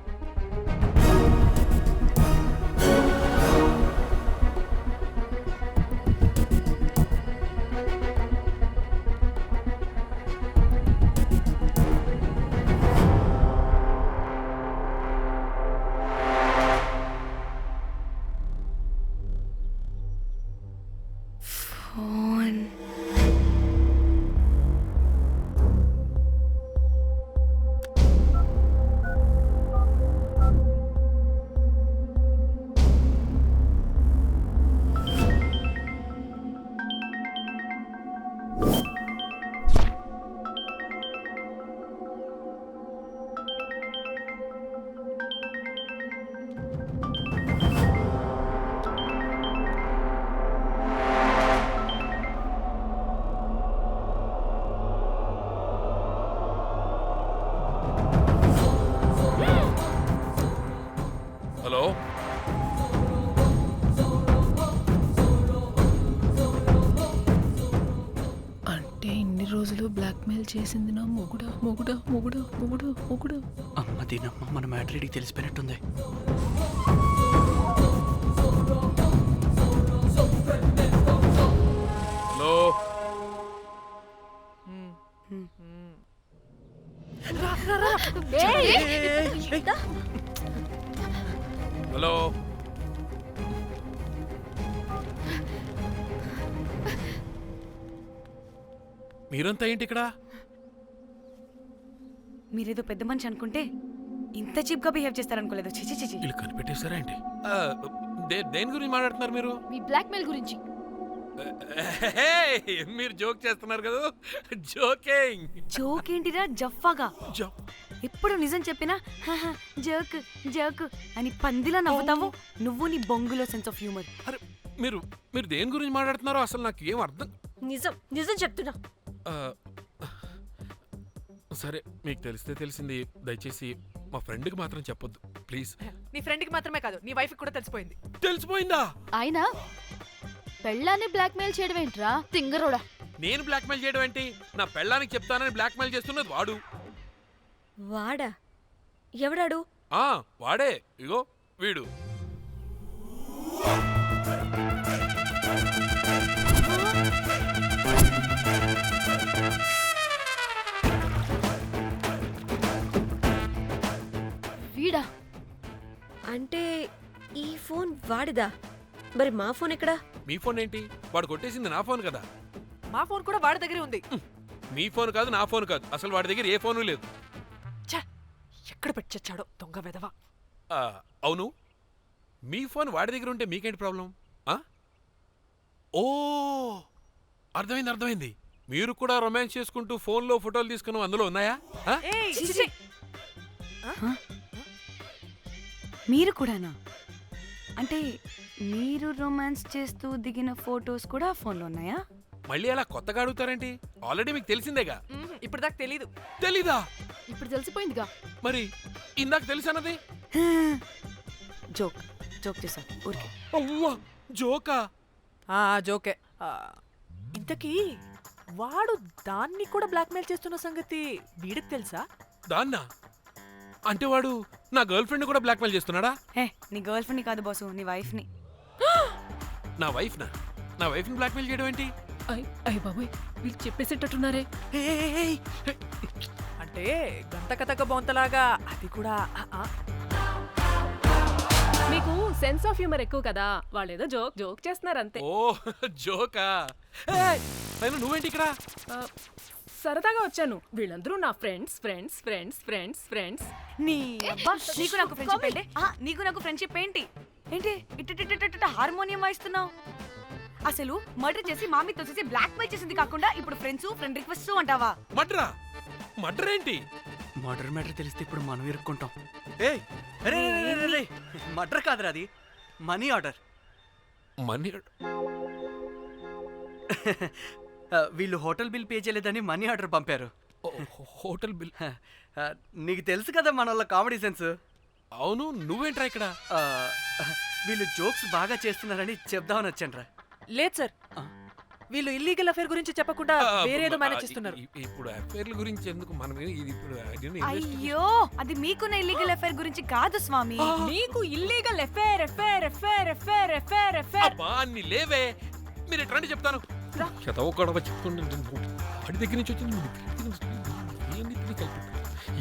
హలో. అంటే ఇన్ని రోజులు బ్లాక్మెయిల్ చేసింది నా మొగుడా మొగుడా మొగుడా మొగుడా మొగుడా. అమ్మ దీనమ్మ, మన మ్యాట్రీడికి తెలిసిపోయినట్టుంది. హలో. హలో. మీరంతా ఏంటి ఇక్కడ? మీరేదో పెద్ద మనిషి అనుకుంటే ఇంత చీప్ గా బిహేవ్ చేస్తారనుకోలేదు. చిచి చిచి. వీళ్ళు కనిపెట్టేశారా ఏంటి? దేని గురించి మాట్లాడుతున్నారు మీరు? మీ బ్లాక్మెయిల్ గురించి. మీరు జోక్ చేస్తున్నారు కదా? జోకింగ్. జోక్ ఏంటిరా జఫ్ఫాగా? ఎప్పుడు నిజం చెప్పినా జోక్ జోక్ అని పందిలా నవ్వుతావు. నువ్వు నీ బొంగులో సెన్స్ ఆఫ్ హ్యూమర్. అరే మీరు మీరు దేని గురించి మాట్లాడుతున్నారో అసలు నాకు ఏం అర్థం. నిజం నిజం చెప్తున్నా. సరే, మీకు తెలిస్తే తెలిసింది. దయచేసి మా ఫ్రెండ్కి మాత్రం చెప్పొద్దు ప్లీజ్. నీ ఫ్రెండ్కి మాత్రమే కాదు, నీ వైఫ్కి కూడా తెలిసిపోయింది. తెలిసిపోయిందా? అయినా పెళ్ళాన్ని బ్లాక్మెయిల్ చేయడం ఏంట్రా తింగరోడా? నేను బ్లాక్మెయిల్ చేయడం ఏంటి? నా పెళ్ళానికి చెప్తానని బ్లాక్మెయిల్ చేస్తున్నది వాడు. వాడా? ఎవడాడు? వాడే. ఇగో వీడు. వీడా? అంటే ఈ ఫోన్ వాడిదా? మరి మా ఫోన్ ఎక్కడా? మీ ఫోన్ ఏంటి? వాడు కొట్టేసింది నా ఫోన్ కదా. మా ఫోన్ కూడా వాడి దగ్గరే ఉంది. మీ ఫోన్ కాదు, నా ఫోన్ కాదు, అసలు వాడి దగ్గర ఏ ఫోను లేదు. ఎక్కడ పెట్టొచ్చాడో దొంగ వెధవ. అవును, మీ ఫోన్ వాడి దగ్గర ఉంటే మీకేంటి ప్రాబ్లం? ఓ అర్థమైంది. మీరు కూడా రొమాన్స్ చేసుకుంటూ ఫోన్లో ఫోటోలు తీసుకున్నాం, అందులో ఉన్నాయా? మీరు కూడానా? అంటే మీరు రొమాన్స్ చేస్తూ దిగిన ఫొటోస్ కూడా ఫోన్లో ఉన్నాయా? మళ్ళీ అలా కొత్తగా అడుగుతారేంటి? ఆల్రెడీ మీకు తెలిసిందేగా. ఇప్పుడు దాకా తెలీదా? ఇప్పుడు తెలిసిపోయిందిగా. మరి ఇందాక తెలిసన్నది జోక్ చేశా ఊరికే. అవ్వా, జోకా? జోకే. ఇంతకీ వాడు దాన్ని కూడా బ్లాక్మెయిల్ చేస్తున్న సంగతి వీడికి తెలుసా? దాన్నా? అంటే వాడు నా గర్ల్ ఫ్రెండ్ కూడా బ్లాక్మెయిల్ చేస్తున్నాడా? నీ గర్ల్ ఫ్రెండ్ కాదు బాసు, నీ వైఫ్ ని. నా వైఫ్ని బ్లాక్మెయిల్ చేయడం ఏంటి? అయ్య బాబోయ్, వీళ్ళు చెప్పేసేటట్టున్నారే. అంటే గంతకతక బొంతలాగా అది కూడా. మీకు సెన్స్ ఆఫ్ హ్యూమర్ ఎక్కువ కదా, వాళ్ళేదో జోక్ చేస్తున్నారు అంతే. ఓ జోకా? నువ్వేంటి ఇక్కడ? సరదాగా వచ్చాను. వీళ్ళందరూ నా ఫ్రెండ్స్. నీకు నాకు ఫ్రెండ్షిప్ ఏంటి? నీకు నాకు ఫ్రెండ్షిప్ ఏంటి? ఇట్ట హార్మోనియం వాయిస్తున్నావు. అసలు మర్డర్ చేసి మామి తోసేసి బ్లాక్ మెయిల్ చేసింది కాకుండా ఇప్పుడు ఫ్రెండ్ రిక్వెస్ట్ అంటావా? మర్డర్ ఏంటి? మర్డర్ మ్యాటర్ తెలిస్తే ఇప్పుడు మనం ఇరుక్కుంటాం. మర్డర్ కాదురా, అది మనీ ఆర్డర్. వీళ్ళు హోటల్ బిల్ పే చేయలేదని మనీ ఆర్డర్ పంపారు. Hotel bill? నీకు తెలుసు కదా మన వాళ్ళ కామెడీ సెన్స్. అవును, నువ్వేంట్రా ఇక్కడ? వీళ్ళు జోక్స్ బాగా చేస్తున్నారని చెప్దామని వచ్చానురా. లేదు సార్, వీళ్ళు ఇల్లీగల్ అఫేర్ గురించి చెప్పకుండా వేరేదో మేనేజ్ చేస్తున్నారు. ఇప్పుడు అఫేర్ల గురించి ఎందుకు మనం ఇప్పుడు? అయ్యో, అది మీకున్న ఇల్లీగల్ అఫేర్ గురించి కాదు స్వామి. మీకు ఇల్లీగల్ అఫేర్. అన్ని లేవే, మీరు ఎట్లా చెప్తాను. గొడవ చెప్తుండే వాడి దగ్గర నుంచి వచ్చింది,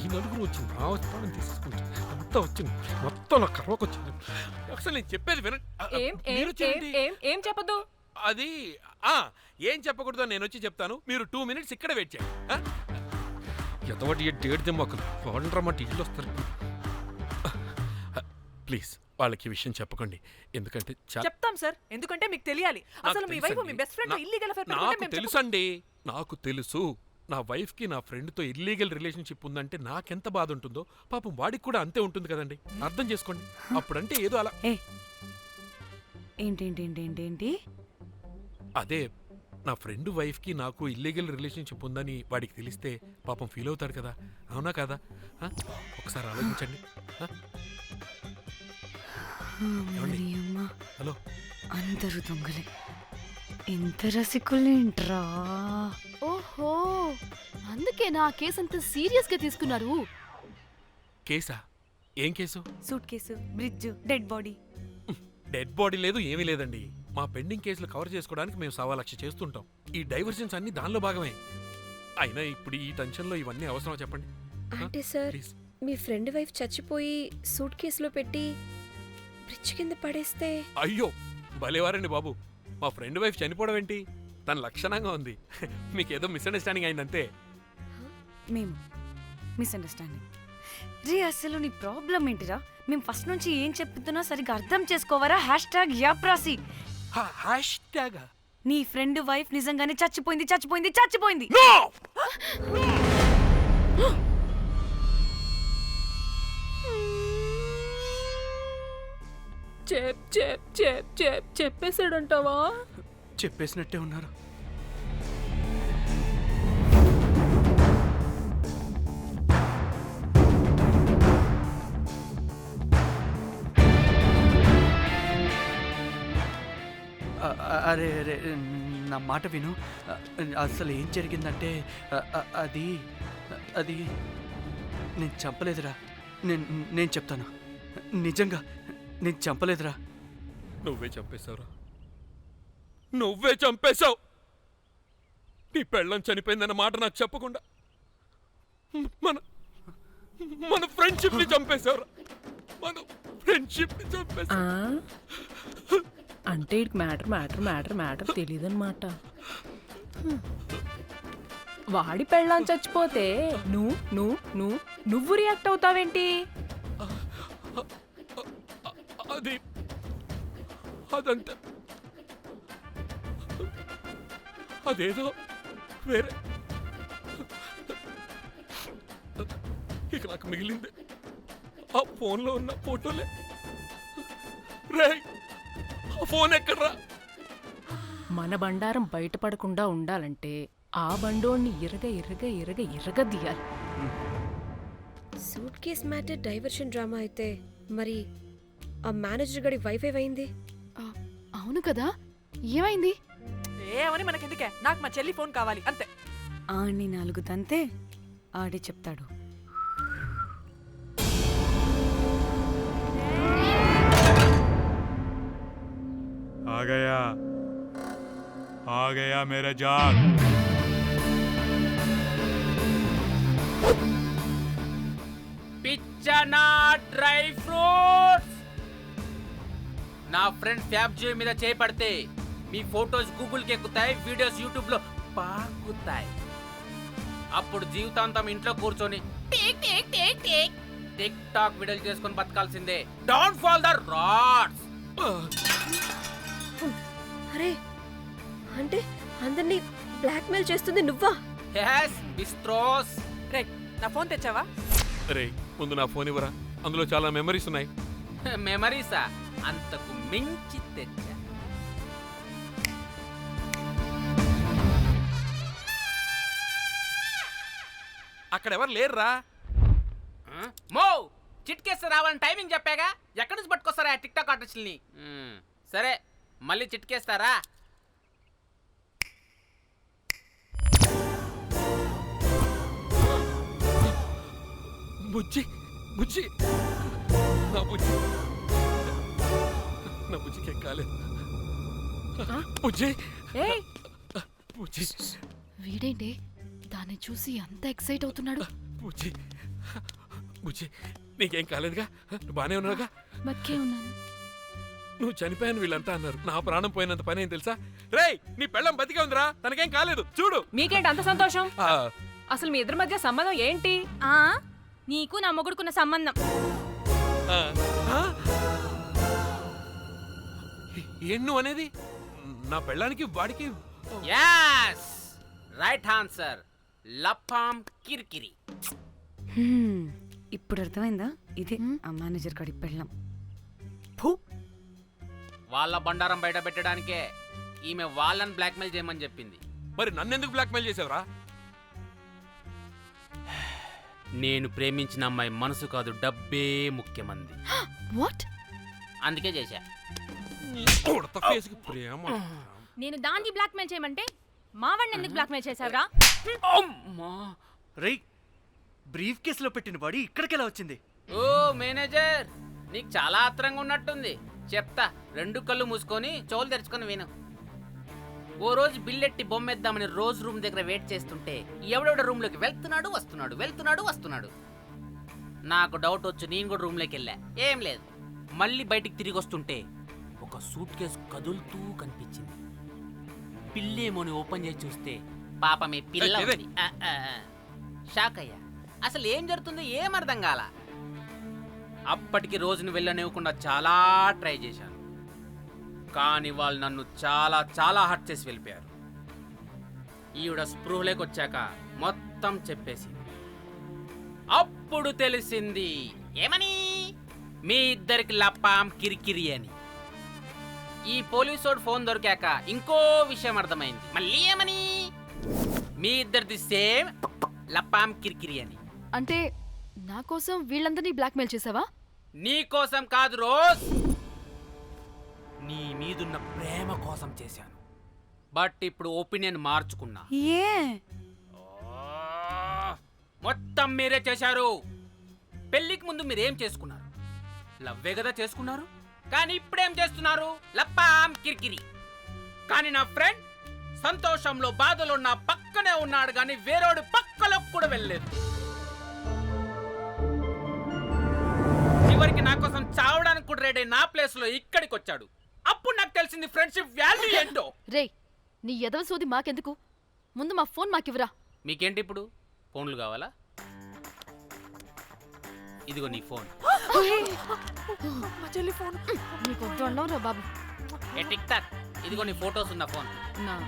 ఈ నలుగురు వచ్చింది, నా వస్తాను తీసుకుంటే అంతా వచ్చింది, మొత్తం నా కర్వకు వచ్చింది. అసలు నేను చెప్పేది వినండి. ఏం చెప్పదు? అది ఏం చెప్పకూడదు, నేను వచ్చి చెప్తాను. మీరు 2 minutes ఇక్కడ వెయిట్ చేయండి. ఎంతవాటి డేట్ దిమ్మకలు వాళ్ళరమ్మాట ఇల్లు వస్తారు. ప్లీజ్ వాళ్ళకి విషయం చెప్పకండి, ఎందుకంటే చెప్తాం సార్, ఎందుకంటే మీకు తెలియాలి. అసలు మీ వైఫ్ మీ బెస్ట్ ఫ్రెండ్ ఇల్లీగల్ అఫేర్ పెట్టుకుంటే నాకు తెలుసండి, నాకు తెలుసు. నా వైఫ్కి నా ఫ్రెండ్తో ఇల్లీగల్ రిలేషన్షిప్ ఉందంటే నాకెంత బాధ ఉంటుందో పాపం వాడికి కూడా అంతే ఉంటుంది కదండి. అర్థం చేసుకోండి. అప్పుడంటే ఏదో అలా. ఏంటి? అదే నా ఫ్రెండ్ వైఫ్కి నాకు ఇల్లీగల్ రిలేషన్షిప్ ఉందని వాడికి తెలిస్తే పాపం ఫీల్ అవుతాడు కదా, అవునా కదా? ఒకసారి ఆలోచించండి. హలో, అందరూ దొంగలే, ఇంత రసికులేంట్రా? ఓహో, అందుకే నా కేసు అంత సీరియస్ గా తీసుకున్నారు. కేసా? ఏం case? Suit case, bridge, dead body. Dead body లేదు, ఏమీ లేదండి. మా పెండింగ్ కేసులు కవర్ చేసుకోవడానికి మేము 1,00,000 చేస్తుంటాం. ఈ డైవర్షన్స్ అన్ని దానిలో భాగమే. అయినా ఇప్పుడు ఈ టెన్షన్లో ఇవన్నీ అవసరం చెప్పండి. అంటే సార్, మీ ఫ్రెండ్ వైఫ్ చచ్చిపోయి సూట్ కేసులో పెట్టి బ్రిడ్జ్ కింద పడేస్తే? అయ్యో భలేవారండి బాబు, మా ఫ్రెండ్ వైఫ్ చనిపోవడం ఏంటి? తన లక్షణంగా ఉంది. మీకేదో మిస్అండర్స్టాండింగ్ అయిందంతే. మేము మిస్అండర్స్టాండింగ్ రీ? అసలు నీ ప్రాబ్లం ఏంటిరా? మేము ఫస్ట్ నుంచి ఏం చెప్తున్నా సరిగ్గా అర్థం చేసుకోవరా? #యాప్రాసి. నీ ఫ్రెండ్ వైఫ్ నిజంగానే చచ్చిపోయింది. చెప్పేసాడంటావా? చెప్పేసినట్టే ఉన్నారు. అరే నా మాట విను. అసలు ఏం జరిగిందంటే అది నేను చంపలేదురా. నేను చెప్తాను, నిజంగా నేను చంపలేదురా. నువ్వే చంపేశావు. నీ పెళ్ళం చనిపోయిందన్న మాట నాకు చెప్పకుండా మన ఫ్రెండ్షిప్ ని చంపేశావురా. అంటే మ్యాటర్ తెలియదన్నమాట. వాడి పెళ్ళాం చచ్చిపోతే నువ్వు రియాక్ట్ అవుతావేంటి? అదంతా అదేదో వేరే. ఇక నాకు మిగిలింది ఆ ఫోన్లో ఉన్న ఫోటోలే. రే, ఆ ఫోన్ ఎక్కడ్రా? మన బండారం బయటపడకుండా ఉండాలంటే ఆ బండోణ్ణి ఇరగదీయాలి. Suitcase matter diversion drama అయితే మరి ఆ మేనేజర్ గడి వైఫ్ ఏమైంది? అవును కదా, ఏమైంది? ఏమని మనకెందుకే, నాకు మా చెల్లి ఫోన్ కావాలి అంతే. ఆడిని 4 తంతే ఆడే చెప్తాడు. आ गया मेरा जान. పిచ్చనా డ్రై ఫ్రూట్స్. నా ఫ్రెండ్ ఫ్యాబ్ జియో మీద చేపడితే మీ ఫోటోస్ గూగుల్కి ఎక్కుతాయి, వీడియోస్ యూట్యూబ్లో పాకుతాయి. అప్పుడు జీవితాంతం ఇంట్లో కూర్చొని టిక్ టాక్ వీడియోలు చేసుకొని బతకాల్సిందే. Don't fall the rods. అరే, అంటే అందరినీ బ్లాక్మెయిల్ చేస్తుంది నువ్వా? yes బిస్ట్రోస్. రే, నా ఫోన్ తెచ్చావా? రే, ముందు నా ఫోన్ ఇవ్వరా, అందులో చాలా మెమరీస్ ఉన్నాయి. మెమరీసా? అంతకు మించి తెచ్చా. అక్కడ ఎవరు లేరురా. మో చిట్కేస్తే రావాలని టైమింగ్ చెప్పాగా, ఎక్కడి నుంచి పట్టుకొస్తారా టిక్ టాక్ ఆర్టిస్టుల్ని? సరే, మళ్ళీ చిట్కేస్తారా? బుజ్జి బుజ్జి, నా బుజ్జి, నా బుజ్జికి కాలేదు. బుజ్జి బుజ్జి. వీడేంటి దాన్ని చూసి అంత ఎక్సైట్ అవుతున్నాడు? బుజ్జి బుజ్జి, నీకేం కాలేదుగా? నువ్వు బానే ఉన్నావుగా? బతికే ఉన్నాను. నువ్వు చనిపోయాను వీళ్ళంతా అన్నారు. నా ప్రాణం పోయినంత పని ఏం తెలుసా? రేయ్, నీ పెళ్ళం బతికే ఉందిరా, తనకేం కాలేదు. చూడు. మీకేంటి అంత సంతోషం? అసలు మీ ఇద్దరి మధ్య సంబంధం ఏంటి? నీకు నా మొగుడుకున్న సంబంధం. ఏం నువ్వు అనేది? నా పెళ్ళానికి వాడికి? yes right answer. లపాం కిరికిరి. ఇప్పుడు అర్థమైందా? ఇదే ఆ మేనేజర్ గడి పెళ్ళం. వాళ్ళ బండారం బయట పెట్టడానికే ఈమె వాళ్ళని బ్లాక్మెయిల్ చేయమని చెప్పింది. మరి నన్నెందుకు బ్లాక్మెయిల్ చేసావురా? నేను ప్రేమించిన అమ్మాయి మనసు కాదు, డబ్బే ముఖ్యమంది. వాట్? అందుకే చేశా. నేను దాన్ని బ్లాక్మెయిల్ చేయమంటే మావాడిని ఎందుకు బ్లాక్మెయిల్ చేశావురా? రేయ్, బ్రీఫ్ కేసులో పెట్టిన బాడీ ఇక్కడికెలా వచ్చింది? ఓ మేనేజర్, నీకు చాలా ఆత్రంగా ఉన్నట్టుంది. చెప్తా, 2 కళ్ళు మూసుకొని చెవులు తెరుచుకొని విను. ఓ రోజు బిల్లెట్టి బొమ్మేద్దామని రోజు రూమ్ దగ్గర వెయిట్ చేస్తుంటే ఎవడెవడ రూమ్లోకి వెళ్తున్నాడు వస్తున్నాడు. నాకు డౌట్ వచ్చి నేను కూడా రూమ్లోకి వెళ్ళా. ఏం లేదు. మళ్ళీ బయటికి తిరిగి వస్తుంటే ఒక సూట్ కేసు కదులుతూ కనిపించింది. పిల్లేమోని ఓపెన్ చేసి చూస్తే పాపమే పిల్ల ఉంది. షాక్ అయ్యా. అసలు ఏం జరుగుతుందో ఏం అర్థం కాల. అప్పటికి రోజును వెళ్ళనివ్వకుండా చాలా ట్రై చేశాను, కానీ వాళ్ళు నన్ను చాలా చాలా హర్ట్ చేసి వెళ్ళిపోయారు. ఈవిడ స్పృహలోకి వచ్చాక మొత్తం చెప్పేసింది. అప్పుడు తెలిసింది ఏమని, మీ ఇద్దరికి లపాం కిరికిరి అని. ఈ పోలీసోడు ఫోన్ దొరికాక ఇంకో విషయం అర్థమైంది. మళ్ళీ ఏమని, మీ ఇద్దరిది సేమ్ లపాం కిరికిరి అని. అంటే నా కోసం వీళ్ళందరినీ బ్లాక్మెయిల్ చేసావా? నీ కోసం కాదు రోజ్, నీ మీదున్న ప్రేమ కోసం చేశాను. బట్ ఇప్పుడు ఒపీనియన్ మార్చుకున్నా. మొత్తం మీరే చేశారు. పెళ్లికి ముందు మీరేం చేసుకున్నారు? లవ్వే కదా చేసుకున్నారు. కానీ ఇప్పుడేం చేస్తున్నారు? లప్పాం కిరికిరి. కానీ నా ఫ్రెండ్ సంతోషంలో బాధలో నా పక్కనే ఉన్నాడు, కానీ వేరేవాడు పక్కలోకి కూడా వెళ్ళలేదు. చివరికి నా కోసం చావడానికి కూడా రెడీ నా ప్లేస్ లో ఇక్కడికి వచ్చాడు. అప్పుడు నాకు తెలిసింది ఫ్రెండ్షిప్ వాల్యూ ఏంటో. రే, నీ ఎదవ సోది మాకెందుకు? ముందు మా ఫోన్ మాకివ్వరా. మీకేంటి ఇప్పుడు ఫోన్లు కావాలా? ఇదిగో నీ ఫోన్. మా చెల్లి ఫోన్ నీకు వద్దు అన్నావురా బాబు. ఏ టిక్ టాక్, ఇదిగో నీ ఫోటోస్ ఉన్న ఫోన్.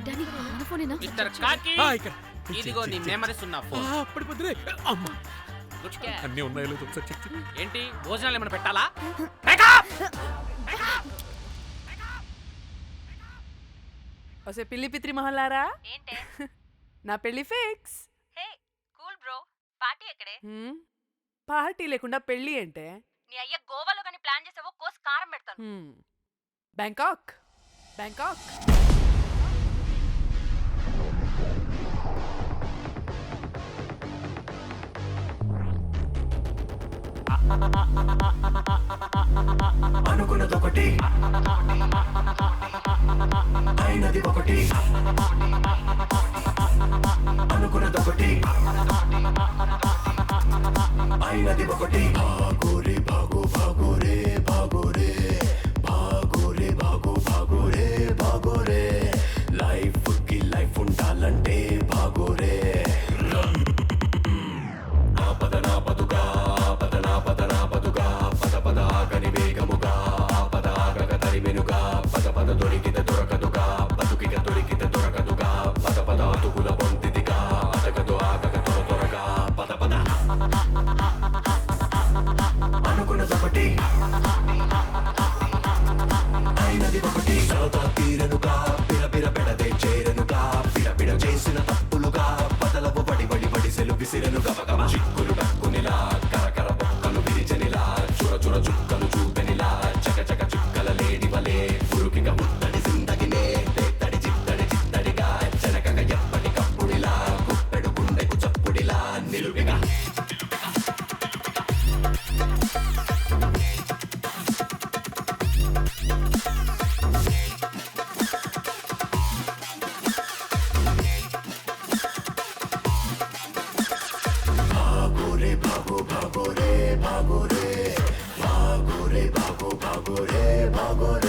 డాడీ మన ఫోనేనా? మిస్టర్ కాకి, ఇదిగో నీ మెమరీస్ ఉన్న ఫోన్. Good cat. అన్నీ ఉన్నాయో లేదో ఒకసారి చెక్ చెయ్యి. ఏంటి భోజనాలు ఏమైనా పెట్టాలా? వసే పిల్లి పిత్రి మహల్లారా, ఏంటే? నా పెళ్లి ఫిక్స్. హే కూల్ బ్రో, పార్టీ ఎక్కడే? పార్టీ లేకుండా పెళ్లి అంటే నీ అయ్య గోవాలో కానీ ప్లాన్ చేసావో కోసి కారం పెడతాను. బ్యాంకాక్. బ్యాంకాక్ అనుకున్నదొకటి అయినది ఒకటి, అనుకున్నదొకటి అయినది ఒకటి. భాగోరే భాగో భాగోరే భాగోరే భాగోరే భాగో భాగోరే భాగోరే, లైఫ్ కి లైఫ్ ఉండాలంటే భాగోరే. ఆపద నా పదుగా పద నా పద నా పదుగా పద పద ఆగని వేగముగా పద ఆగక తరిమెనుగా పద పద దొరికితే దొరకదుగా బతుకిక దొరికితే దొరకదుగా పద పద అతుకుల పొందిదిగా అదగదు ఆగక త్వర త్వరగా పద పద. అనుకున్నదొకటి అయినది ఒకటి, సరదా తీరనుగా పిరపిర పెడదే చేరనుగా పిరపిడ చేసిన తప్పులుగా పదలవు పడి పడి పడిసెలు విసిరను గమగమ చిక్కులు డక్కునిలా కరకర బొక్కలు విరిచనిలా చుర చుర చుక్కలు చూపెనిలా చక చక చుక్కల లేడి వలే పురుకిక ముత్తడి సిందగినే తడి చిత్తడి చిత్తడిగా చెనకక ఎప్పటికప్పుడిలా గుప్పెడు గుండెకు చప్పుడిలా నిలువిగా. భాగోరే భాగో భాగోరే భాగోరే భాగోరే భాగో భాగోరే భాగోరే